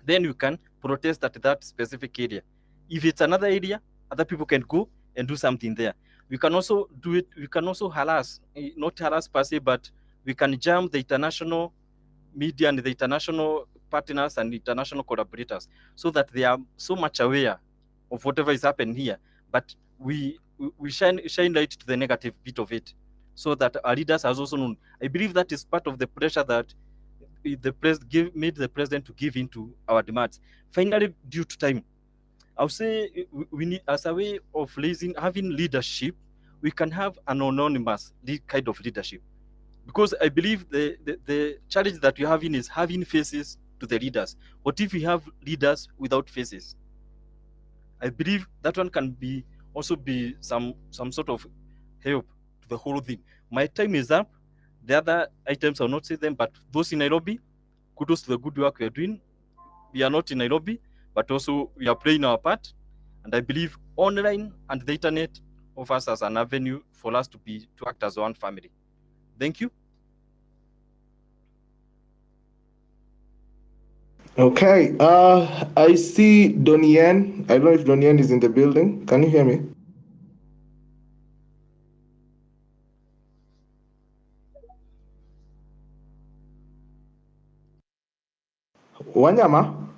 Then you can protest at that specific area. If it's another area, other people can go and do something there. We can also do it, we can also harass, not harass per se, but we can jam the international media and the international partners and international collaborators so that they are so much aware of whatever is happening here. But we shine light to the negative bit of it so that our leaders are also known. I believe that is part of the pressure that the made the president to give in to our demands. Finally, due to time, I'll say we need, as a way of having leadership, we can have an anonymous kind of leadership. Because I believe the challenge that you're having is having faces to the leaders. What if we have leaders without faces? I believe that one can also be some sort of help to the whole thing. My time is up. The other items I'll not say them, but those in Nairobi, kudos to the good work we are doing. We are not in Nairobi, but also we are playing our part. And I believe online and the internet offers us an avenue for us to act as one family. Thank you. Okay, I see Donien. I don't know if Donien is in the building. Can you hear me? Wanyama,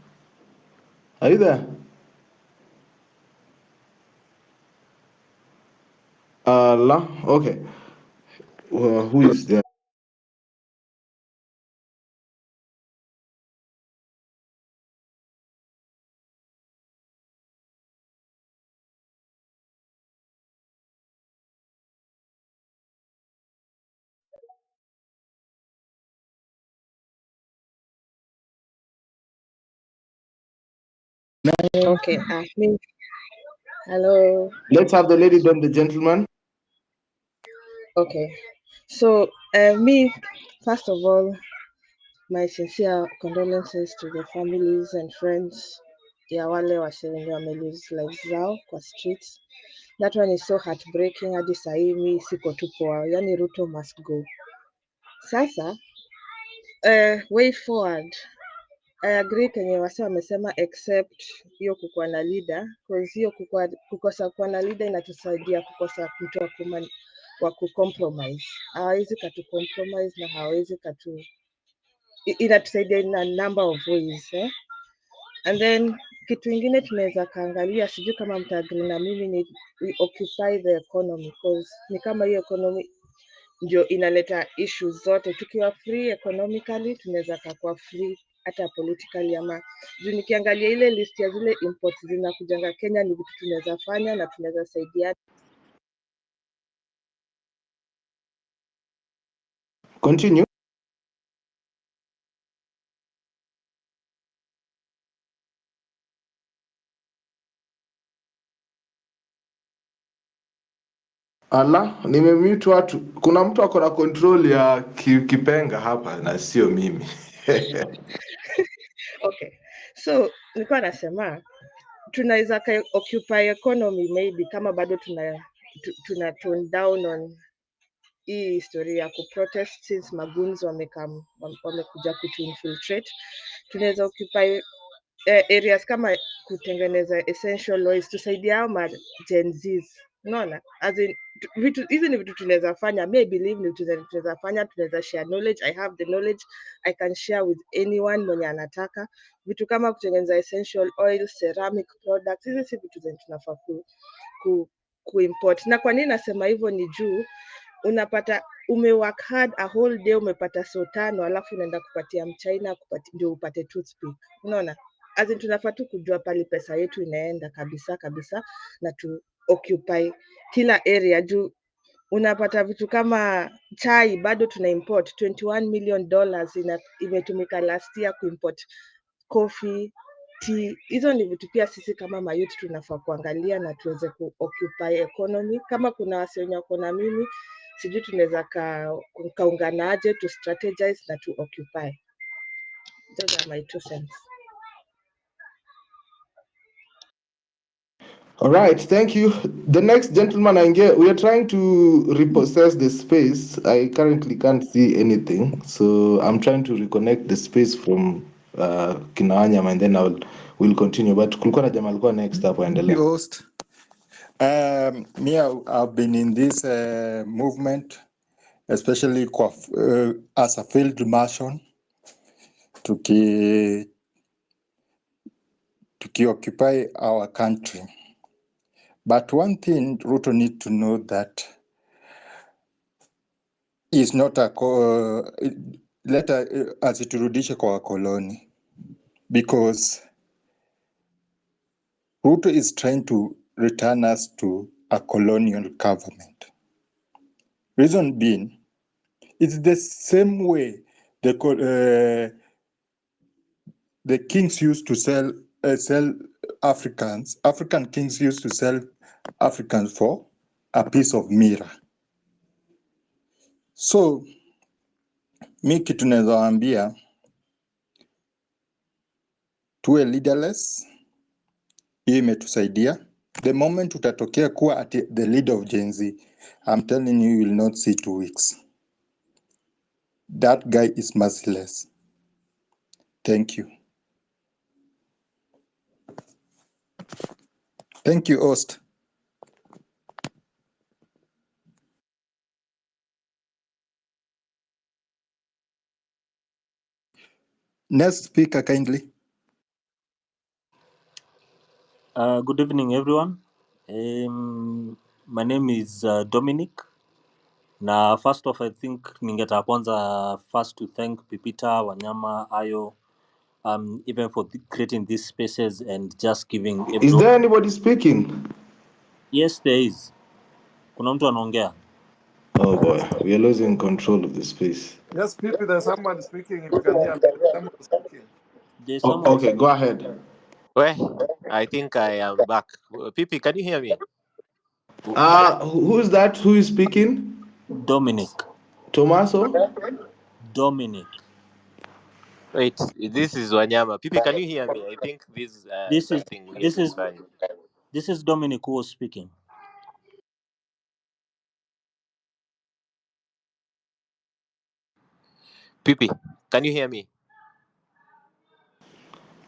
are you there? Okay. Who is there? Okay. Hello. Let's have the lady, then the gentleman. Okay. So, me, first of all, my sincere condolences to the families and friends ya wale washenye wamelose lives zao kwa streets. That one is so heartbreaking. Hadi sahii mi siko tu poa, yani Ruto must go. Sasa way forward, I agree kenye wase wamesema, except hiyo kukuwa na leader, cause hiyo kukosa kuwa na leader inatusaidia kukosa mtu wa kucompromise. Hawezi katu compromise na hawezi katu, inatusaidia in a number of ways. And then Kitu ingine tunaweza kaangalia, sijui kama mtaagree na mimi, ni we occupy the economy, cause ni kama hiyo economy ndio inaleta issues zote. Tukiwa free economically tunaweza kakuwa free hata politically, ama juu nikiangalia ile list ya zile imports zinakujanga Kenya ni vitu tunaweza fanya na tunaweza saidia. Continue. Ala, nimemute watu. Kuna mtu ako na control ya kipenga hapa na sio mimi. Okay, so nilikuwa nasema tunaweza occupy economy maybe kama bado tuna tone down on hii historia ya kuprotest since magoons wamekuja kutuinfiltrate. Tunaweza occupy areas kama kutengeneza essential oils, tusaidia hao ma Gen Zs. Unaona, as in vitu hizi ni vitu tunaweza fanya. Me I believe ni vitu tunaweza fanya, tunaweza share knowledge. I have the knowledge, I can share with anyone mwenye anataka. Vitu kama kutengeneza essential oils, ceramic products, hizi si vitu zenye tunafaa kuimport. Na kwa nini nasema hivyo ni juu unapata umework hard a whole day, umepata so tano, alafu unaenda kupatia mchina ndio upate toothpick. Unaona, as in tunafaa tu kujua pali pesa yetu inaenda kabisa kabisa, na tu occupy kila area. Juu unapata vitu kama chai bado tuna import $21 million imetumika last year kuimport coffee, tea. Hizo ni vitu pia sisi kama mayouth tunafaa kuangalia na tuweze kuoccupy economy. Kama kuna wasi wenye wako na mimi, sijui tunaweza kaunganaje to strategize na to occupy. Those are my 2 cents. All right, thank you. The next gentleman we are trying to repossess the space. I currently can't see anything, so I'm trying to reconnect the space from Kinawanyama, and then we'll continue. But kulikuwa na jamaa alikuwa next hapo, endelea. Host. I've been in this movement, especially as a field marshal, to occupy our country. But one thing Ruto need to know that is not asiturudishe kwa wakoloni, because Ruto is trying to return us to a colonial government. Reason being, it's the same way the kings used to sell Africans. African kings used to sell Africans for a piece of mirror. So mi kitu naweza waambia, tuwe leaderless. Hiyo imetusaidia. The moment utatokea kuwa at the leader of Gen Z, I'm telling you, you will not see 2 weeks. That guy is merciless. Thank you. Thank you, host. Next speaker, kindly. Good evening, everyone. My name is Dominic. Na first off, I think ningetaka kwanza first to thank Pipita, Wanyama, Ayo, even for creating these spaces and just giving everyone... Is there anybody speaking? Yes, there is. Kuna mtu anaongea. Oh boy, we are losing control of the space. Yes, people, there's someone speaking. If you can hear me, there's someone speaking. There's someone Okay, go ahead. Well, I think I am back. Pipi, can you hear me? Who's that? Who is speaking? Dominic. Tomaso? Dominic. Wait, this is Wanyama. Pipi, can you hear me? I think this something weird is fine. This is Dominic who was speaking. Pipi, can you hear me?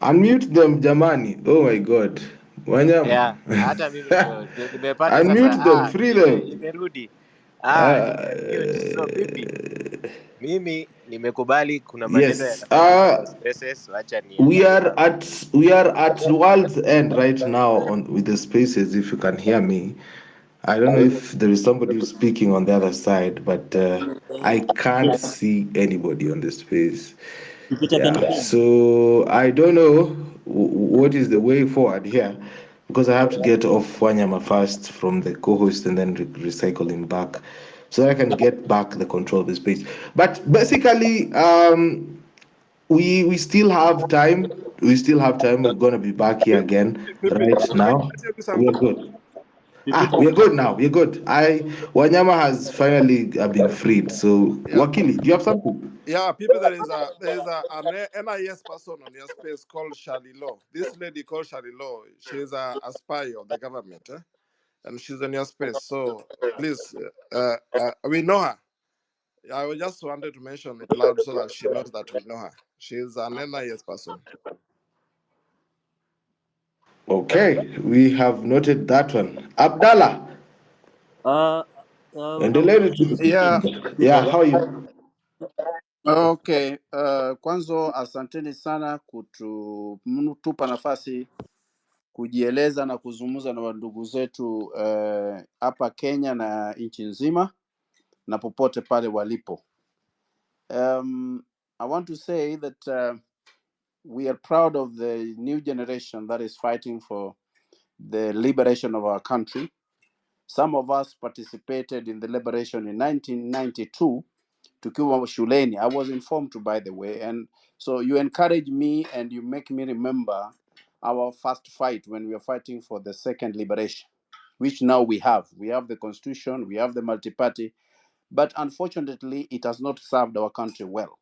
Unmute them, jamani. Oh my God. Wanyama. Yeah, hata mimi ndio nimepata sasa. Unmute them, free them. Imerudi. Ni mute. So Pipi, mimi nimekubali kuna maneno Yes. yanafanyika kwa spaces, wacha We niangalie. are at world's end right now on with the spaces. If you can hear me, I don't know if there is somebody who's speaking on the other side, but I can't see anybody on the space. Pipita, can you Yeah, hear me? so I don't know what is the way forward here, because I have to get off Wanyama first from the co-host and then recycle him back, so I can get back the control of the space. But basically, we still have time. We still have time. We're gonna be back here again Pipi, right let now. me tell you We're something. good. Pipita. We're good now. We're good. Wanyama has finally been freed. So Yeah, Wakili, do you have something? yeah, Pipi, there is an NIS person on your space called Shali Law. This lady called Shali Law, she's a spy of the government, and she's in your space. So please, we know her. I just wanted to mention it loud so that she knows that we know her. She's an NIS person. Okay, we have noted that one. Abdallah, Uh, and the lady to Yeah, yeah, how are you? okay. Kwanza asanteni sana kutupa nafasi kujieleza na kuzungumza na wandugu zetu hapa Kenya na nchi nzima na popote pale walipo. I want to say that we are proud of the new generation that is fighting for the liberation of our country. Some of us participated in the liberation in 1992 tukiwa shuleni. I was informed to, by the way, and so you encourage me and you make me remember our first fight when we were fighting for the second liberation, which now we have. We have the constitution, we have the multi-party, but unfortunately, it has not served our country well.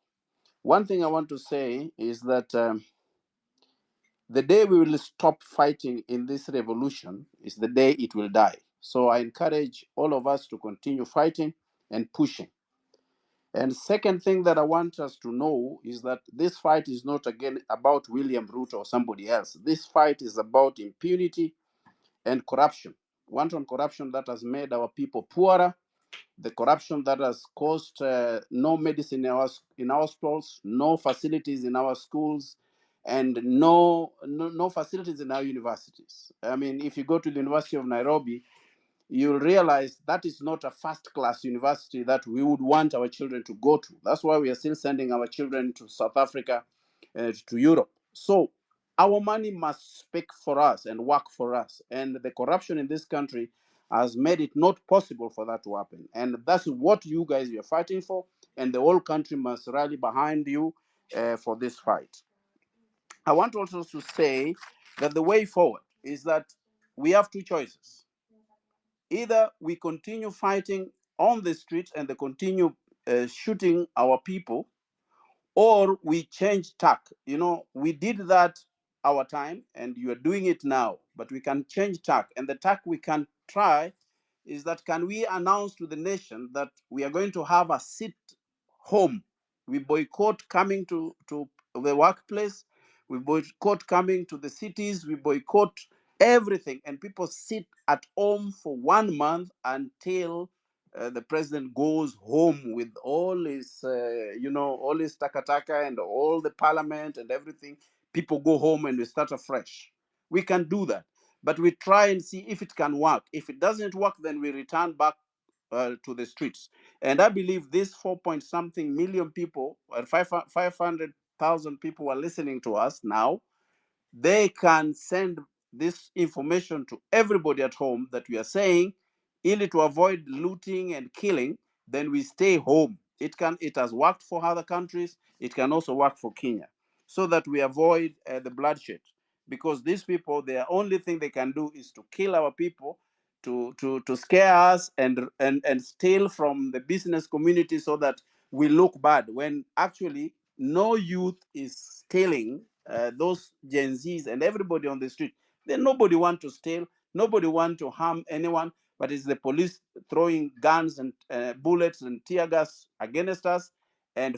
One thing I want to say is that the day we will stop fighting in this revolution is the day it will die. So I encourage all of us to continue fighting and pushing. And second thing that I want us to know is that this fight is not again about William Ruto or somebody else. This fight is about impunity and corruption. Wanton corruption that has made our people poorer, the corruption that has caused no medicine in our schools, no facilities in our schools, and no facilities in our universities. I mean, if you go to the University of Nairobi, you'll realize that is not a first class university that we would want our children to go to. That's why we are still sending our children to South Africa, to Europe. So our money must speak for us and work for us. And the corruption in this country has made it not possible for that to happen. And that's what you guys are fighting for. And the whole country must rally behind you for this fight. I want also to say that the way forward is that we have two choices. Either we continue fighting on the streets and they continue shooting our people, or we change tack. You know, we did that our time and you are doing it now, but we can change tack. And the tack we can try is that can we announce to the nation that we are going to have a sit home? We boycott coming to the workplace, we boycott coming to the cities, we boycott everything, and people sit at home for 1 month until the president goes home with all his, all his takataka and all the parliament and everything. People go home and we start afresh. We can do that, but we try and see if it can work. If it doesn't work, then we return back to the streets. And I believe these 4 point something million people, or 500,000 people are listening to us now. They can send this information to everybody at home that we are saying, ili to avoid looting and killing, then we stay home. It has worked for other countries. It can also work for Kenya, so that we avoid the bloodshed. Because these people, the only thing they can do is to kill our people, to scare us and steal from the business community so that we look bad, when actually no youth is stealing. Those Gen Zs and everybody on the street, then nobody want to steal, nobody want to harm anyone, but it's the police throwing guns and bullets and tear gas against us, and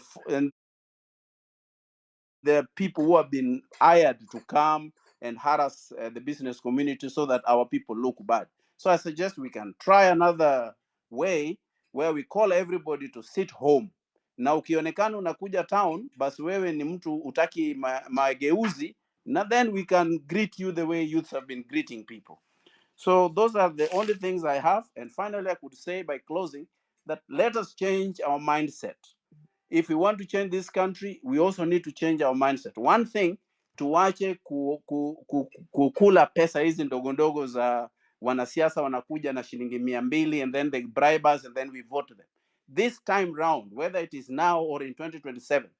there are people who have been hired to come and harass the business community so that our people look bad. So I suggest we can try another way where we call everybody to sit home. Na ukionekana unakuja town, basi wewe ni mtu utaki mageuzi, na then we can greet you the way youths have been greeting people. So those are the only things I have. And finally, I could say by closing that let us change our mindset. If we want to change this country, we also need to change our mindset. One thing, tuache kukula pesa hizi ndogo ndogo za wanasiasa wanakuja na shilingi 200 and then they bribe us and then we vote them. This time round, whether it is now or in 2027,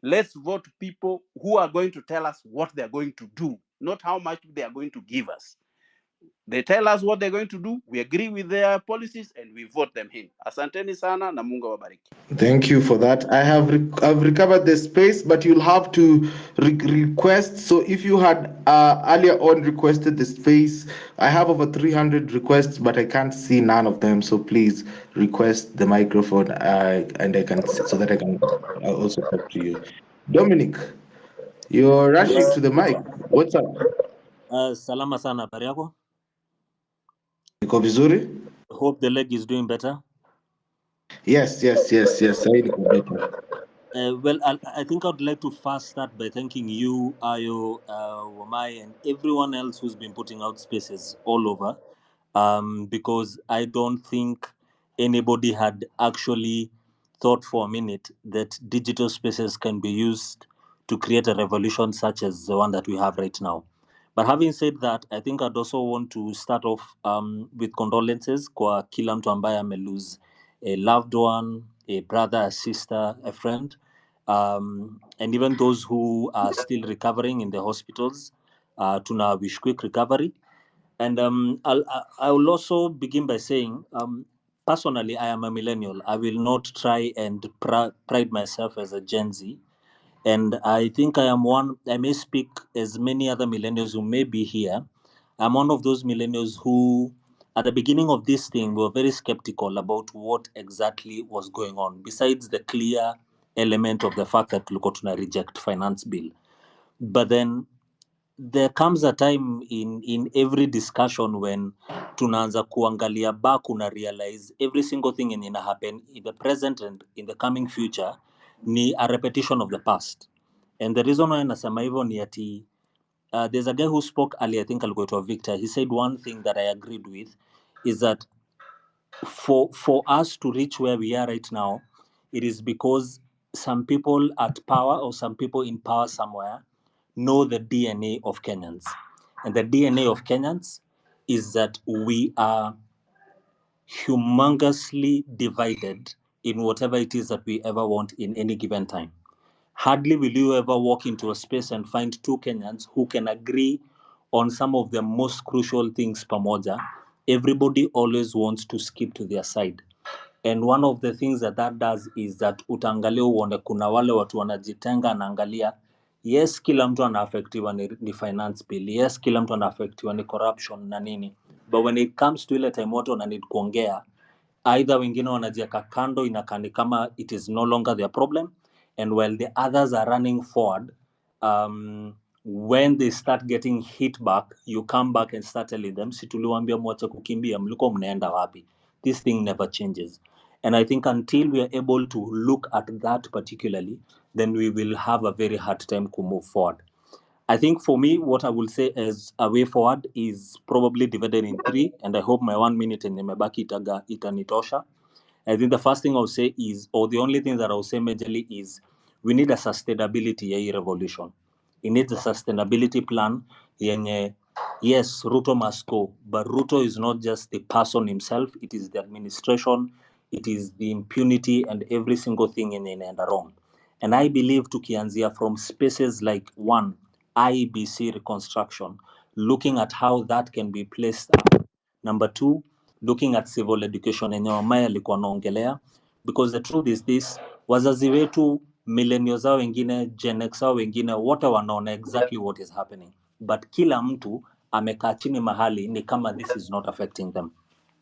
let's vote people who are going to tell us what they're going to do, not how much they are going to give us. They tell us what they're going to do, we agree with their policies, and we vote them in. Asanteni sana na Mungu awabariki. Thank you for that. I've recovered the space, but you'll have to request. So if you had earlier on requested the space, I have over 300 requests, but I can't see none of them. So please request the microphone, and I can so that I can also talk to you. Dominic, you're rushing Yes, to the mic. Peter. What's up? Salama sana, habari yako? Niko vizuri? Hope the leg is doing better. Yes. Sasa niko better. Well, I think I'd like to first start by thanking you, Ayo, Wamai, and everyone else who's been putting out spaces all over, because I don't think anybody had actually thought for a minute that digital spaces can be used to create a revolution such as the one that we have right now. But having said that, I think I'd also want to start off with condolences kwa kila mtu ambaye amelose a loved one, a brother, a sister, a friend, and even those who are still recovering in the hospitals. Tuna wish quick recovery. And I will also begin by saying, personally, I am a millennial. I will not try and pride myself as a Gen Z. And I think I may speak as many other millennials who may be here. I'm one of those millennials who, at the beginning of this thing, were very skeptical about what exactly was going on, besides the clear element of the fact that tulikuwa tuna reject finance bill. But then there comes a time in every discussion when tunaanza kuangalia back, una realize every single thing in ina happen in the present and in the coming future ni a repetition of the past. And the reason why nasema hivyo ni ati there's a guy who spoke earlier, I think alikuwa Victor. He said one thing that I agreed with is that for us to reach where we are right now, it is because some people at power or some people in power somewhere know the DNA of Kenyans. And the DNA of Kenyans is that we are humongously divided in whatever it is that we ever want in any given time. Hardly will you ever walk into a space and find two Kenyans who can agree on some of the most crucial things pamoja. Everybody always wants to skip to their side. And one of the things that does is that utaangalia uone kuna wale watu wanajitenga, anaangalia yes, kila mtu anaafektiwa ni finance bill, yes, kila mtu anaafektiwa ni corruption na nini, but when it comes to ile time watu wana need kuongea, either wengine wanajieka kando, inakani kama it is no longer their problem, and while the others are running forward, when they start getting hit back, you come back and start telling them, si tuliwaambia mwache kukimbia, mlikuwa mnaenda wapi? This thing never changes. And I think until we are able to look at that particularly, then we will have a very hard time to move forward. I think for me, what I will say as a way forward is probably divided in three, and I hope my 1 minute and nimebaki itanitosha. I think the first thing I'll say is, or the only thing that I'll say majorly is, we need a sustainability ya hii revolution. It needs a sustainability plan yenye, yes, Ruto must go, but Ruto is not just the person himself, it is the administration, it is the impunity and every single thing in and around. And I believe tukianzia from spaces like one, IEBC reconstruction, looking at how that can be placed up. Number two, looking at civil education yenye Wamai alikuwa anaongelea, because the truth is this, wazazi wetu, millennials zao wengine, Gen X zao wengine, wote wanaona exactly what is happening, but kila mtu amekaa chini mahali ni kama this is not affecting them.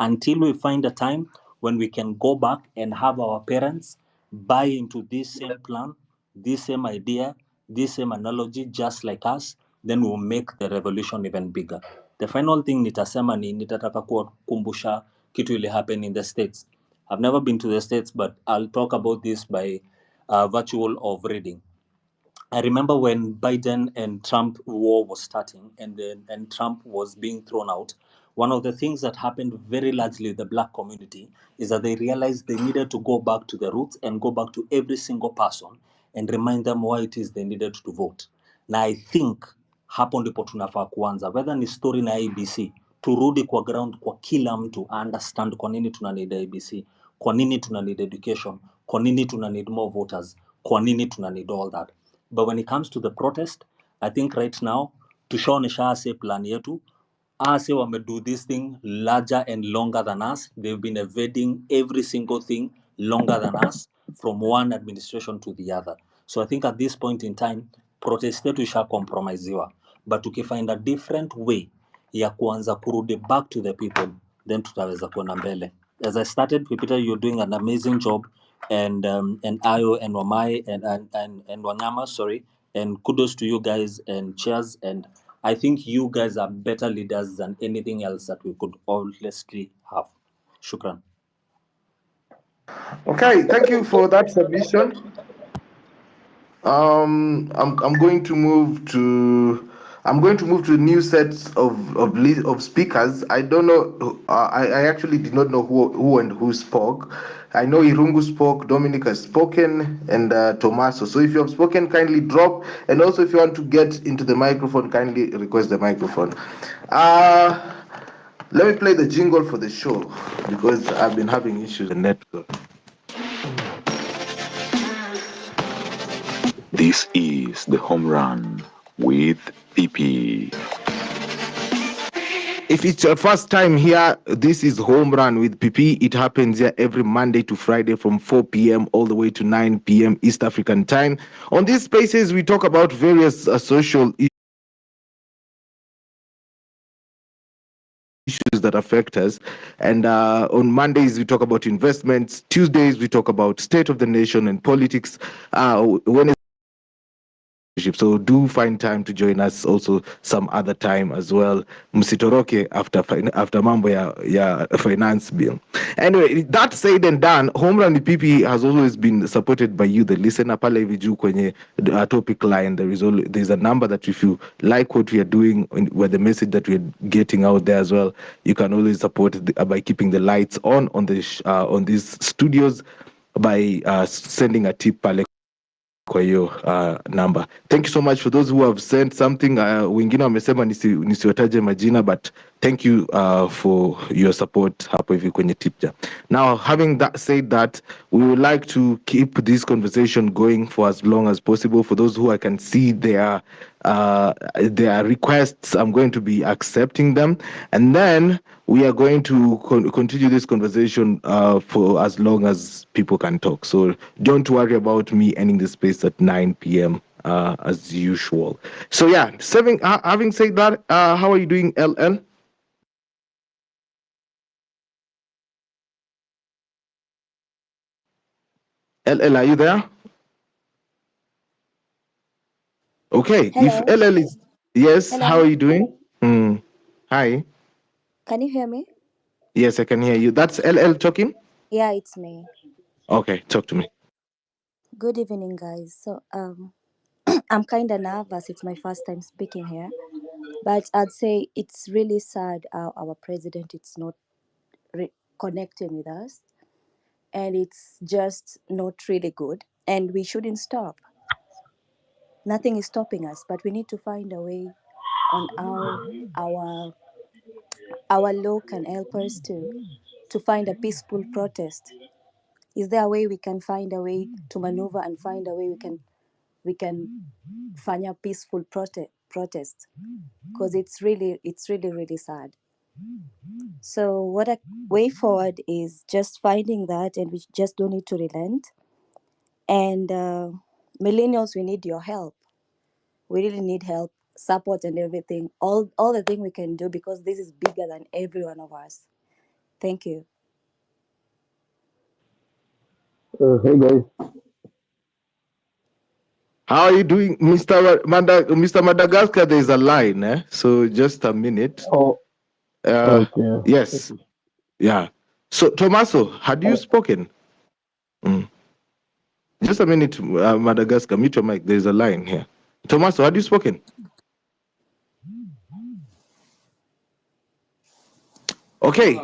Until we find a time when we can go back and have our parents buy into this same plan, this same idea, this same analogy, just like us, then we'll make the revolution even bigger. The final thing nitasema ni nitataka kuwakumbusha kitu ili happen in the States. I've never been to the States, but I'll talk about this by virtual of reading. I remember when Biden and Trump war was starting, and Trump was being thrown out. One of the things that happened very largely in the black community is that they realized they needed to go back to the roots and go back to every single person and remind them why it is they needed to vote. Na I think hapo ndipo tunafaa kuanza, whether ni story na ABC, turudi kwa ground kwa kila mtu understand kwa nini tuna need ABC, kwa nini tuna need education, kwa nini tuna need more voters, kwa nini tuna need all that. But when it comes to the protest, I think right now, tushaonesha ase plan yetu, ase wame do this thing larger and longer than us. They've been evading every single thing longer than us from one administration to the other. So I think at this point in time, protest yetu isha compromisewa. But tukifind a different way ya kuanza kurudi back to the people, then tutaweza kuona mbele. As I started, Pipita, you're doing an amazing job, and Ayo and Wamai and Wanyama, sorry, and kudos to you guys and cheers. And I think you guys are better leaders than anything else that we could honestly have. Shukran. Okay, thank you for that submission. I'm going to move to new sets of speakers. I don't know. I actually did not know who and who spoke. I know Irungu spoke, Dominic has spoken, and Tomaso. So if you have spoken, kindly drop. And also, if you want to get into the microphone, kindly request the microphone. Let me play the jingle for the show because I've been having issues with the network. This is the home run with PP. If it's your first time here, this is Home Run with PP. It happens here every Monday to Friday from 4 p.m. all the way to 9 p.m. East African time. On these spaces, we talk about various social issues that affect us. And on Mondays, we talk about investments. Tuesdays, we talk about state of the nation and politics. Wednesdays, so do find time to join us also some other time as well. Msitoroke after mambo ya finance bill. Anyway, that said and done, Home Run with PP has always been supported by you, the listener. Pale hivi juu kwenye topic line, there's a number that if you like what we are doing, with the message that we are getting out there as well, you can always support by keeping the lights on these studios by sending a tip pale kwa hiyo number. Thank you so much for those who have sent something. Wengine wamesema nisiwataje majina, but thank you for your support hapo hivi kwenye tipja. Now, having said that, we would like to keep this conversation going for as long as possible. For those who I can see their requests, I'm going to be accepting them, and then we are going to continue this conversation for as long as people can talk. So don't worry about me ending the space at 9 p.m. As usual. So yeah, having said that, how are you doing, LL? LL, are you there? Okay, if Hello. LL is, yes, how Hello. are you doing? Hi. Can you hear me? Yes, I can hear you. That's LL talking? Yeah, it's me. Okay, talk to me. Good evening, guys. So, I'm kind of nervous. It's my first time speaking here, but I'd say it's really sad how our president is not connecting with us, and it's just not really good. And we shouldn't stop. Nothing is stopping us, but we need to find a way on how our law can help us to find a peaceful protest. Is there a way we can find a way to maneuver and find a way we can find a peaceful protest? Because it's really really sad. So what a way forward is just finding that, and we just don't need to relent. And millennials, we need your help. We really need help, support, and everything. All the thing we can do, because this is bigger than every one of us. Thank you. Hey guys. How are you doing, Mr. Madagascar? There's a line, so just a minute. Oh, okay. Yes, yeah. So, Tommaso, had you spoken? Mm. Just a minute, Madagascar, mute your mic. There's a line here. Tommaso, had you spoken? Okay.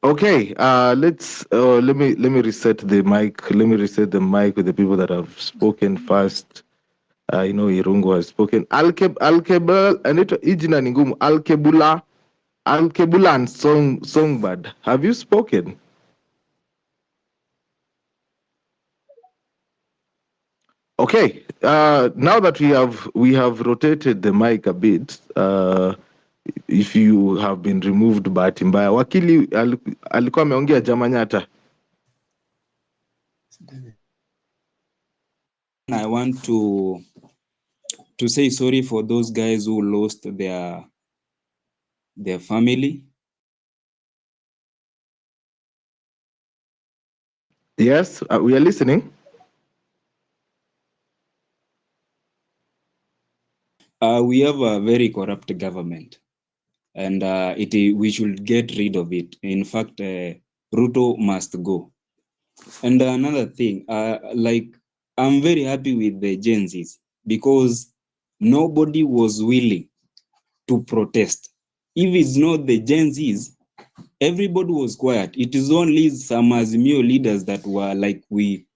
Okay. Let me reset the mic. Let me reset the mic with the people that have spoken first. Irungu has spoken. Alkebula, anaitwa ijina ni ngumu. Alkebula and Songbird. Have you spoken? Okay. Now that we have rotated the mic a bit, if you have been removed bahati mbaya, wakili alikuwa ameongea Jamanyata. I want to say sorry for those guys who lost their family. Yes, we are listening. We have a very corrupt government, and we should get rid of it. In fact, Ruto must go. And another thing, I'm very happy with the Gen Zs because nobody was willing to protest. If it's not the Gen Zs, everybody was quiet. It is only some Azimio leaders that were like, we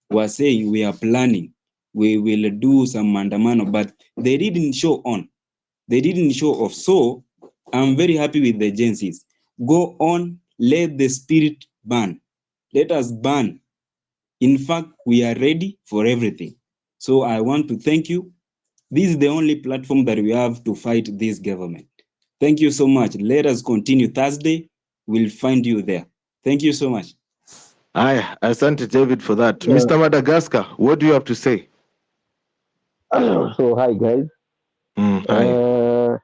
were saying we are planning, we will do some mandamano, but they didn't show on. They didn't show off. So I'm very happy with the Gen Zs. Go on, let the spirit burn. Let us burn. In fact, we are ready for everything. So I want to thank you. This is the only platform that we have to fight this government. Thank you so much. Let us continue. Thursday, we'll find you there. Thank you so much. Asante David for that. Mr. Madagascar, what do you have to say? So hi guys. Hi.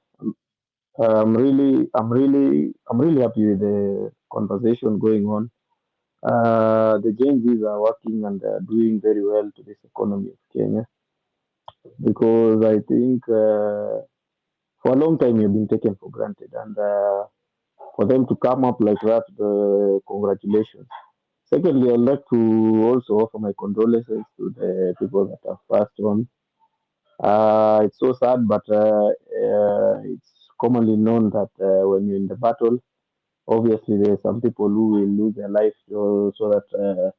I'm really happy with the conversation going on. The Gen Zs are working and they are doing very well to this economy of Kenya because I think for a long time you've been taken for granted, and for them to come up like that, congratulations. Secondly, I'd like to also offer my condolences to the people that have passed on. It's so sad, but it's commonly known that when you're in the battle, obviously there are some people who will lose their life so that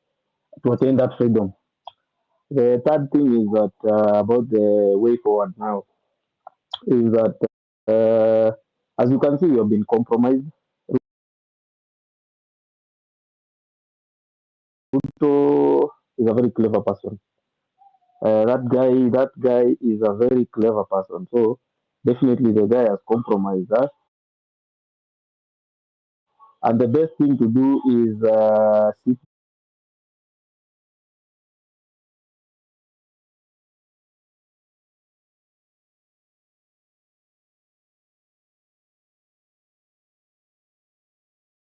to attain that freedom. The third thing is that about the way forward now is that as you can see, we have been compromised. Ruto is a very clever person. That guy is a very clever person. So definitely the guy has compromised us. And the best thing to do is sit